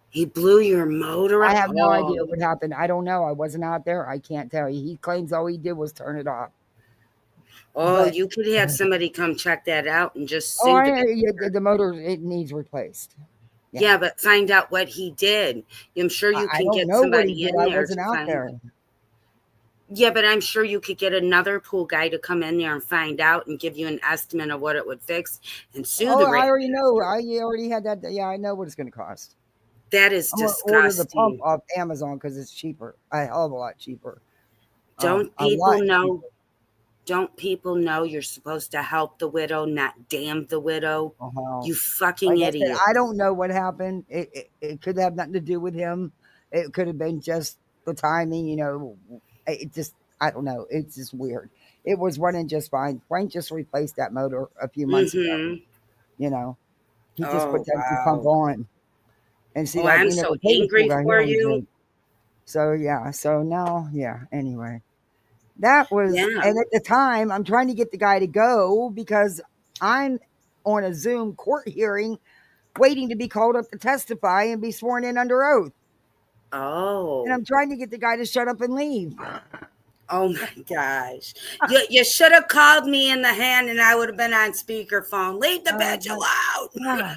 He blew your motor up? I have no idea what happened. I don't know. I wasn't out there. I can't tell you. He claims all he did was turn it off. But you could have somebody come check that out and just sue the motor, it needs replaced. Yeah, but find out what he did. I'm sure you can get somebody in there. I wasn't out there. Yeah, but I'm sure you could get another pool guy to come in there and find out and give you an estimate of what it would fix and sue the I already know. I already had that. Yeah, I know what it's going to cost. That is disgusting. Order the pump off Amazon because it's cheaper. A hell of a lot cheaper. Don't people know you're supposed to help the widow, not damn the widow? You fucking idiot. I don't know what happened. It could have nothing to do with him. It could have been just the timing, It just, I don't know. It's just weird. It was running just fine. Frank just replaced that motor a few months ago. He just put that pump on. And see, I'm so angry for you. So yeah. So now, anyway. That was, and at the time, I'm trying to get the guy to go because I'm on a Zoom court hearing waiting to be called up to testify and be sworn in under oath. And I'm trying to get the guy to shut up and leave. Oh my gosh. You should have called me in the hand and I would have been on speakerphone. Leave the bitch alone.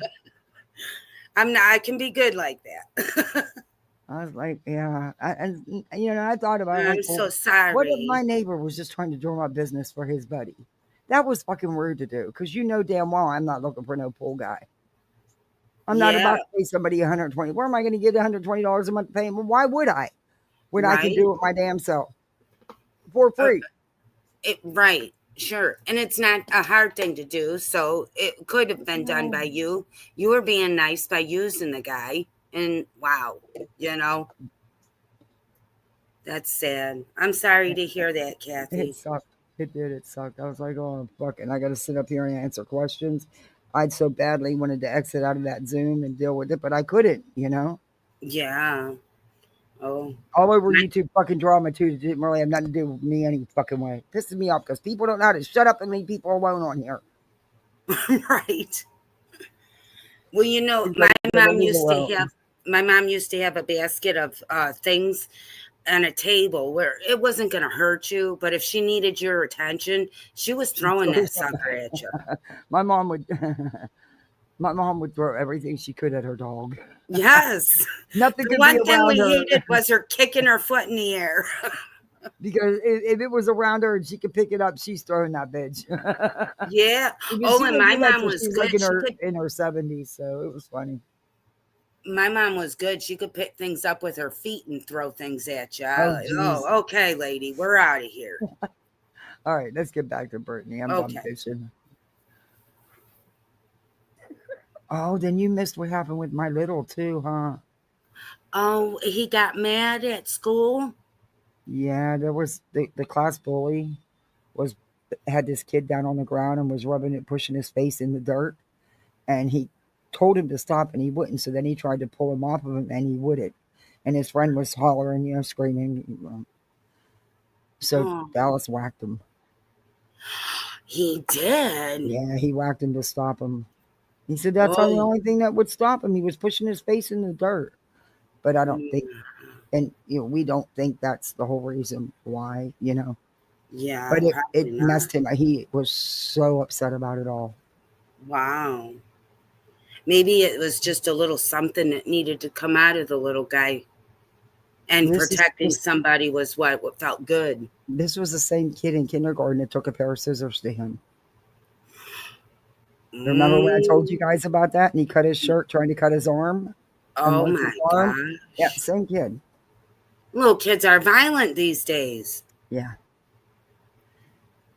I can be good like that. I was like, I thought about it. I'm so sorry. What if my neighbor was just trying to do my business for his buddy? That was fucking rude to do because damn well I'm not looking for no pool guy. I'm not about to pay somebody $120. Where am I going to get $120 a month to pay him? Well, why would I? When I can do it my damn self for free. Right. Sure. And it's not a hard thing to do. So it could have been done by you. You were being nice by using the guy. And wow, that's sad. I'm sorry to hear that, Kathy. It sucked. It did. It sucked. I was like, oh, fuck. And I got to sit up here and answer questions. I'd so badly wanted to exit out of that Zoom and deal with it, but I couldn't, Yeah. Oh. All over YouTube fucking drama, too. It didn't really have nothing to do with me any fucking way. It pisses me off because people don't know how to shut up and leave people alone on here. Right. Well, my mom used to have a basket of things on a table where it wasn't going to hurt you, but if she needed your attention, she was throwing that sucker at you. My mom would throw everything she could at her dog. Yes. Nothing the could one be thing around we her. hated was her kicking her foot in the air. Because if it was around her and she could pick it up, she's throwing that bitch. Yeah. And my mom was good. In her 70s, so it was funny. My mom was good. She could pick things up with her feet and throw things at you. Okay, lady, we're out of here. All right, let's get back to Brittany. I'm done fishing. Oh, then you missed what happened with my little too, huh? Oh, he got mad at school? Yeah, there was the class bully was had this kid down on the ground and was rubbing it, pushing his face in the dirt. And he told him to stop and he wouldn't. So then he tried to pull him off of him and he wouldn't. And his friend was hollering, screaming. So Oh. Dallas whacked him. He did? Yeah, he whacked him to stop him. He said that's the only thing that would stop him. He was pushing his face in the dirt. But I don't think, and we don't think that's the whole reason why, Yeah. But it messed him. He was so upset about it all. Wow. Maybe it was just a little something that needed to come out of the little guy. And protecting somebody was what felt good. This was the same kid in kindergarten that took a pair of scissors to him. Remember when I told you guys about that? And he cut his shirt trying to cut his arm? Oh my God. Yeah, same kid. Little kids are violent these days. Yeah.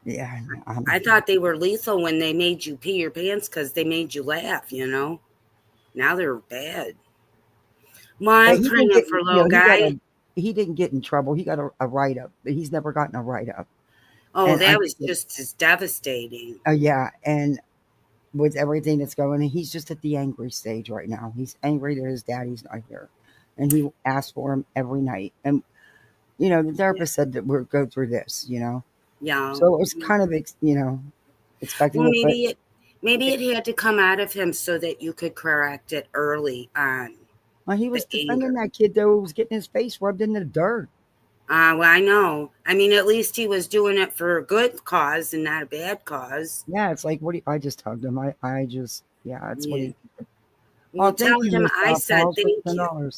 Yeah. I thought they were lethal when they made you pee your pants because they made you laugh, Now they're bad. Well, I'm praying for little guy. He didn't get in trouble. He got a write-up. But he's never gotten a write-up. Oh, and that was just as devastating. Yeah, and with everything that's going on, he's just at the angry stage right now. He's angry that his daddy's not here. And he asks for him every night. And, the therapist said that we'll go through this, Yeah. So it was kind of, expecting. Well, maybe it had to come out of him so that you could correct it early on. Well, he was defending that kid, though, who was getting his face rubbed in the dirt. Well, I know. I mean, at least he was doing it for a good cause and not a bad cause. Yeah, it's like, I just hugged him. That's what he... Well, tell him I said thank you.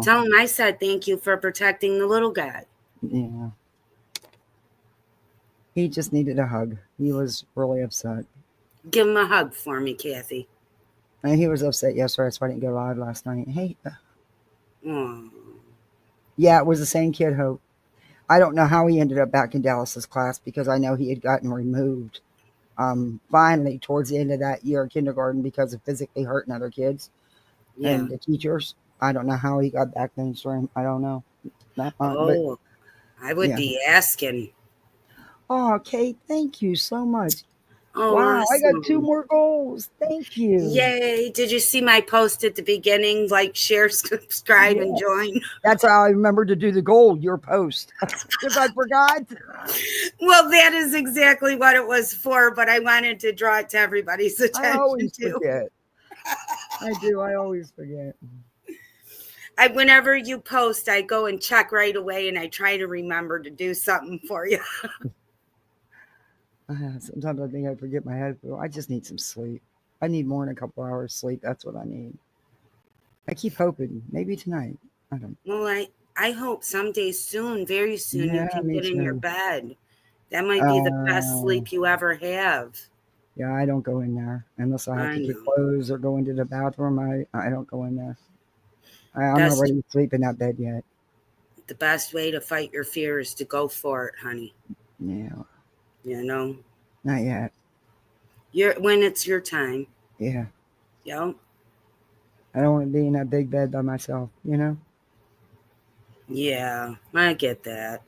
Tell him I said thank you for protecting the little guy. Yeah. He just needed a hug. He was really upset. Give him a hug for me, Kathy. And he was upset yesterday, so I didn't go live last night. Hey. Yeah, it was the same kid, Hope. I don't know how he ended up back in Dallas's class because I know he had gotten removed finally towards the end of that year of kindergarten because of physically hurting other kids and the teachers. I don't know how he got back mainstream. I don't know. I would be asking. Oh, Kate, thank you so much. Oh, wow, awesome. I got 2 more goals. Thank you. Yay. Did you see my post at the beginning? Like, share, subscribe, and join. That's how I remember to do the goal, your post. Because I forgot. Well, that is exactly what it was for, but I wanted to draw it to everybody's attention. I always forget. I do. I always forget. Whenever you post, I go and check right away, and I try to remember to do something for you. Sometimes I think I forget my head. I just need some sleep. I need more than a couple hours sleep. That's what I need. I keep hoping. Maybe tonight. I don't know. Well, I hope someday soon, very soon, you can get in your bed. That might be the best sleep you ever have. Yeah, I don't go in there unless I have to get clothes or go into the bathroom. I don't go in there. I'm not ready to sleep in that bed yet. The best way to fight your fear is to go for it, honey. Yeah. Not yet. When it's your time. Yeah. Yep. I don't want to be in that big bed by myself, Yeah, I get that.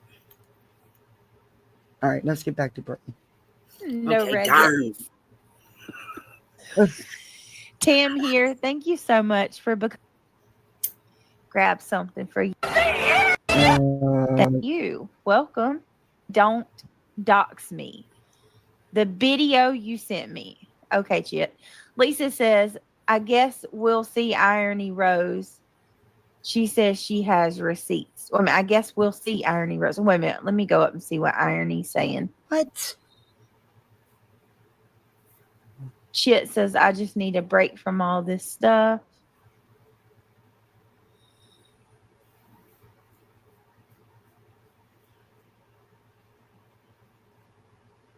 All right, let's get back to Brittany. No, okay, darn. Tam here. Thank you so much for grab something for you. Thank you. Welcome. Don't dox me. The video you sent me. Okay, Chit. Lisa says, I guess we'll see Irony Rose. She says she has receipts. I guess we'll see Irony Rose. Wait a minute. Let me go up and see what Irony's saying. What? Chit says, I just need a break from all this stuff.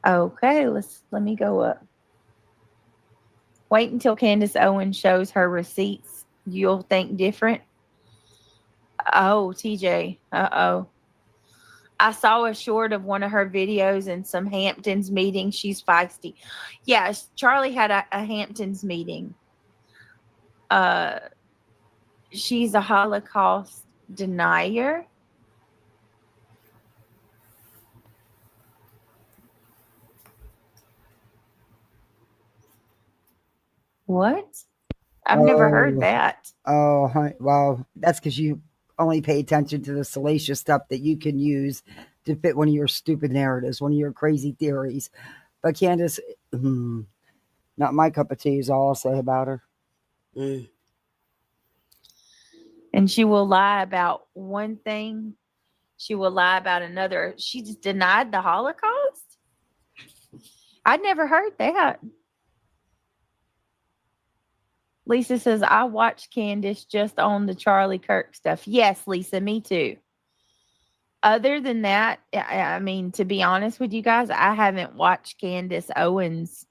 Okay, let me go up. Wait until Candace Owens shows her receipts. You'll think different. Oh, TJ. Uh-oh. I saw a short of one of her videos in some Hamptons meeting. She's feisty. Yeah, Charlie had a Hamptons meeting. She's a Holocaust denier. What? I've never heard Oh. that. Oh, well, that's because you only pay attention to the salacious stuff that you can use to fit one of your stupid narratives, one of your crazy theories. But Candace, not my cup of tea is all I'll say about her. Mm. And she will lie about one thing. She will lie about another. She just denied the Holocaust. I'd never heard that. Lisa says, I watched Candace just on the Charlie Kirk stuff. Yes, Lisa, me too. Other than that, I mean, to be honest with you guys, I haven't watched Candace Owens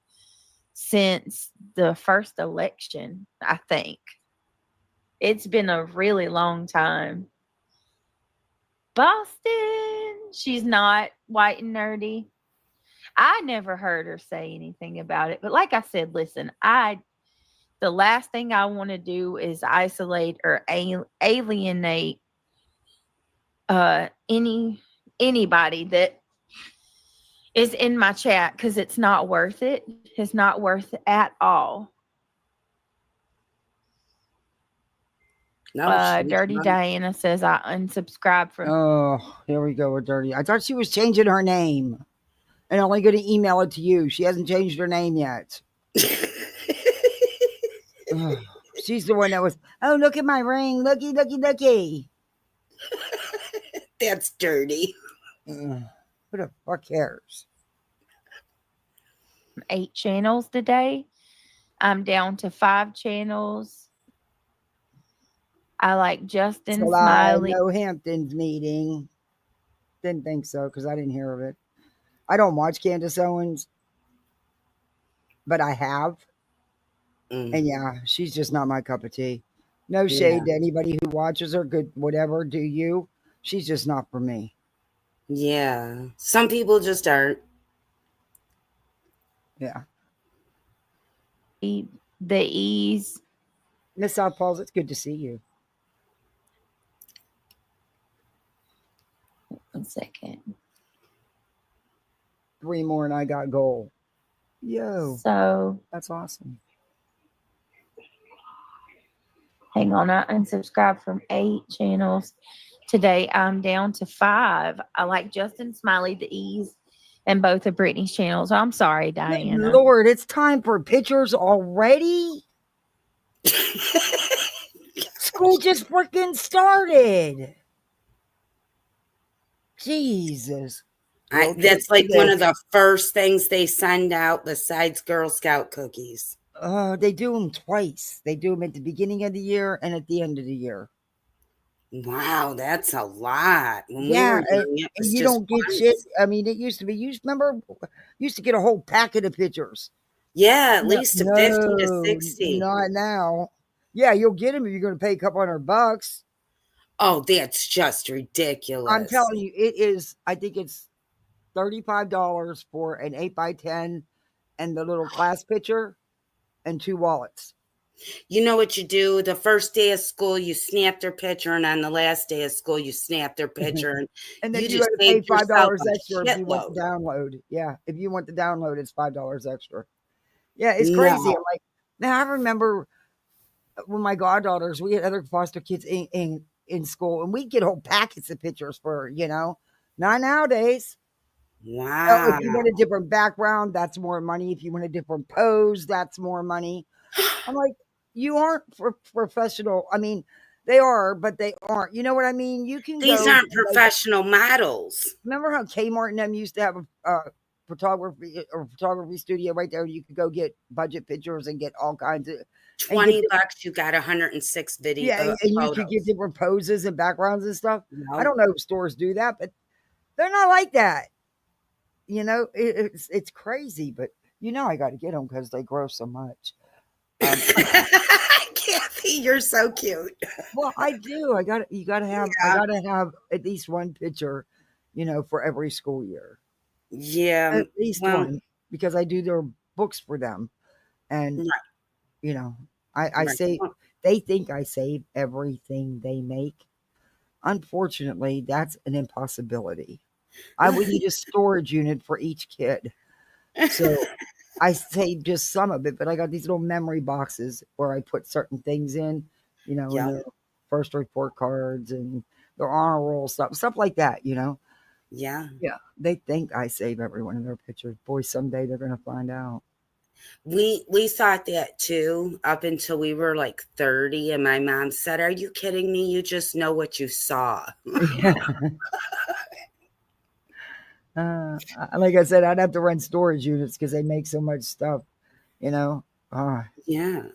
since the first election, I think. It's been a really long time. Boston, she's not white and nerdy. I never heard her say anything about it. But like I said, listen, the last thing I want to do is isolate or alienate anybody that is in my chat, because it's not worth it. It's not worth it at all. No, Dirty Diana says I unsubscribed from. Oh, here we go with Dirty. I thought she was changing her name and only going to email it to you. She hasn't changed her name yet. Ugh, she's the one that was, oh, look at my ring. Looky, looky, looky. That's dirty. Who the fuck cares? 8 channels today. I'm down to 5 channels. I like Justin Smiley. No Hamptons meeting. Didn't think so because I didn't hear of it. I don't watch Candace Owens, but I have. And yeah, she's just not my cup of tea. No shade to anybody who watches her. Good, whatever, do you. She's just not for me. Yeah. Some people just aren't. Yeah. The ease. Miss South Pauls, it's good to see you. 1 second. 3 more and I got gold. Yo. So that's awesome. Hang on, I unsubscribed from 8 channels. Today I'm down to 5. I like Justin Smiley, the ease, and both of Brittany's channels. I'm sorry, Diana. Lord, it's time for pictures already. School just freaking started. Jesus. That's like one of the first things they send out besides Girl Scout cookies. They do them twice. They do them at the beginning of the year and at the end of the year. Wow, that's a lot. When you don't get shit. I mean, it used to be. You remember, used to get a whole packet of pictures. Yeah, at least 50 to 60. Not now. Yeah, you'll get them if you're going to pay a couple $100. Oh, that's just ridiculous. I'm telling you, it is. I think it's $35 for an 8x10 and the little class picture and 2 wallets. You know what you do? The first day of school, you snap their picture, and on the last day of school, you snap their picture, and then you just got to pay $5 extra if you want the download. Yeah, if you want the download, it's $5 extra. Yeah, it's crazy. I'm like, now I remember when my goddaughters, we had other foster kids in school, and we'd get whole packets of pictures for, not nowadays. Wow. If you want a different background, that's more money. If you want a different pose, that's more money. I'm like, you aren't professional. I mean, they are, but they aren't. You know what I mean? These aren't professional models. Remember how Kmart and them used to have a photography studio right there? You could go get budget pictures and get all kinds of $20. You got 106 videos. Yeah, and you could get different poses and backgrounds and stuff. I don't know if stores do that, but they're not like that. It's crazy, but I got to get them because they grow so much. Kathy, you're so cute. Well, I do. You gotta have at least one picture, for every school year. Yeah. At least one, because I do their books for them. And I say they think I save everything they make. Unfortunately, that's an impossibility. I would need a storage unit for each kid. So I saved just some of it, but I got these little memory boxes where I put certain things in, you know, Yeah. and their first report cards and their honor roll stuff like that, you know. Yeah. Yeah, they think I save every one of their pictures. Boy, someday they're gonna find out. We thought that too up until we were like 30, and my mom said, "Are you kidding me? You just know what you saw." Like I said, I'd have to rent storage units because they make so much stuff, you know. Yeah.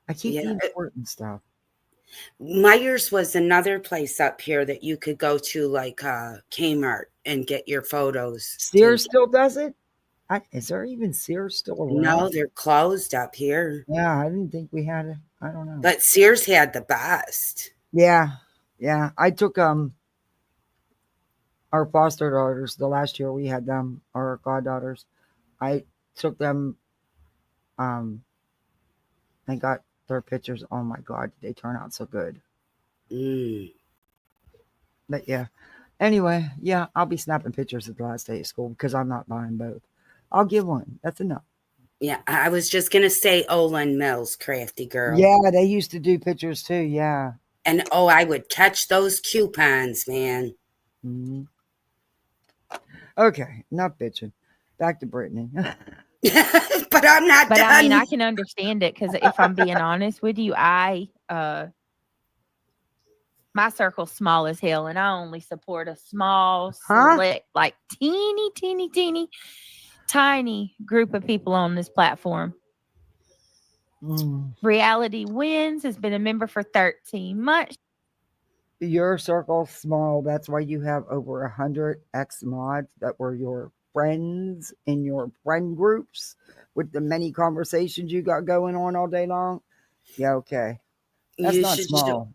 I keep the Yeah. important stuff. Myers was another place up here that you could go to, like Kmart, and get your photos Sears taken. still does it. Is there even Sears still No, around? they're closed up here. Yeah, I didn't think we had it. I don't know. But Sears had the best. Yeah. I took our foster daughters the last year we had them, our goddaughters. I took them and got their pictures. Oh my God, did they turn out so good? Mm. But yeah. Anyway, yeah, I'll be snapping pictures at the last day of school because I'm not buying both. I'll give one. That's enough. Yeah, I was just gonna say Olin Mills, crafty girl. Yeah, they used to do pictures too. Yeah. And I would catch those coupons, man. Mm-hmm. Okay, enough bitching. Back to Brittany. But I'm not But done. I mean, I can understand it because if I'm being honest with you, my circle's small as hell, and I only support a small, select, like teeny, tiny group of people on this platform. Reality Wins has been a member for 13 months. Your circle's small. That's why you have over 100 ex-mods that were your friends in your friend groups with the many conversations you got going on all day long. Yeah, okay. That's not small.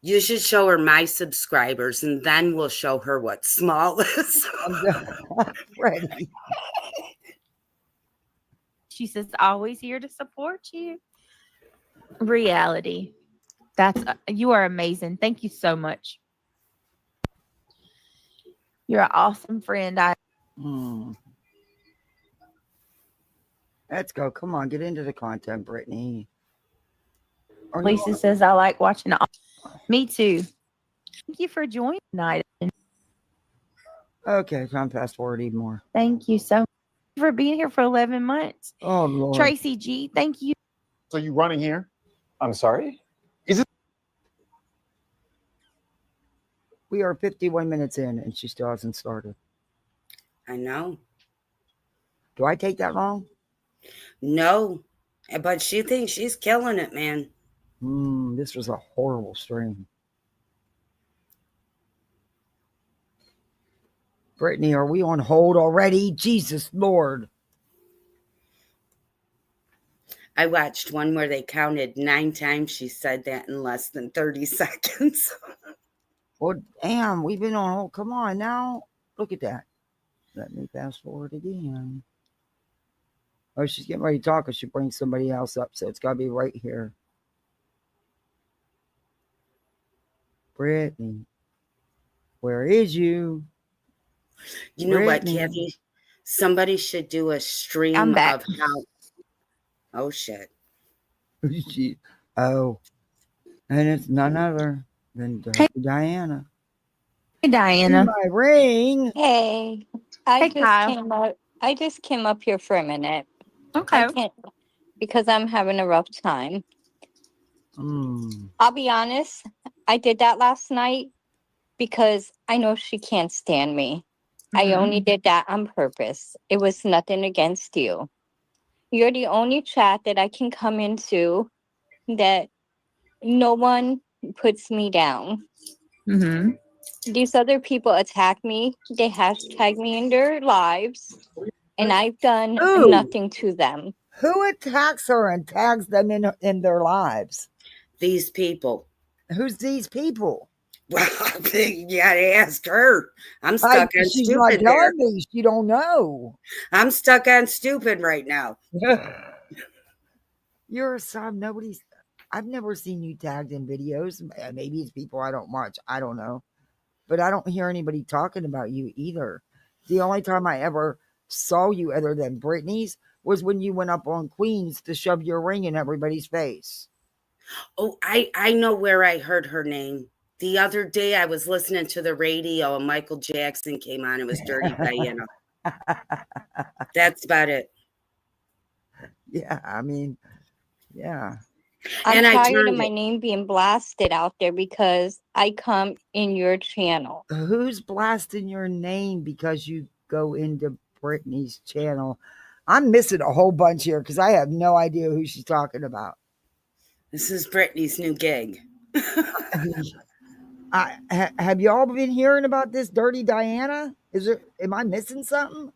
You should show her my subscribers, and then we'll show her what small is. Ready. She says, always here to support you. Reality. You are amazing. Thank you so much. You're an awesome friend. Let's go. Come on, get into the content, Brittany. Lisa says, I like watching it. Me too. Thank you for joining tonight. Okay, time fast forward even more. Thank you so much for being here for 11 months. Oh, Lord. Tracy G, thank you. So you running here? I'm sorry? Is it? We are 51 minutes in and she still hasn't started. I know. Do I take that long? No, but she thinks she's killing it, man. This was a horrible stream. Brittany, are we on hold already? Jesus Lord. I watched one where they counted 9 times she said that in less than 30 seconds. Well, damn, we've been on hold. Come on now. Look at that. Let me fast forward again. Oh, she's getting ready to talk because she brings somebody else up, so it's got to be right here. Brittany, where is you? You know what, Kathy? Somebody should do a stream I'm back. of how. Oh, shit. Oh, and it's none other than Diana. Hey, Diana. My ring. Hey, Kyle. I just came up here for a minute. Okay. I can't because I'm having a rough time. I'll be honest. I did that last night because I know she can't stand me. I only did that on purpose. It was nothing against you. You're the only chat that I can come into that no one puts me down. These other people attack me. They hashtag me in their lives, and I've done nothing to them. Who attacks her and tags them in their lives? These people. Who's these people? Well, you gotta ask her. I'm stuck on she's stupid not there. telling me. She don't know. I'm stuck on stupid right now. You're some nobody's. I've never seen you tagged in videos. Maybe it's people I don't watch. I don't know. But I don't hear anybody talking about you either. The only time I ever saw you other than Brittany's was when you went up on Queens to shove your ring in everybody's face. Oh, I know where I heard her name. The other day I was listening to the radio and Michael Jackson came on. It was Dirty Diana. That's about it. Yeah, I mean, yeah. I'm And I tired of turned my it. name being blasted out there because I come in your channel. Who's blasting your name because you go into Brittany's channel? I'm missing a whole bunch here because I have no idea who she's talking about. This is Brittany's new gig. Have y'all been hearing about this Dirty Diana? Am I missing something?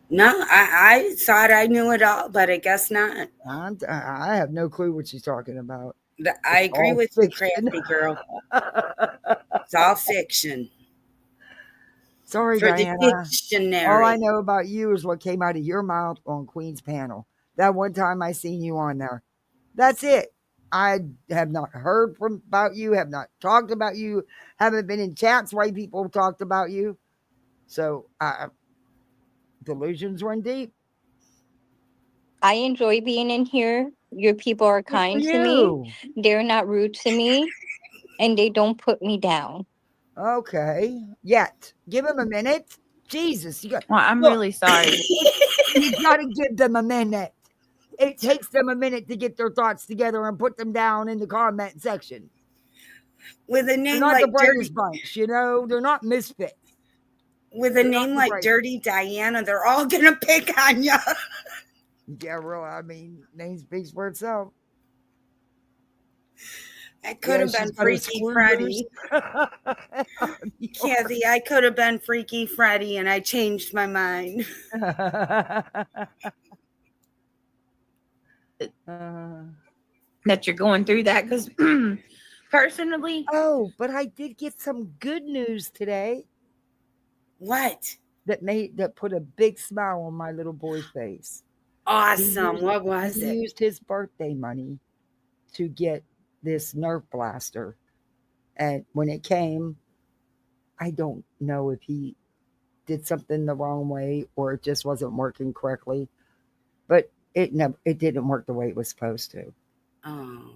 No, I thought I knew it all, but I guess not. I have no clue what she's talking about. I agree with you, fiction. crafty girl. It's all fiction. Sorry, For Diana. the dictionary. All I know about you is what came out of your mouth on Queen's panel. That one time I seen you on there. That's it. I have not heard about you, have not talked about you, haven't been in chats where people talked about you. So delusions run deep. I enjoy being in here. Your people are kind to me. They're not rude to me. And they don't put me down. Okay. Yet. Give him a minute. Jesus. Well, I'm really sorry. You got to give them a minute. It takes them a minute to get their thoughts together and put them down in the comment section. With a name They're not like the brightest bunch, you know? They're not misfits. With a name like Dirty Diana, they're all going to pick on you. Yeah, real. I mean, name speaks for itself. I could have been Freaky Freddy. Kathy, I could have been Freaky Freddy, and I changed my mind. That you're going through that because personally. Oh, but I did get some good news today. What? That put a big smile on my little boy's face. Awesome. What was it? He used his birthday money to get this Nerf blaster. And when it came, I don't know if he did something the wrong way or it just wasn't working correctly. But it didn't work the way it was supposed to. Oh.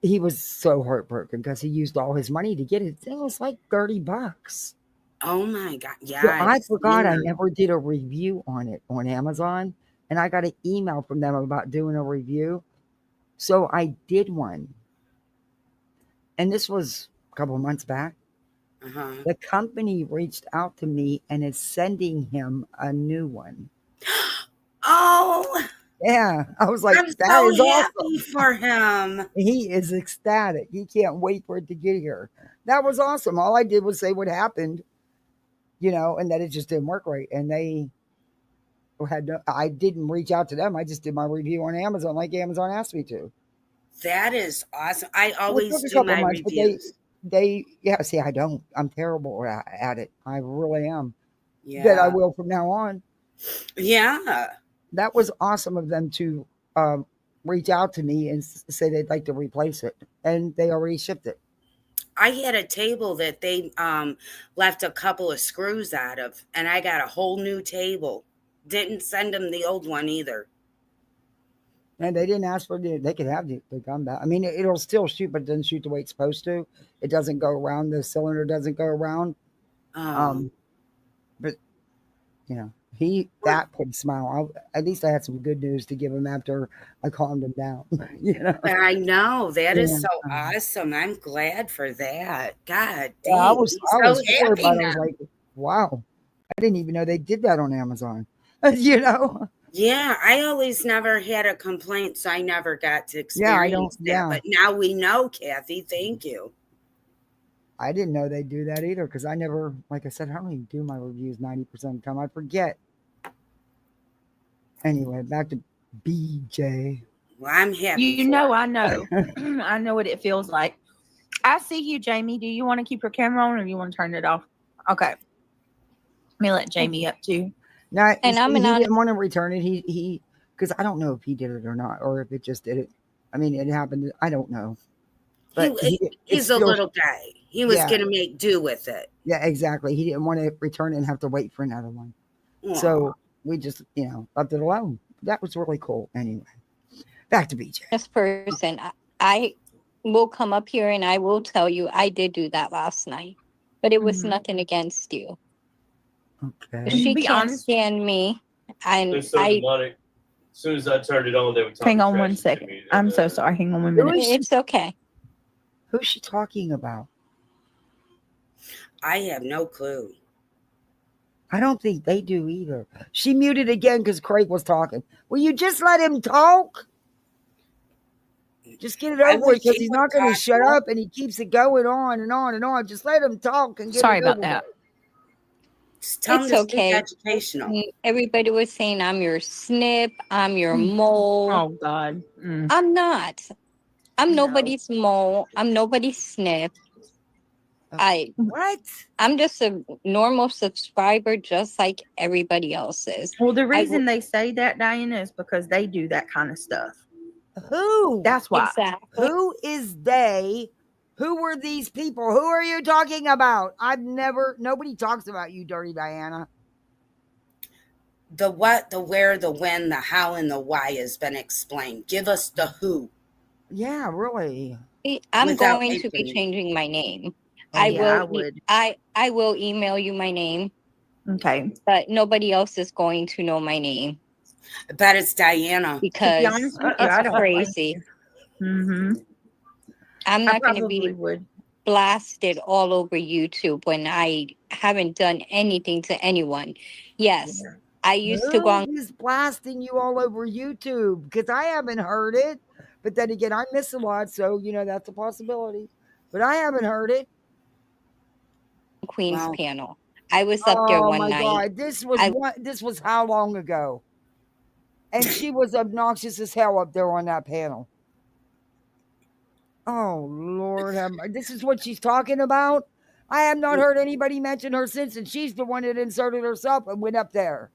He was so heartbroken because he used all his money to get it. It was like $30. Oh my God. Yeah. So I forgot I never did a review on it on Amazon. And I got an email from them about doing a review. So I did one. And this was a couple of months back. Uh-huh. The company reached out to me and is sending him a new one. Oh. Yeah. I was like, I'm that so is happy awesome. for him. He is ecstatic. He can't wait for it to get here. That was awesome. All I did was say what happened, you know, and that it just didn't work right. And they I didn't reach out to them. I just did my review on Amazon like Amazon asked me to. That is awesome. I always do my reviews. See, I don't. I'm terrible at it. I really am. Yeah. But I will from now on. Yeah. That was awesome of them to reach out to me and say they'd like to replace it. And they already shipped it. I had a table that they left a couple of screws out of, and I got a whole new table. Didn't send them the old one either. And they didn't ask for they could have the combat. I mean, it'll still shoot, but it doesn't shoot the way it's supposed to. It doesn't go around. The cylinder doesn't go around. But you know, that put a smile. At least I had some good news to give him after I calmed him down. You know, I know that is so awesome. I'm glad for that. God, yeah, I was happy now. I was like, wow, I didn't even know they did that on Amazon. You know. Yeah, I always never had a complaint, so I never got to experience that. Yeah. But now we know, Kathy. Thank you. I didn't know they'd do that either because I never, like I said, I don't even do my reviews 90% of the time. I forget. Anyway, back to BJ. Well, I'm happy. I know. I know what it feels like. I see you, Jamie. Do you want to keep your camera on or do you want to turn it off? Okay. Let me let Jamie up too. No, he didn't want to return it. He because I don't know if he did it or not, or if it just did it. I mean, it happened. I don't know. But he's a little guy. He was going to make do with it. Yeah, exactly. He didn't want to return it and have to wait for another one. Aww. So we just, left it alone. that was really cool. Anyway, back to BJ. This person, I will come up here and I will tell you I did do that last night, but it was nothing against you. Okay. She be can't honest. stand me, and They're so demonic. As soon as I turned it on, they were talking Hang on trash one to second. me. I'm so sorry. Hang on 1 Who minute. is she, it's okay. who's she talking about? I have no clue. I don't think they do either. She muted again because Craig was talking. Will you just let him talk? Just get it I over with wish because he he's would not going to talk shut more. up and he keeps it going on and on and on. Just let him talk and get Sorry it about over that. with. Just tell him It's to speak okay. educational. Everybody was saying I'm your snip, I'm your mole. Oh God. I'm not. I'm No. nobody's mole. I'm nobody's snip. What? I'm just a normal subscriber, just like everybody else is. Well, the reason they say that, Diana, is because they do that kind of stuff. Who? That's why. Exactly. Who is they? Who were these people? Who are you talking about? Nobody talks about you, Dirty Diana. The what, the where, the when, the how, and the why has been explained. Give us the who. Yeah, really. I'm Without going to be making- changing my name. Oh, I yeah, will. I would. I will email you my name, Okay. but nobody else is going to know my name I bet it's Diana. To be because honest with you, I it's don't. crazy. Mm-hmm. I'm I not going to probably be would. blasted all over YouTube when I haven't done anything to anyone. Yes, I used to go on. Who is blasting you all over YouTube? Because I haven't heard it. But then again, I miss a lot, so that's a possibility. But I haven't heard it. Queen's Wow. panel. I was up there Oh one my night. God. This was how long ago? And she was obnoxious as hell up there on that panel. Oh Lord, this is what she's talking about. I have not heard anybody mention her since, and she's the one that inserted herself and went up there.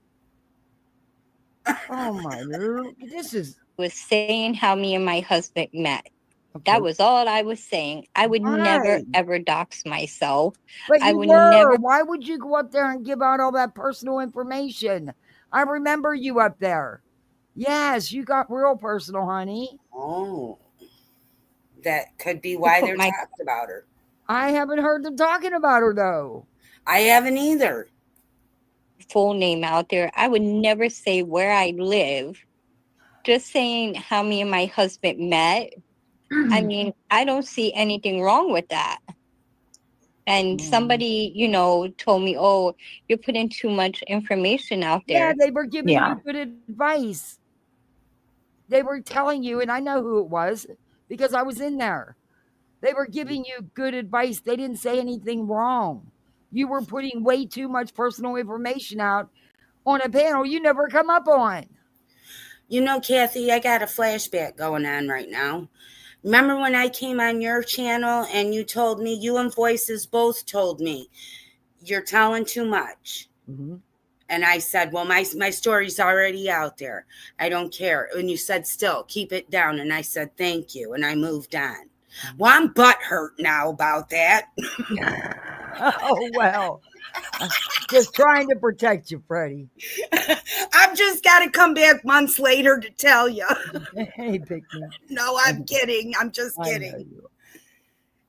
Oh my Lord, this is Was saying how me and my husband met. okay. That was all I was saying. I would never Why? ever dox myself. But I you would were. never. Why would you go up there and give out all that personal information? I remember you up there. Yes, you got real personal, honey. Oh. That could be why they're talking about her. I haven't heard them talking about her though. I haven't either. Full name out there. I would never say where I live. Just saying how me and my husband met. I mean, I don't see anything wrong with that. And somebody, told me, "Oh, you're putting too much information out there." Yeah, they were giving you good advice. They were telling you, and I know who it was because I was in there. They were giving you good advice. They didn't say anything wrong. You were putting way too much personal information out on a panel you never come up on. Kathy, I got a flashback going on right now. Remember when I came on your channel and you told me, you and Voices both told me, you're telling too much. Mm-hmm. And I said, well, my story's already out there. I don't care. And you said, still, keep it down. And I said, thank you. And I moved on. Well, I'm butthurt now about that. Oh, well. Just trying to protect you, Freddie. I've just got to come back months later to tell you. Hey, pick me. No, I'm kidding. I'm just kidding.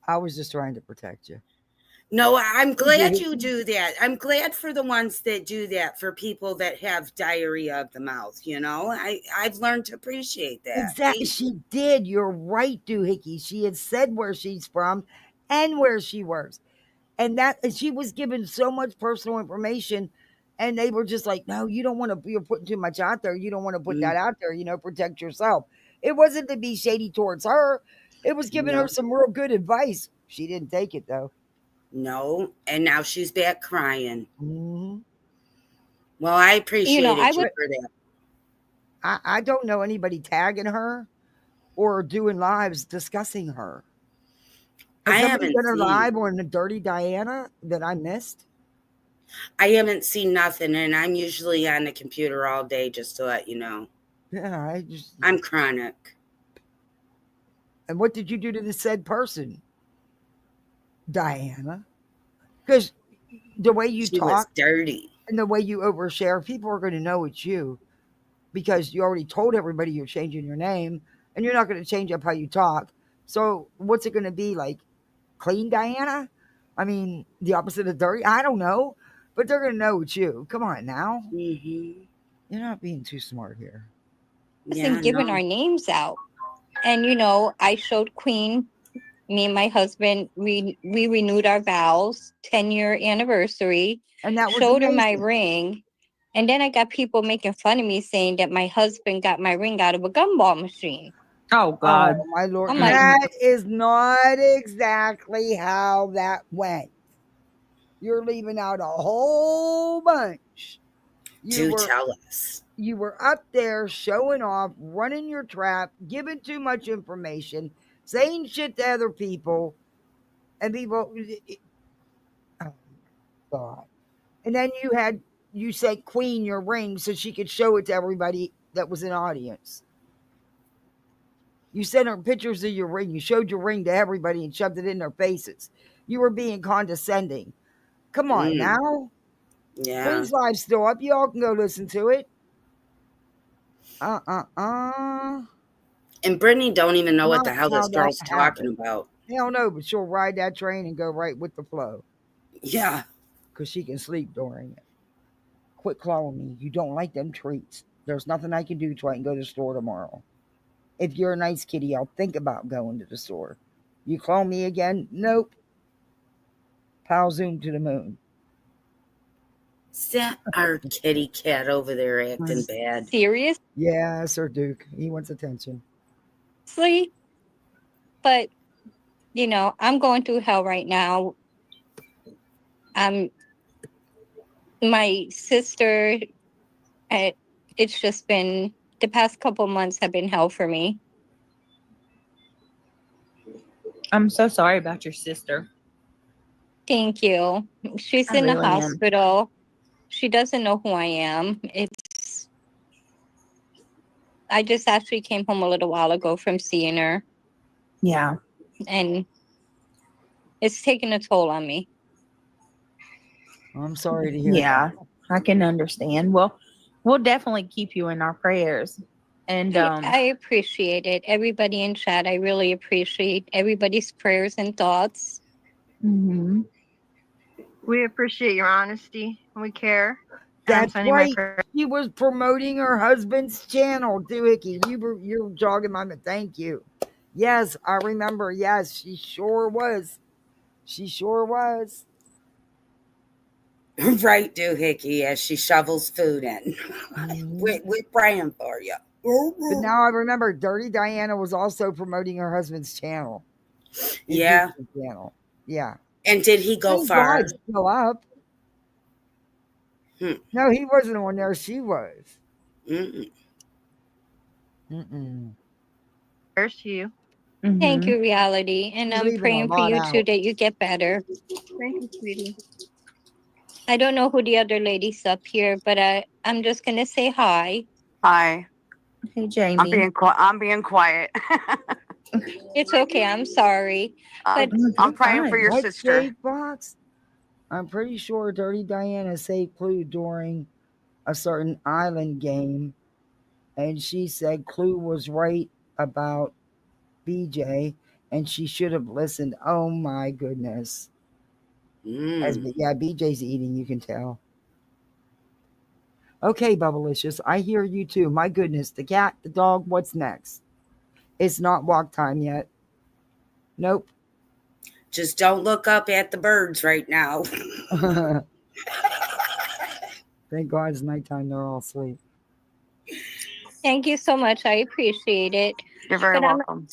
I was just trying to protect you. No, I'm glad you do that. I'm glad for the ones that do that for people that have diarrhea of the mouth. I've learned to appreciate that. Exactly. She did. You're right, Doohickey. She had said where she's from and where she works. And she was given so much personal information, and they were just like, no, you don't want to, you're putting too much out there. You don't want to put that out there, protect yourself. It wasn't to be shady towards her. It was giving her some real good advice. She didn't take it though. No. And now she's back crying. Mm-hmm. Well, I appreciate you for that. I don't know anybody tagging her or doing lives discussing her. Has somebody done a live on the Dirty Diana that I missed? I haven't seen nothing, and I'm usually on the computer all day, just to let you know. Yeah, I'm chronic. And what did you do to the said person, Diana? Because the way you talk, was dirty, and the way you overshare, people are going to know it's you. because you already told everybody you're changing your name, and you're not going to change up how you talk. So what's it going to be, like clean Diana? I mean, the opposite of dirty? I don't know. But they're going to know it's you. Come on now. Mm-hmm. You're not being too smart here. Wasn't giving our names out. And, you know, I showed Queen, me and my husband, we renewed our vows, 10-year anniversary. And that was showed her my amazing. ring. And then I got people making fun of me saying that my husband got my ring out of a gumball machine. Oh, God. Oh, my Lord. I'm like, That is not exactly how that went. You're leaving out a whole bunch. Tell us. You were up there showing off, running your trap, giving too much information, saying shit to other people, and people. Oh, God. And then you said Queen your ring so she could show it to everybody that was in the audience. You sent her pictures of your ring. You showed your ring to everybody and shoved it in their faces. You were being condescending. Come on now. Yeah. Queen's Live's still up. You all can go listen to it. And Brittany don't even know what the hell this How that girl's talking happened. about. Hell no, but she'll ride that train and go right with the flow. Yeah. Because she can sleep during it. Quit clawing me. You don't like them treats. There's nothing I can do till I can go to the store tomorrow. If you're a nice kitty, I'll think about going to the store. You claw me again? Nope. Pal zoom to the moon. Is that our kitty cat over there acting bad? Serious? Yeah, Sir Duke. He wants attention. But, you know, I'm going through hell right now. My sister, it's just been, the past couple months have been hell for me. I'm so sorry about your sister. Thank you. She's I in the really am. hospital. She doesn't know who I am. I just actually came home a little while ago from seeing her. Yeah. And it's taken a toll on me. I'm sorry to hear Yeah, that. I can understand. Well, we'll definitely keep you in our prayers. And I appreciate it. Everybody in chat, I really appreciate everybody's prayers and thoughts. mhm. We appreciate your honesty. We care. That's sending my right. She was promoting her husband's channel, Doohickey. You're jogging my mind. Thank you. Yes, I remember. Yes, she sure was. She sure was. Right, Doohickey, as she shovels food in. We're praying for you. But now I remember Dirty Diana was also promoting her husband's channel. Yeah. Channel. Yeah. And did he go His far? live's still up. No, he wasn't on there. She was. Prayers to you. Thank you, Reality. And She's I'm leaving praying a for lot you too out. that you get better. Thank you, sweetie. I don't know who the other lady's up here, but I'm just gonna say hi. Hi. Hey, Jamie. I'm being quiet. It's okay. I'm sorry. But I'm praying for your What sister. Jake Box? I'm pretty sure Dirty Diana saved Clue during a certain island game, and she said Clue was right about BJ, and she should have listened. Oh my goodness! Yeah, BJ's eating. You can tell. Okay, Bubblicious, I hear you too. My goodness, the cat, the dog. What's next? It's not walk time yet. Nope. Just don't look up at the birds right now. Thank God it's nighttime. They're all asleep. thank you so much. I appreciate it. You're very welcome.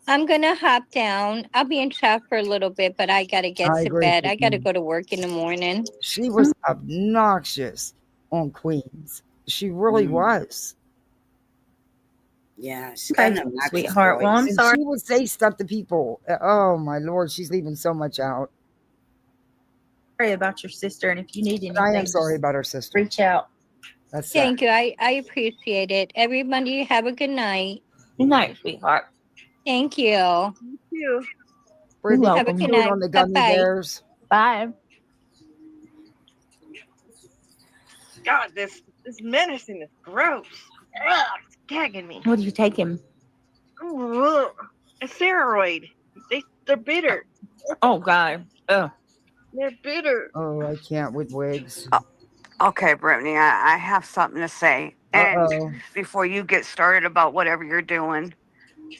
I'm gonna hop down. I'll be in chat for a little bit, but I gotta get I to agree, bed. I gotta Tiffany. go to work in the morning. She was obnoxious on Queens. She really was. Yeah, she's got an sweetheart. Well, I'm And sorry. she would say stuff to people. Oh my Lord, she's leaving so much out. Sorry about your sister, and if you need anything, I am sorry about her sister. reach out. That's sad. Thank you. I appreciate it. Everybody have a good night. Good night, sweetheart. Thank you. Thank you. Brittany, Have a put good food night. on the gummy Bye-bye. bears. Bye. God, this medicine is gross. It's gagging me. What are you taking? Ooh, a steroid. They're bitter. Oh God. Oh. They're bitter. Oh, I can't with wigs. Okay, Brittany, I have something to say. And Uh-oh. before you get started about whatever you're doing,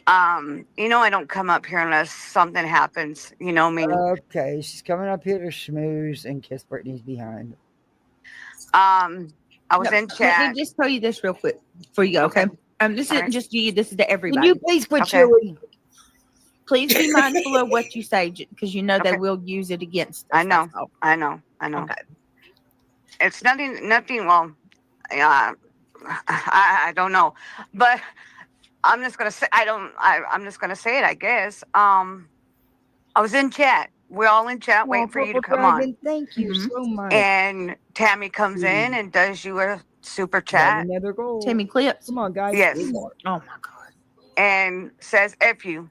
I don't come up here unless something happens. You know me. Okay, she's coming up here to schmooze and kiss Brittany's behind. I was No, in Let chat. me just tell you this real quick before you go, okay? This isn't Alright. just you. This is to Can everybody. you please quit Okay. chewing? Please be mindful of what you say because you know they Okay. will use it against us. I know. That's all. I know. Okay. It's nothing. Well, I don't know, but I'm just gonna say I'm just gonna say it. I guess. I was in chat. We're all in chat waiting for you to Purple come on. Dragon, thank you Mhm. so much. And Tammy comes in and does you a super Got chat. another goal. Timmy Clips. Come on, guys. Yes. 3 more. Oh my God. And says F you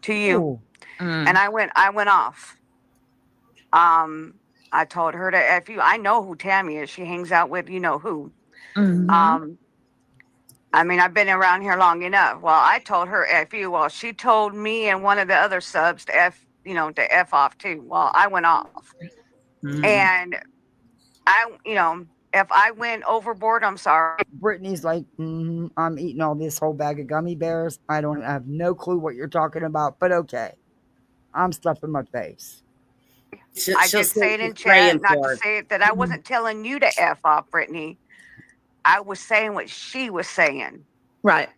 to you. Ooh. And I went off. I told her to F you. I know who Tammy is. She hangs out with you know who. Mhm. I mean, I've been around here long enough. Well, I told her F you. Well, she told me and one of the other subs to F off too. Well, I went off. And if I went overboard, I'm sorry. Brittany's like, I'm eating all this whole bag of gummy bears. I don't have no clue what you're talking about, but okay. I'm stuffing my face. I did say it in chat, not to say it that I wasn't telling you to F off, Brittany. I was saying what she was saying. Right.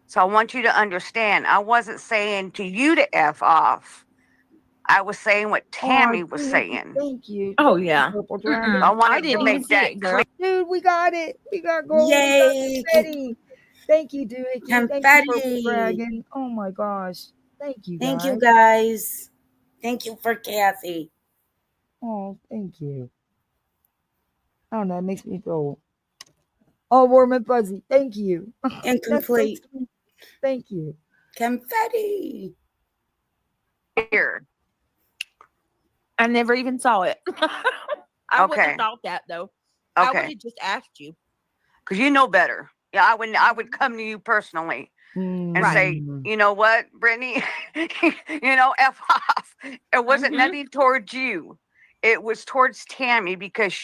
So I want you to understand, I wasn't saying to you to F off. I was saying what Tammy was saying. Thank you. Oh yeah. Purple Dragon. I wanted didn't to even make see that it, girl. clear. Dude, we got it. We got gold. Yay. We got confetti. Thank you, Doohickey. Thank you, Purple Confetti. Dragon. Oh my gosh. Thank you, guys. Thank you, guys. Thank you for Kathy. Oh, thank you. I don't know. It makes me feel all warm and fuzzy. Thank you. Incomplete. So sweet. Thank you. Confetti. Here. I never even saw it. I wouldn't Okay. have thought that though. I would Okay. have just asked you. Because you know better. Yeah, I would come to you personally and say, you know what, Brittany, F off. It wasn't nothing towards you. It was towards Tammy because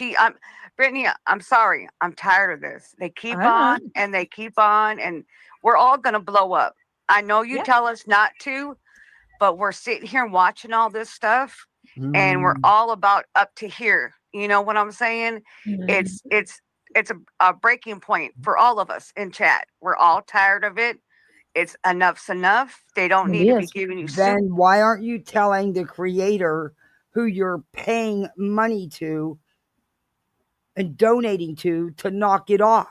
Brittany, I'm sorry. I'm tired of this. They keep on and they keep on and we're all going to blow up. I know you tell us not to, but we're sitting here watching all this stuff and we're all about up to here. You know what I'm saying? It's a breaking point for all of us in chat. We're all tired of it. It's enough's enough. They don't need to be giving you Then why aren't you telling the creator who you're paying money to and donating to knock it off?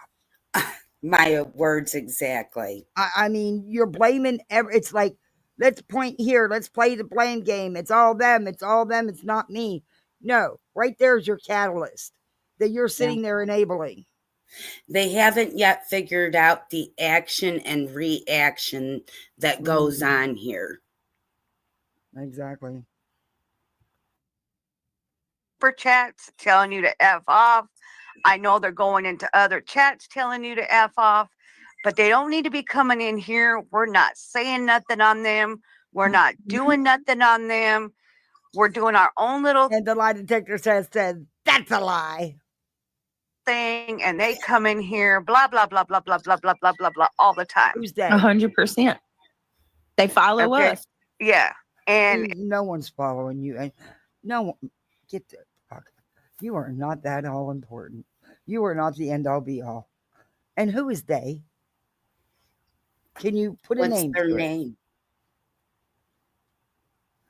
My words exactly. I mean, you're blaming it's like, let's point here, let's play the blame game. It's all them, it's not me. No, right there's your catalyst that you're sitting there enabling. They haven't yet figured out the action and reaction that goes on here. Exactly. super chats telling you to F off. I know they're going into other chats telling you to F off, but they don't need to be coming in here. We're not saying nothing on them. We're not doing nothing on them. We're doing our own little And the lie detector said, that's a lie. Thing, and they come in here, blah, blah, blah, blah, blah, blah, blah, blah, blah, blah, all the time. Who's that? 100%. They follow us. Yeah. And no one's following you. And no one, get the fuck. You are not that all important. You are not the end all be all. And who is they? Can you put a name? What's their name?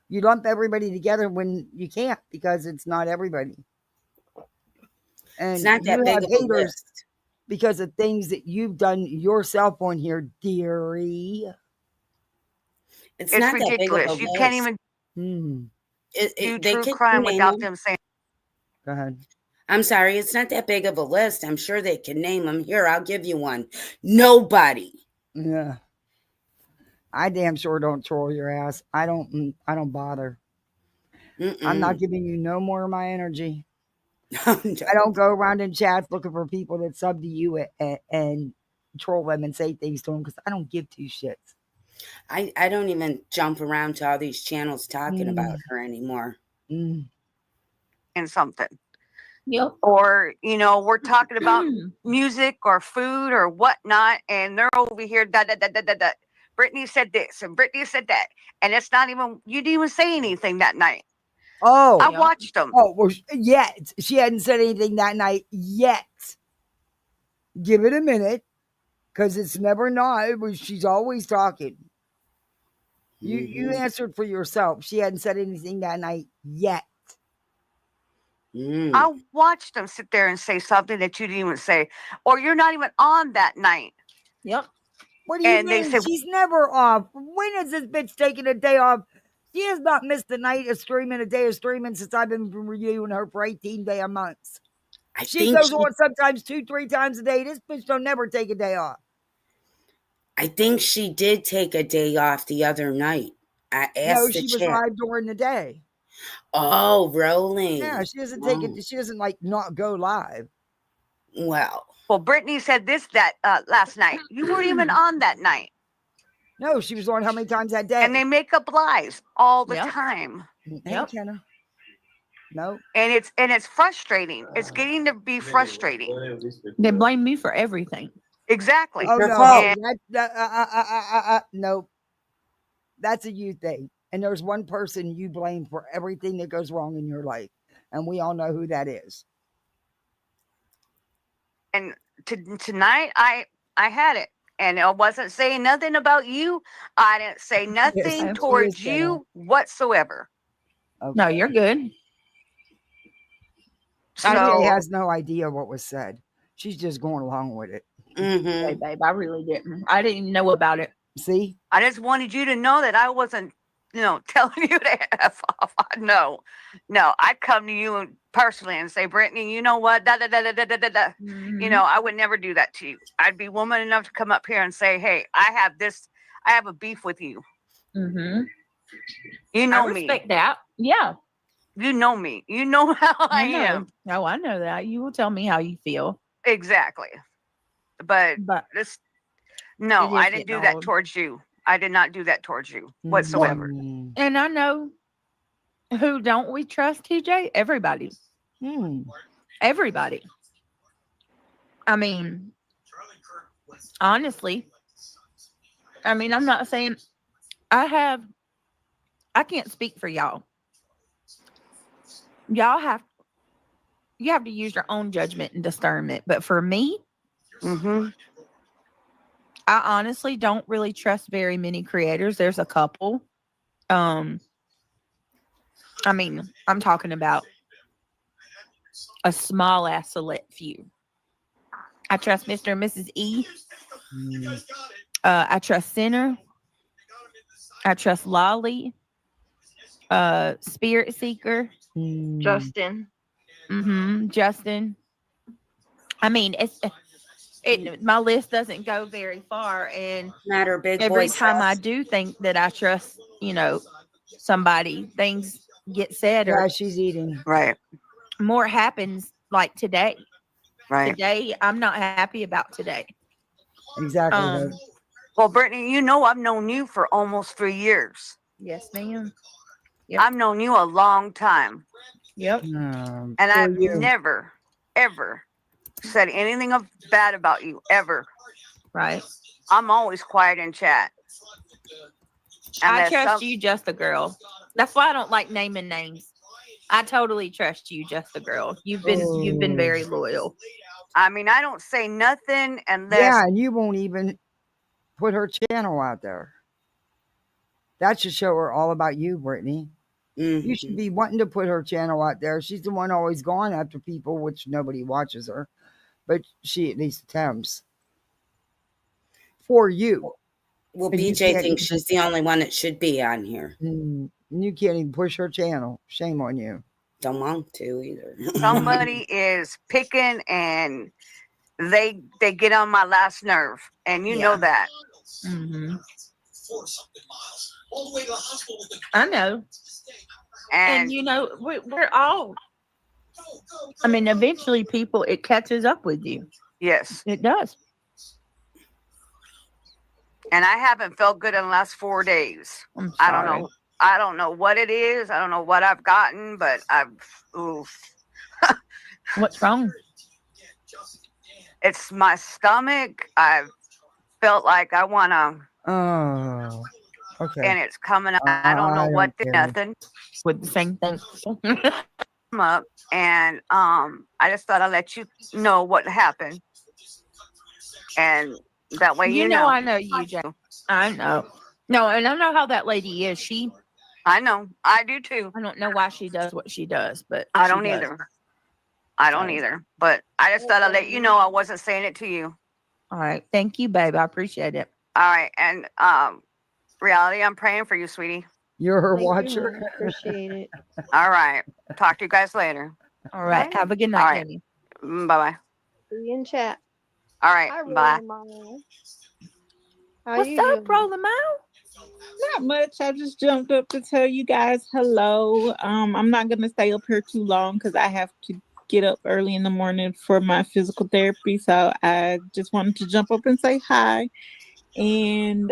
You lump everybody together when you can't because it's not everybody. And it's not that you big have of a haters list. because of things that you've done yourself on here, dearie. It's not ridiculous. That big of a you list. Can't even do true crime without them saying. Go ahead. I'm sorry, it's not that big of a list. I'm sure they can name them. Here, I'll give you one. Nobody. Yeah. I damn sure don't troll your ass. I don't bother. I'm not giving you no more of my energy. No. I don't go around in chats looking for people that sub to you and troll them and say things to them because I don't give two shits. I don't even jump around to all these channels talking about her anymore. And something. Yep. Or, you know, we're talking about music or food or whatnot, and they're over here, Brittany said this and Brittany said that. And it's not even, you didn't even say anything that night. Oh. I watched them. Oh, well, yet. She hadn't said anything that night yet. Give it a minute, because it's never not. She's always talking. You answered for yourself. She hadn't said anything that night yet. I watched them sit there and say something that you didn't even say, or you're not even on that night. Yep. What do you mean? She's never off. When has this bitch taken a day off? She has not missed a night of streaming, a day of streaming since I've been reviewing her for 18 damn months. She goes on sometimes 2-3 times a day. This bitch don't never take a day off. I think she did take a day off the other night. I asked she was live during the day. Oh, rolling. Yeah, she doesn't take it. She doesn't like not go live. Well, Brittany said this last night. You weren't even on that night. No, she was on how many times that day? And they make up lies all the time. Yep. No. And it's frustrating. It's getting to be frustrating. They blame me for everything. Exactly. Oh no, nope. That's a you thing. And there's one person you blame for everything that goes wrong in your life, and we all know who that is. And tonight, I had it, and I wasn't saying nothing about you. I didn't say nothing towards you whatsoever. Okay. No, you're good. She has no idea what was said. She's just going along with it. Hey, babe, I really didn't. I didn't even know about it. See? I just wanted you to know that I wasn't, telling you to F off. No. I'd come to you personally and say, Brittany, you know what? Mm-hmm. I would never do that to you. I'd be woman enough to come up here and say, hey, I have a beef with you. Mm-hmm. You know I me. respect that. Yeah. You know me. You know how I am. Oh, I know that. You will tell me how you feel. Exactly. But this, no, I didn't do that old. towards you. I did not do that towards you whatsoever. And I know who don't we trust, TJ? Everybody. Everybody. I mean, honestly, I'm not saying I can't speak for y'all. You have to use your own judgment and discernment. But for me, I honestly don't really trust very many creators. There's a couple. I'm talking about a small ass select few. I trust Mr. and Mrs. E. I trust Sinner. I trust Lolly. Spirit Seeker. Justin. Justin. My list doesn't go very far, and every time I do think that I trust, somebody, things get said. Yeah, she's eating. Right. More happens like today. Right. Today, I'm not happy about today. Exactly. Well, Brittany, I've known you for almost 3 years. Yes, ma'am. Yep. I've known you a long time. Yep. And I've never, ever said anything bad about you, ever. Right. I'm always quiet in chat. I trust you, just a girl. That's why I don't like naming names. I totally trust you, just a girl. You've been very loyal. I don't say nothing unless. Yeah, and you won't even put her channel out there. That should show her all about you, Brittany. You should be wanting to put her channel out there. She's the one always gone after people, which nobody watches her, but she at least attempts for you. Well, BJ thinks she's the only one that should be on here. You can't even push her channel. Shame on you. Don't want to either. Somebody is picking, and they get on my last nerve, and you know that. I know. And we're all. Eventually, it catches up with you. Yes, it does. and I haven't felt good in the last 4 days. I'm I don't sorry. know. I don't know what it is. I don't know what I've gotten, but oof. What's wrong? It's my stomach. I felt like I want to, Oh, okay. and it's coming out. I don't know what, care. nothing. With the same thing. Up, and I just thought I'd let you know what happened. And that way you know. I know you, Jay. I know. No, and I know how that lady is. I know. I do too. I don't know why she does what she does, but I she don't does. either. I don't either. But I just thought I'd let you know I wasn't saying it to you. All right. Thank you, babe. I appreciate it. All right. And reality, I'm praying for you, sweetie. You're her Thank you, watcher. Mom. Appreciate it. All right. Talk to you guys later. All right. Bye. Have a good All night, right. Debbie. Bye bye. See you in chat. All right. Hi, Bye. Roller Mom. How What's you up, doing? Roller Mouth? Not much. I just jumped up to tell you guys hello. I'm not gonna stay up here too long because I have to get up early in the morning for my physical therapy. So I just wanted to jump up and say hi and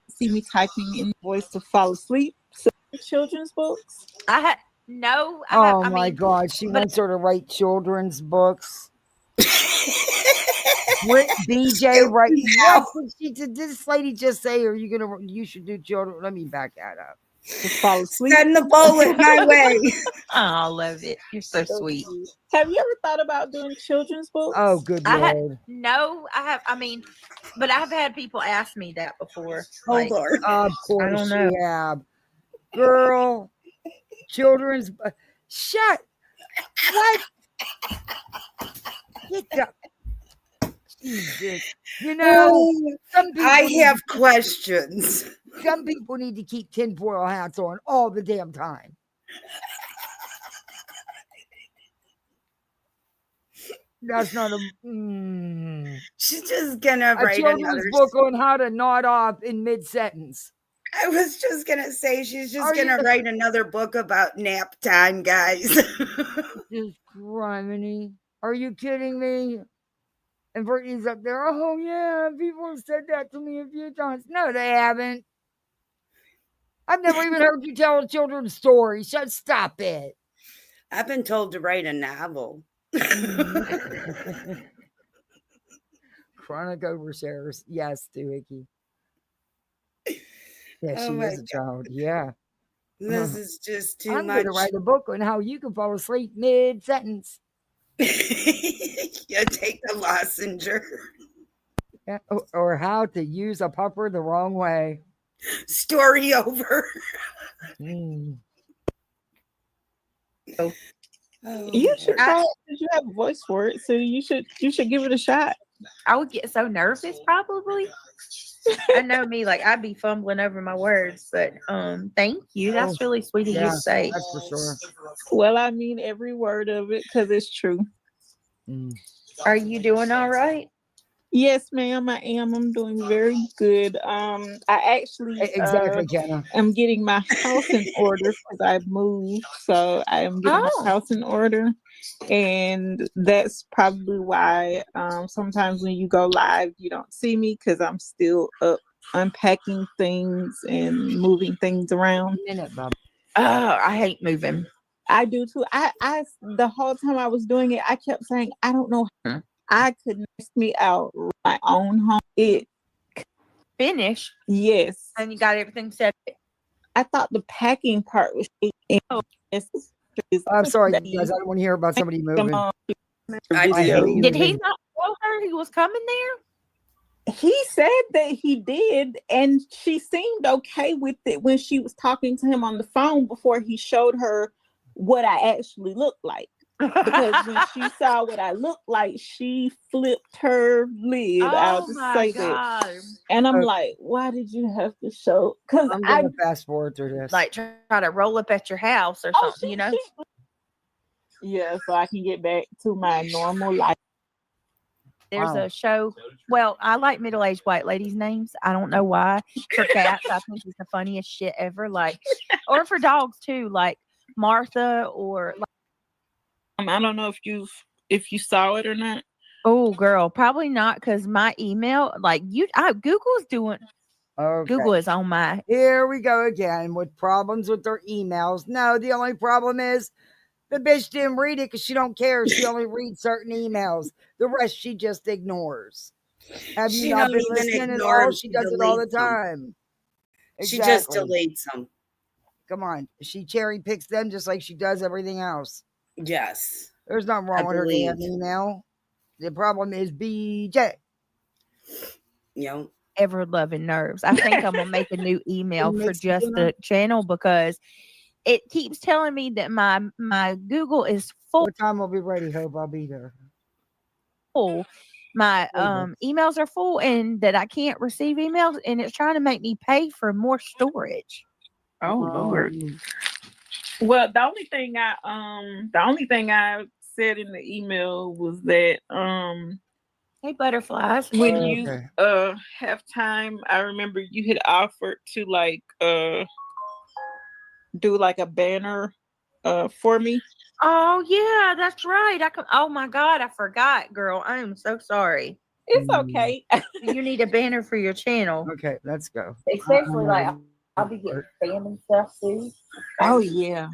see me typing in voice to fall asleep. So children's books. Oh my God, she wants her to write children's books. BJ, right? What did this lady just say? Are you should do children? Let me back that up. Just fall asleep. Send the bullet my way. Oh, I love it. You're so sweet. Have you ever thought about doing children's books? Oh, good Lord. But I've had people ask me that before. Oh, Like, Lord. Of course I don't know. you have. Girl, children's. Shut. What? Get up. Jesus. You know, some people I need have to- questions. Some people need to keep tinfoil hats on all the damn time. That's not a. She's just gonna write children's another book on how to nod off in mid-sentence. I was just gonna say she's just Are you- gonna write another book about nap time, guys. Just criminy. Are you kidding me? And Brittany's up there. Oh yeah, people have said that to me a few times. No, they haven't. I've never even heard you tell a children's story. Stop it. I've been told to write a novel. Chronic overshares. Yes, Doohickey. Yeah, Oh she my is a child. Yeah. This is just too I'm much. going to write a book on how you can fall asleep mid-sentence. Yeah, take the lozenger. Yeah, or how to use a pupper the wrong way. Story over. Mm. You should try it because you have a voice for it, so you should give it a shot. I would get so nervous probably. I know me, like I'd be fumbling over my words, but thank you. That's really sweet of you to say. That's for sure. Well, I mean every word of it because it's true. Are you doing all right? Yes, ma'am, I am. I'm doing very good. I actually Exactly, Jenna. am getting my house in order because I moved, so I am getting my house in order, and that's probably why sometimes when you go live, you don't see me because I'm still up unpacking things and moving things around. Oh, I hate moving. I do too. I the whole time I was doing it, I kept saying, I don't know how I could mess me out my own home. It finish. Yes. And you got everything set. I thought the packing part was I'm sorry, guys. I don't want to hear about somebody moving. Did he not tell her he was coming there? He said that he did, and she seemed okay with it when she was talking to him on the phone before he showed her what I actually looked like. Because when she saw what I looked like, she flipped her lid. I'll just say that. And I'm like, why did you have to show? Because I'm going to fast forward through this. Like try to roll up at your house or something, you know? Yeah, so I can get back to my normal life. There's a show. Well, I like middle-aged white ladies' names. I don't know why. For cats, I think it's the funniest shit ever. Like, or for dogs too, like Martha or. I don't know if you saw it or not, Oh, girl, probably not because my email, like Google's doing. Okay. Google is on my. Here we go again with problems with their emails. No, the only problem is the bitch didn't read it because she don't care. She only reads certain emails. The rest she just ignores. Have you She not don't been even listening at ignore all? them. She She does it all the deletes them. time. She just Exactly. deletes them. Come on. She cherry picks them just like she does everything else. Yes. There's nothing I wrong with her damn believe. email. The problem is BJ. Yep. Ever loving nerves. I think I'm gonna make a new email You for make some just dinner? the channel because it keeps telling me that my Google is full. What time will be ready, Hope? I'll be there. My Okay. emails are full and that I can't receive emails, and it's trying to make me pay for more storage. Oh Lord. Well, the only thing I said in the email was that Hey, butterflies. when Okay. you have time, I remember you had offered to like do like a banner for me. Oh yeah, that's right. Oh my God, I forgot, girl. I am so sorry. It's okay. You need a banner for your channel, Okay, let's go. especially like I'll be getting spam and stuff too. Oh yeah.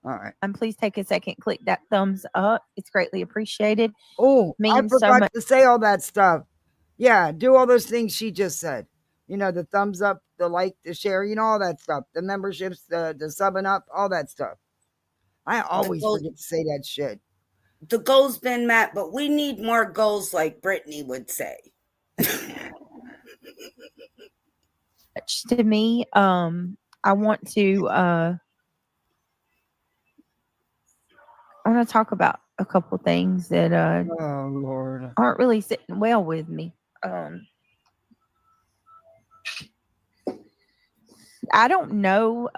All right. Please take a second, click that thumbs up. It's greatly appreciated. Oh, I Means so forgot much. to say all that stuff. Yeah, do all those things she just said. You know, the thumbs up, the like, the share, you know, all that stuff. The memberships, the subbing up, all that stuff. I always forget to say that shit. The goal's been met, but we need more goals like Brittany would say. To me, I want to talk about a couple things that oh Lord aren't really sitting well with me. I don't know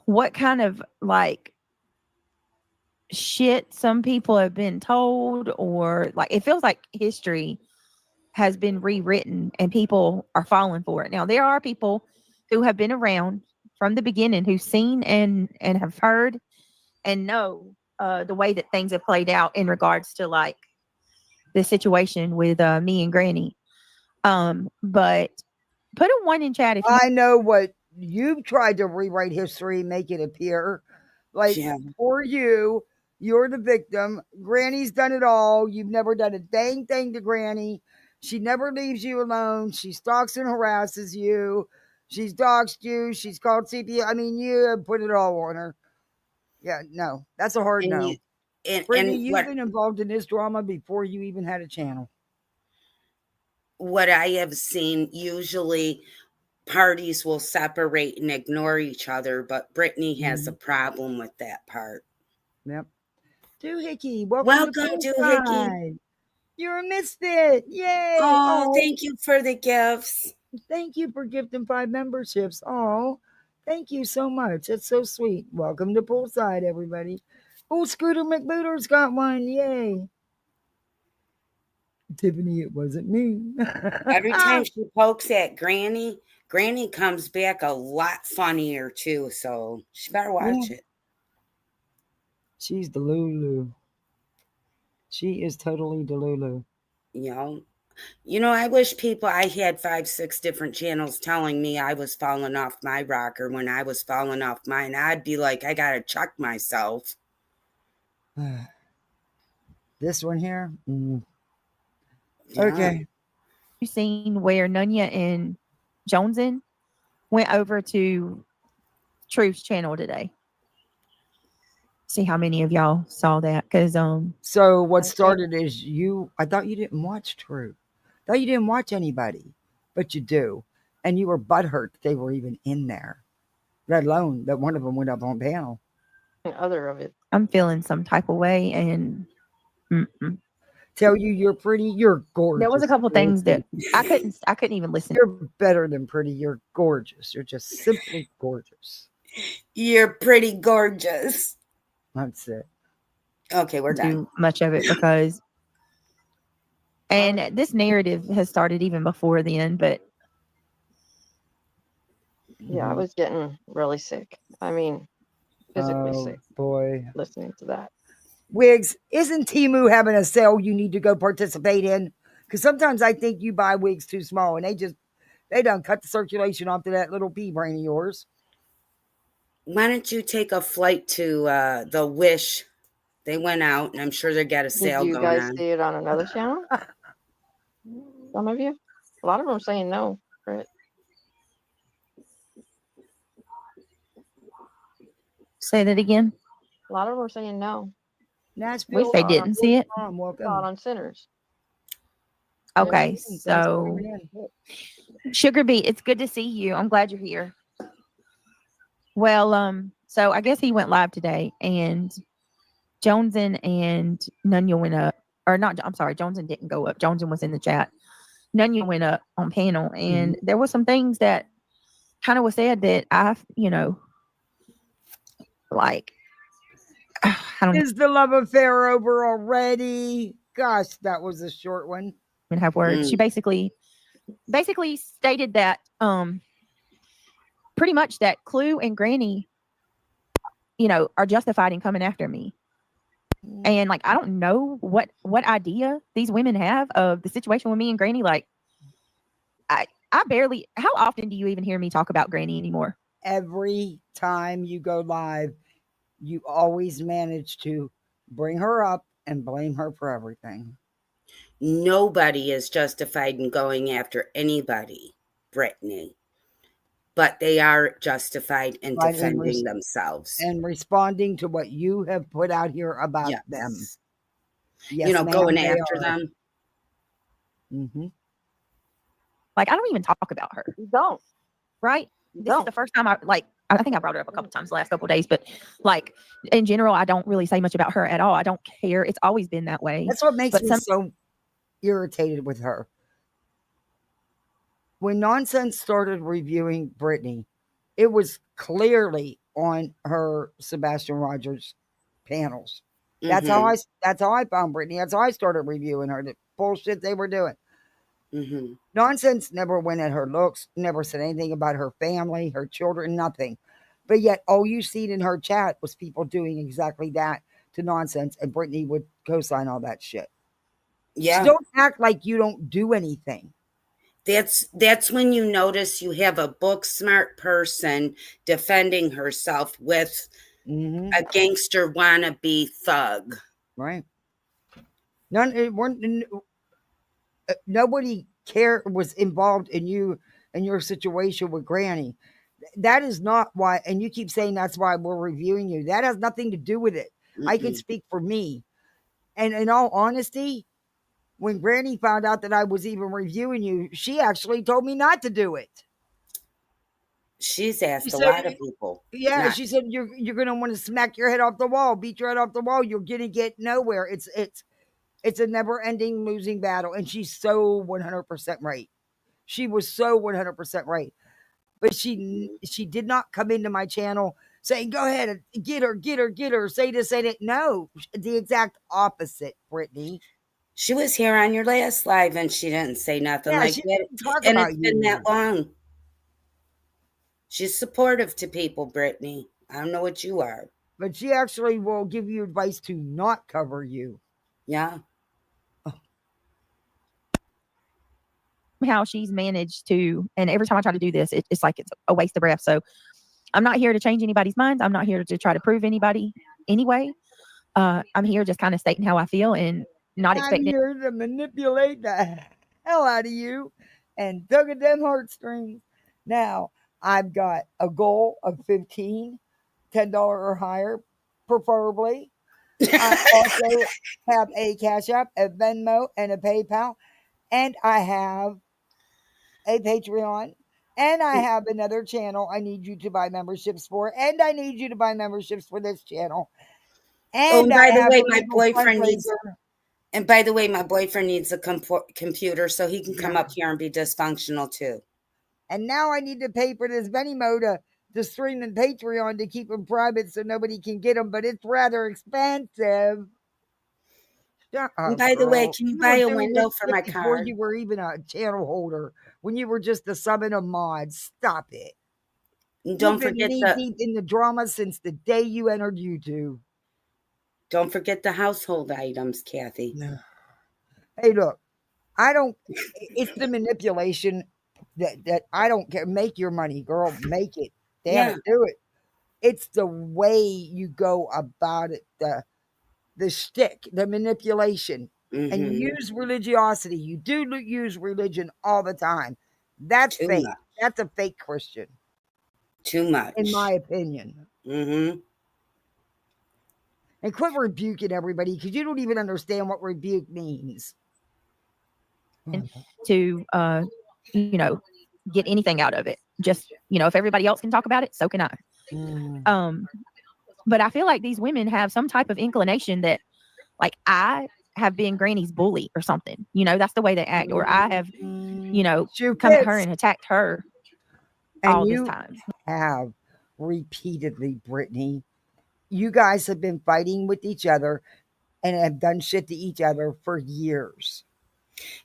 what kind of like shit some people have been told, or like it feels like history has been rewritten and people are falling for it. Now there are people who have been around from the beginning who've seen and have heard and know the way that things have played out in regards to like the situation with me and Granny. But put a 1 in chat if you I know what you've tried to rewrite history, make it appear like for you, you're the victim. Granny's done it all. You've never done a dang thing to Granny. She never leaves you alone. She stalks and harasses you. She's doxed you. She's called CPS. I mean, you have put it all on her. Yeah, no, that's a hard no. Brittany, you've been involved in this drama before you even had a channel. What I have seen, usually parties will separate and ignore each other, but Brittany has a problem with that part. Yep. Doohickey, welcome to Doohickey. You're a misfit. Yay. Oh, thank you for the gifts. Thank you for gifting 5 memberships. Oh, thank you so much. That's so sweet. Welcome to Poolside, everybody. Oh, Scooter McBooter's got one. Yay. Tiffany, it wasn't me. Every time she pokes at Granny, Granny comes back a lot funnier too. So she better watch it. She's Delulu. She is totally Delulu. You know, I wish I had 5, 6 different channels telling me I was falling off my rocker when I was falling off mine. I'd be like, I gotta check myself. This one here? Yeah. Okay. You seen where Nunya and Jonesin went over to Truth's channel today? See how many of y'all saw that? Because so what started is I thought you didn't watch Truth. I thought you didn't watch anybody, but you do. And you were butthurt that they were even in there, let alone that one of them went up on panel. Other of it. I'm feeling some type of way, and tell you you're pretty, you're gorgeous. There was a couple things that I couldn't even listen. You're better than pretty. You're gorgeous. You're just simply gorgeous. You're pretty gorgeous. That's it. Okay, we're done. Too much of it because, and this narrative has started even before then, but yeah, I was getting really sick. I mean, physically sick. Boy, listening to that. Wigs, isn't Timu having a sale you need to go participate in? Because sometimes I think you buy wigs too small, and they done cut the circulation off to that little pea brain of yours. Why don't you take a flight to the Wish? They went out, and I'm sure they got a Did sale you going guys on. see it on another channel? Some of you? A lot of them are saying no, Britt. Say that again. A lot of them are saying no. Nashville, Wish they didn't see it. Welcome. Saw it on Sinners. Okay, Thanks for so coming in. Sugar Beet, it's good to see you. I'm glad you're here. Well, so I guess he went live today, and Joneson and Nunya went up, or not. I'm sorry, Joneson didn't go up. Joneson was in the chat. Nunya went up on panel, and there was some things that kind of was said that like, I don't Is the love affair over already? Gosh, that was a short one. even have words. She basically stated that pretty much that Clue and Granny, are justified in coming after me. And like, I don't know what idea these women have of the situation with me and Granny. Like, I barely, how often do you even hear me talk about Granny anymore? Every time you go live, you always manage to bring her up and blame her for everything. Nobody is justified in going after anybody, Brittany. But they are justified in defending themselves. And responding to what you have put out here about them. Yes, going after them. Mm-hmm. Like, I don't even talk about her. You don't. Right? This is the first time I think I brought her up a couple times the last couple of days, but like, in general, I don't really say much about her at all. I don't care. It's always been that way. That's what makes me so irritated with her. When Nonsense started reviewing Brittany, it was clearly on her Sebastian Rogers panels. That's how I found Brittany. That's how I started reviewing her. The bullshit they were doing. Nonsense never went at her looks, never said anything about her family, her children, nothing. But yet all you seen in her chat was people doing exactly that to Nonsense, and Brittany would co-sign all that shit. Yeah. So don't act like you don't do anything. That's when you notice you have a book smart person defending herself with a gangster wannabe thug. Right. Nobody was involved in you and your situation with Granny. That is not why, and you keep saying that's why we're reviewing you. That has nothing to do with it. I can speak for me. And in all honesty, when Granny found out that I was even reviewing you, she actually told me not to do it. She's asked a lot of people. Yeah, she said you're going to want to smack your head off the wall, beat your head off the wall. You're going to get nowhere. It's a never-ending losing battle, and she's so 100% right. She was so 100% right. But she did not come into my channel saying, go ahead, get her, say this, say that. No, the exact opposite, Brittany. She was here on your last live, and she didn't say nothing like that. And it's been that long. She's supportive to people, Brittany. I don't know what you are. But she actually will give you advice to not cover you. Yeah. How she's managed to, and every time I try to do this, it's like it's a waste of breath. So I'm not here to change anybody's minds. I'm not here to try to prove anybody anyway. I'm here just kind of stating how I feel and not expecting. I'm here to manipulate the hell out of you and tug at them heartstrings. Now, I've got a goal of 15, $10 or higher, preferably. I also have a Cash App, a Venmo, and a PayPal. And I have a Patreon, and I have another channel I need you to buy memberships for, and I need you to buy memberships for this channel. And by the way, my boyfriend needs a computer so he can come up here and be dysfunctional too. And now I need to pay for this Venmo to stream in Patreon to keep them private so nobody can get them, but it's rather expensive. And by the way, can you buy a window for my car? Before you were even a channel holder, when you were just a sub and a mod, stop it. And don't forget deep in the drama since the day you entered YouTube. Don't forget the household items, Kathy. No. Hey, look, I don't. It's the manipulation that I don't care. Make your money, girl. Make it. Damn it, do it. It's the way you go about it. The shtick, the manipulation, and you use religiosity. You do use religion all the time. That's Too fake. much. That's a fake Christian. Too much. In my opinion. Mm-hmm. And quit rebuking everybody because you don't even understand what rebuke means. To, get anything out of it. Just, if everybody else can talk about it, so can I. But I feel like these women have some type of inclination that, like, I have been Granny's bully or something. That's the way they act. Or I have, come at her and attacked her all this time. Have repeatedly, Brittany. You guys have been fighting with each other and have done shit to each other for years.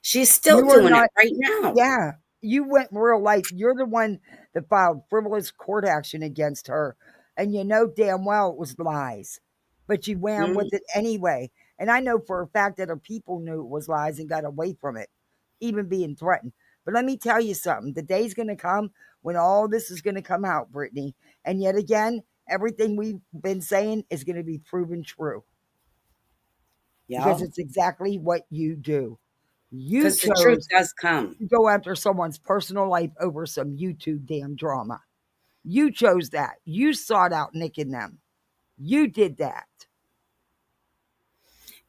She's still doing it right now. Yeah. You went real life. You're the one that filed frivolous court action against her. And you know damn well it was lies. But you went with it anyway. And I know for a fact that her people knew it was lies and got away from it, even being threatened. But let me tell you something. The day's going to come when all this is going to come out, Brittany. And yet again, everything we've been saying is going to be proven true. Yeah. Because it's exactly what you do. You chose the truth does come. to go after someone's personal life over some YouTube damn drama. You chose that. You sought out nicking them. You did that.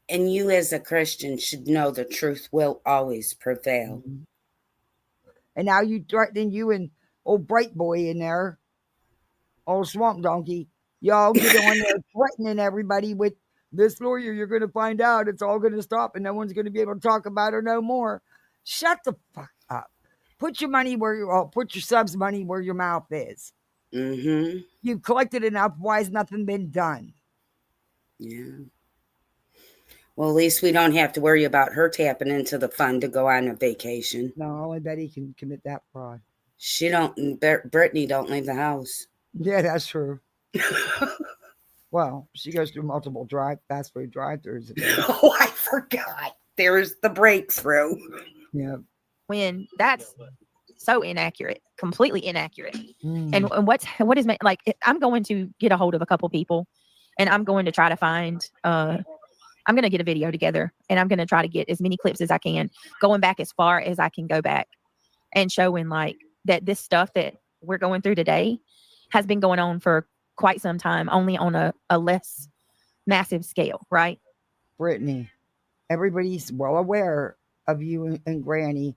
And you as a Christian should know the truth will always prevail. And now you threatening you and old Bright Boy in there, old Swamp Donkey. Y'all get on there threatening everybody with this lawyer. You're going to find out it's all going to stop and no one's going to be able to talk about her no more. Shut the fuck up. Put your money put your subs money where your mouth is. Mm-hmm. You've collected enough. Why has nothing been done? Yeah. Well, at least we don't have to worry about her tapping into the fund to go on a vacation. No, only Betty can commit that fraud. Brittany don't leave the house. Yeah, that's true. Well, she goes through multiple fast food drive-thrus. Oh, I forgot. There's the breakthrough. Yeah. When that's so inaccurate, completely inaccurate. And what is like? I'm going to get a hold of a couple people, and I'm going to try to find. I'm going to get a video together, and I'm going to try to get as many clips as I can, going back as far as I can go back, and showing like that this stuff that we're going through today has been going on for quite some time, only on a less massive scale, right? Brittany, everybody's well aware of you and Granny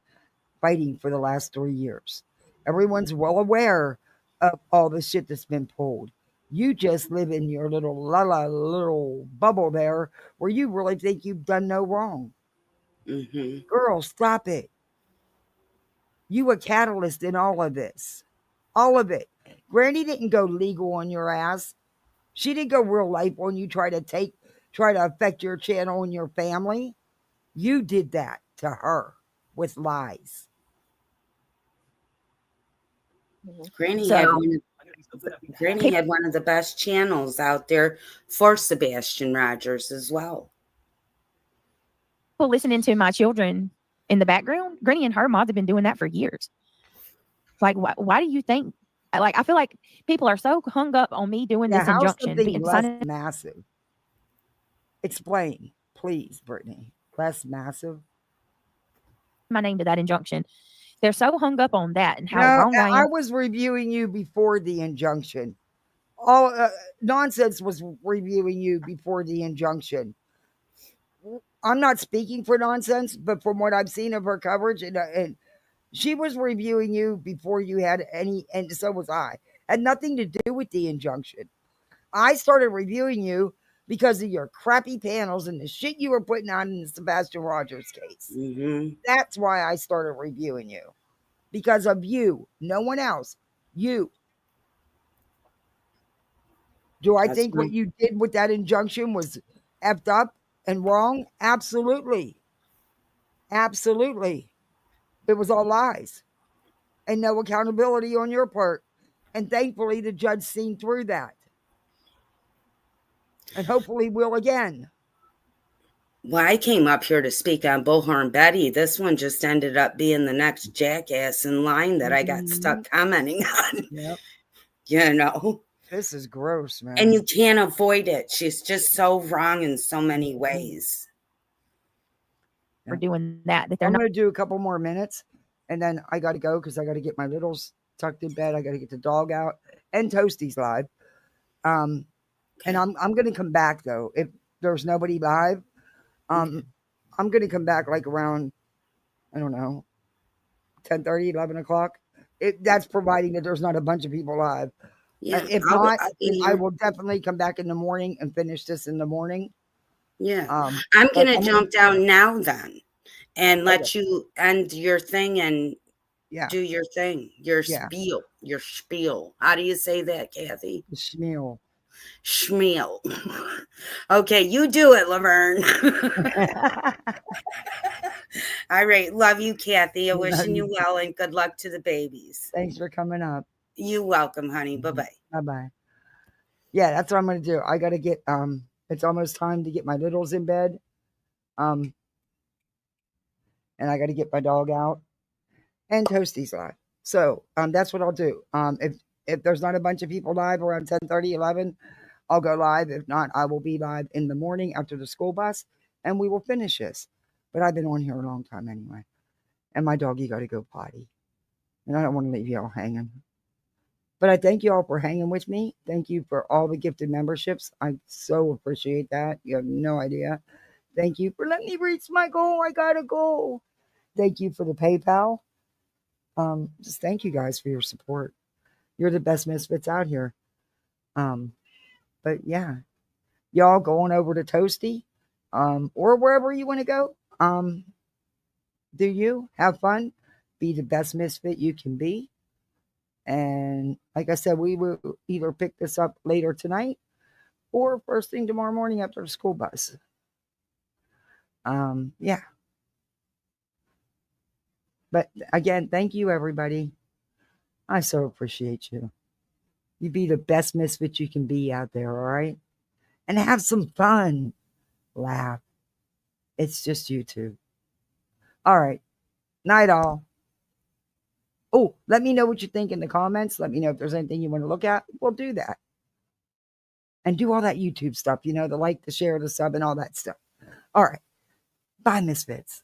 fighting for the last 3 years. Everyone's well aware of all the shit that's been pulled. You just live in your little bubble there where you really think you've done no wrong. Mm-hmm. Girl, stop it. You a catalyst in all of this. All of it. Granny didn't go legal on your ass. She didn't go real life on you, try to affect your channel and your family. You did that to her with lies. Granny had one of the best channels out there for Sebastian Rogers as well. Well, listening to my children in the background, Granny and her mods have been doing that for years. Like, why do you think? Like, I feel like people are so hung up on me doing this injunction. Being less massive. Explain, please, Brittany. Less massive. My name to that injunction. They're so hung up on that and how wrong I am. I was reviewing you before the injunction. All Nonsense was reviewing you before the injunction. I'm not speaking for Nonsense, but from what I've seen of her coverage, and she was reviewing you before you had any, and so was I. Had nothing to do with the injunction. I started reviewing you because of your crappy panels and the shit you were putting on in the Sebastian Rogers case. Mm-hmm. That's why I started reviewing you. Because of you. No one else. You. Do I think what you did with that injunction was effed up and wrong? Absolutely. Absolutely. It was all lies. And no accountability on your part. And thankfully, the judge seen through that. And hopefully we'll again. Well, I came up here to speak on Bullhorn Betty. This one just ended up being the next jackass in line that I got stuck commenting on. Yep. You know? This is gross, man. And you can't avoid it. She's just so wrong in so many ways. For doing that they're I'm not going to do a couple more minutes, and then I got to go because I got to get my littles tucked in bed. I got to get the dog out, and Toasty's live. And I'm going to come back though if there's nobody live. I'm going to come back like around, I don't know, 10:30, 11 o'clock. That's providing that there's not a bunch of people live. Yeah. If not, I will definitely come back in the morning and finish this in the morning. Yeah. I'm going to jump down now then and let you end your thing and do your thing, your spiel. How do you say that, Kathy? Schmeal. Schmeal. Okay, you do it, Laverne. All right. Love you, Kathy. I'm wishing you well and good luck to the babies. Thanks for coming up. You're welcome, honey. Bye-bye. Bye-bye. Yeah, that's what I'm going to do. I got to get, it's almost time to get my littles in bed. And I got to get my dog out and Toasty's live. So, that's what I'll do. If there's not a bunch of people live around 10:30, 11, I'll go live. If not, I will be live in the morning after the school bus and we will finish this. But I've been on here a long time anyway. And my doggy got to go potty. And I don't want to leave y'all hanging. But I thank you all for hanging with me. Thank you for all the gifted memberships. I so appreciate that. You have no idea. Thank you for letting me reach my goal. I got a goal. Thank you for the PayPal. Just thank you guys for your support. You're the best misfits out here. But yeah, y'all going over to Toasty, or wherever you want to go. Do you have fun? Be the best misfit you can be. And like I said, we will either pick this up later tonight or first thing tomorrow morning after the school bus. Yeah. But again, thank you, everybody. I so appreciate you. You be the best misfit you can be out there, all right? And have some fun. Laugh. It's just you two. All right. Night all. Oh, let me know what you think in the comments. Let me know if there's anything you want to look at. We'll do that. And do all that YouTube stuff, the like, the share, the sub, and all that stuff. All right. Bye, misfits.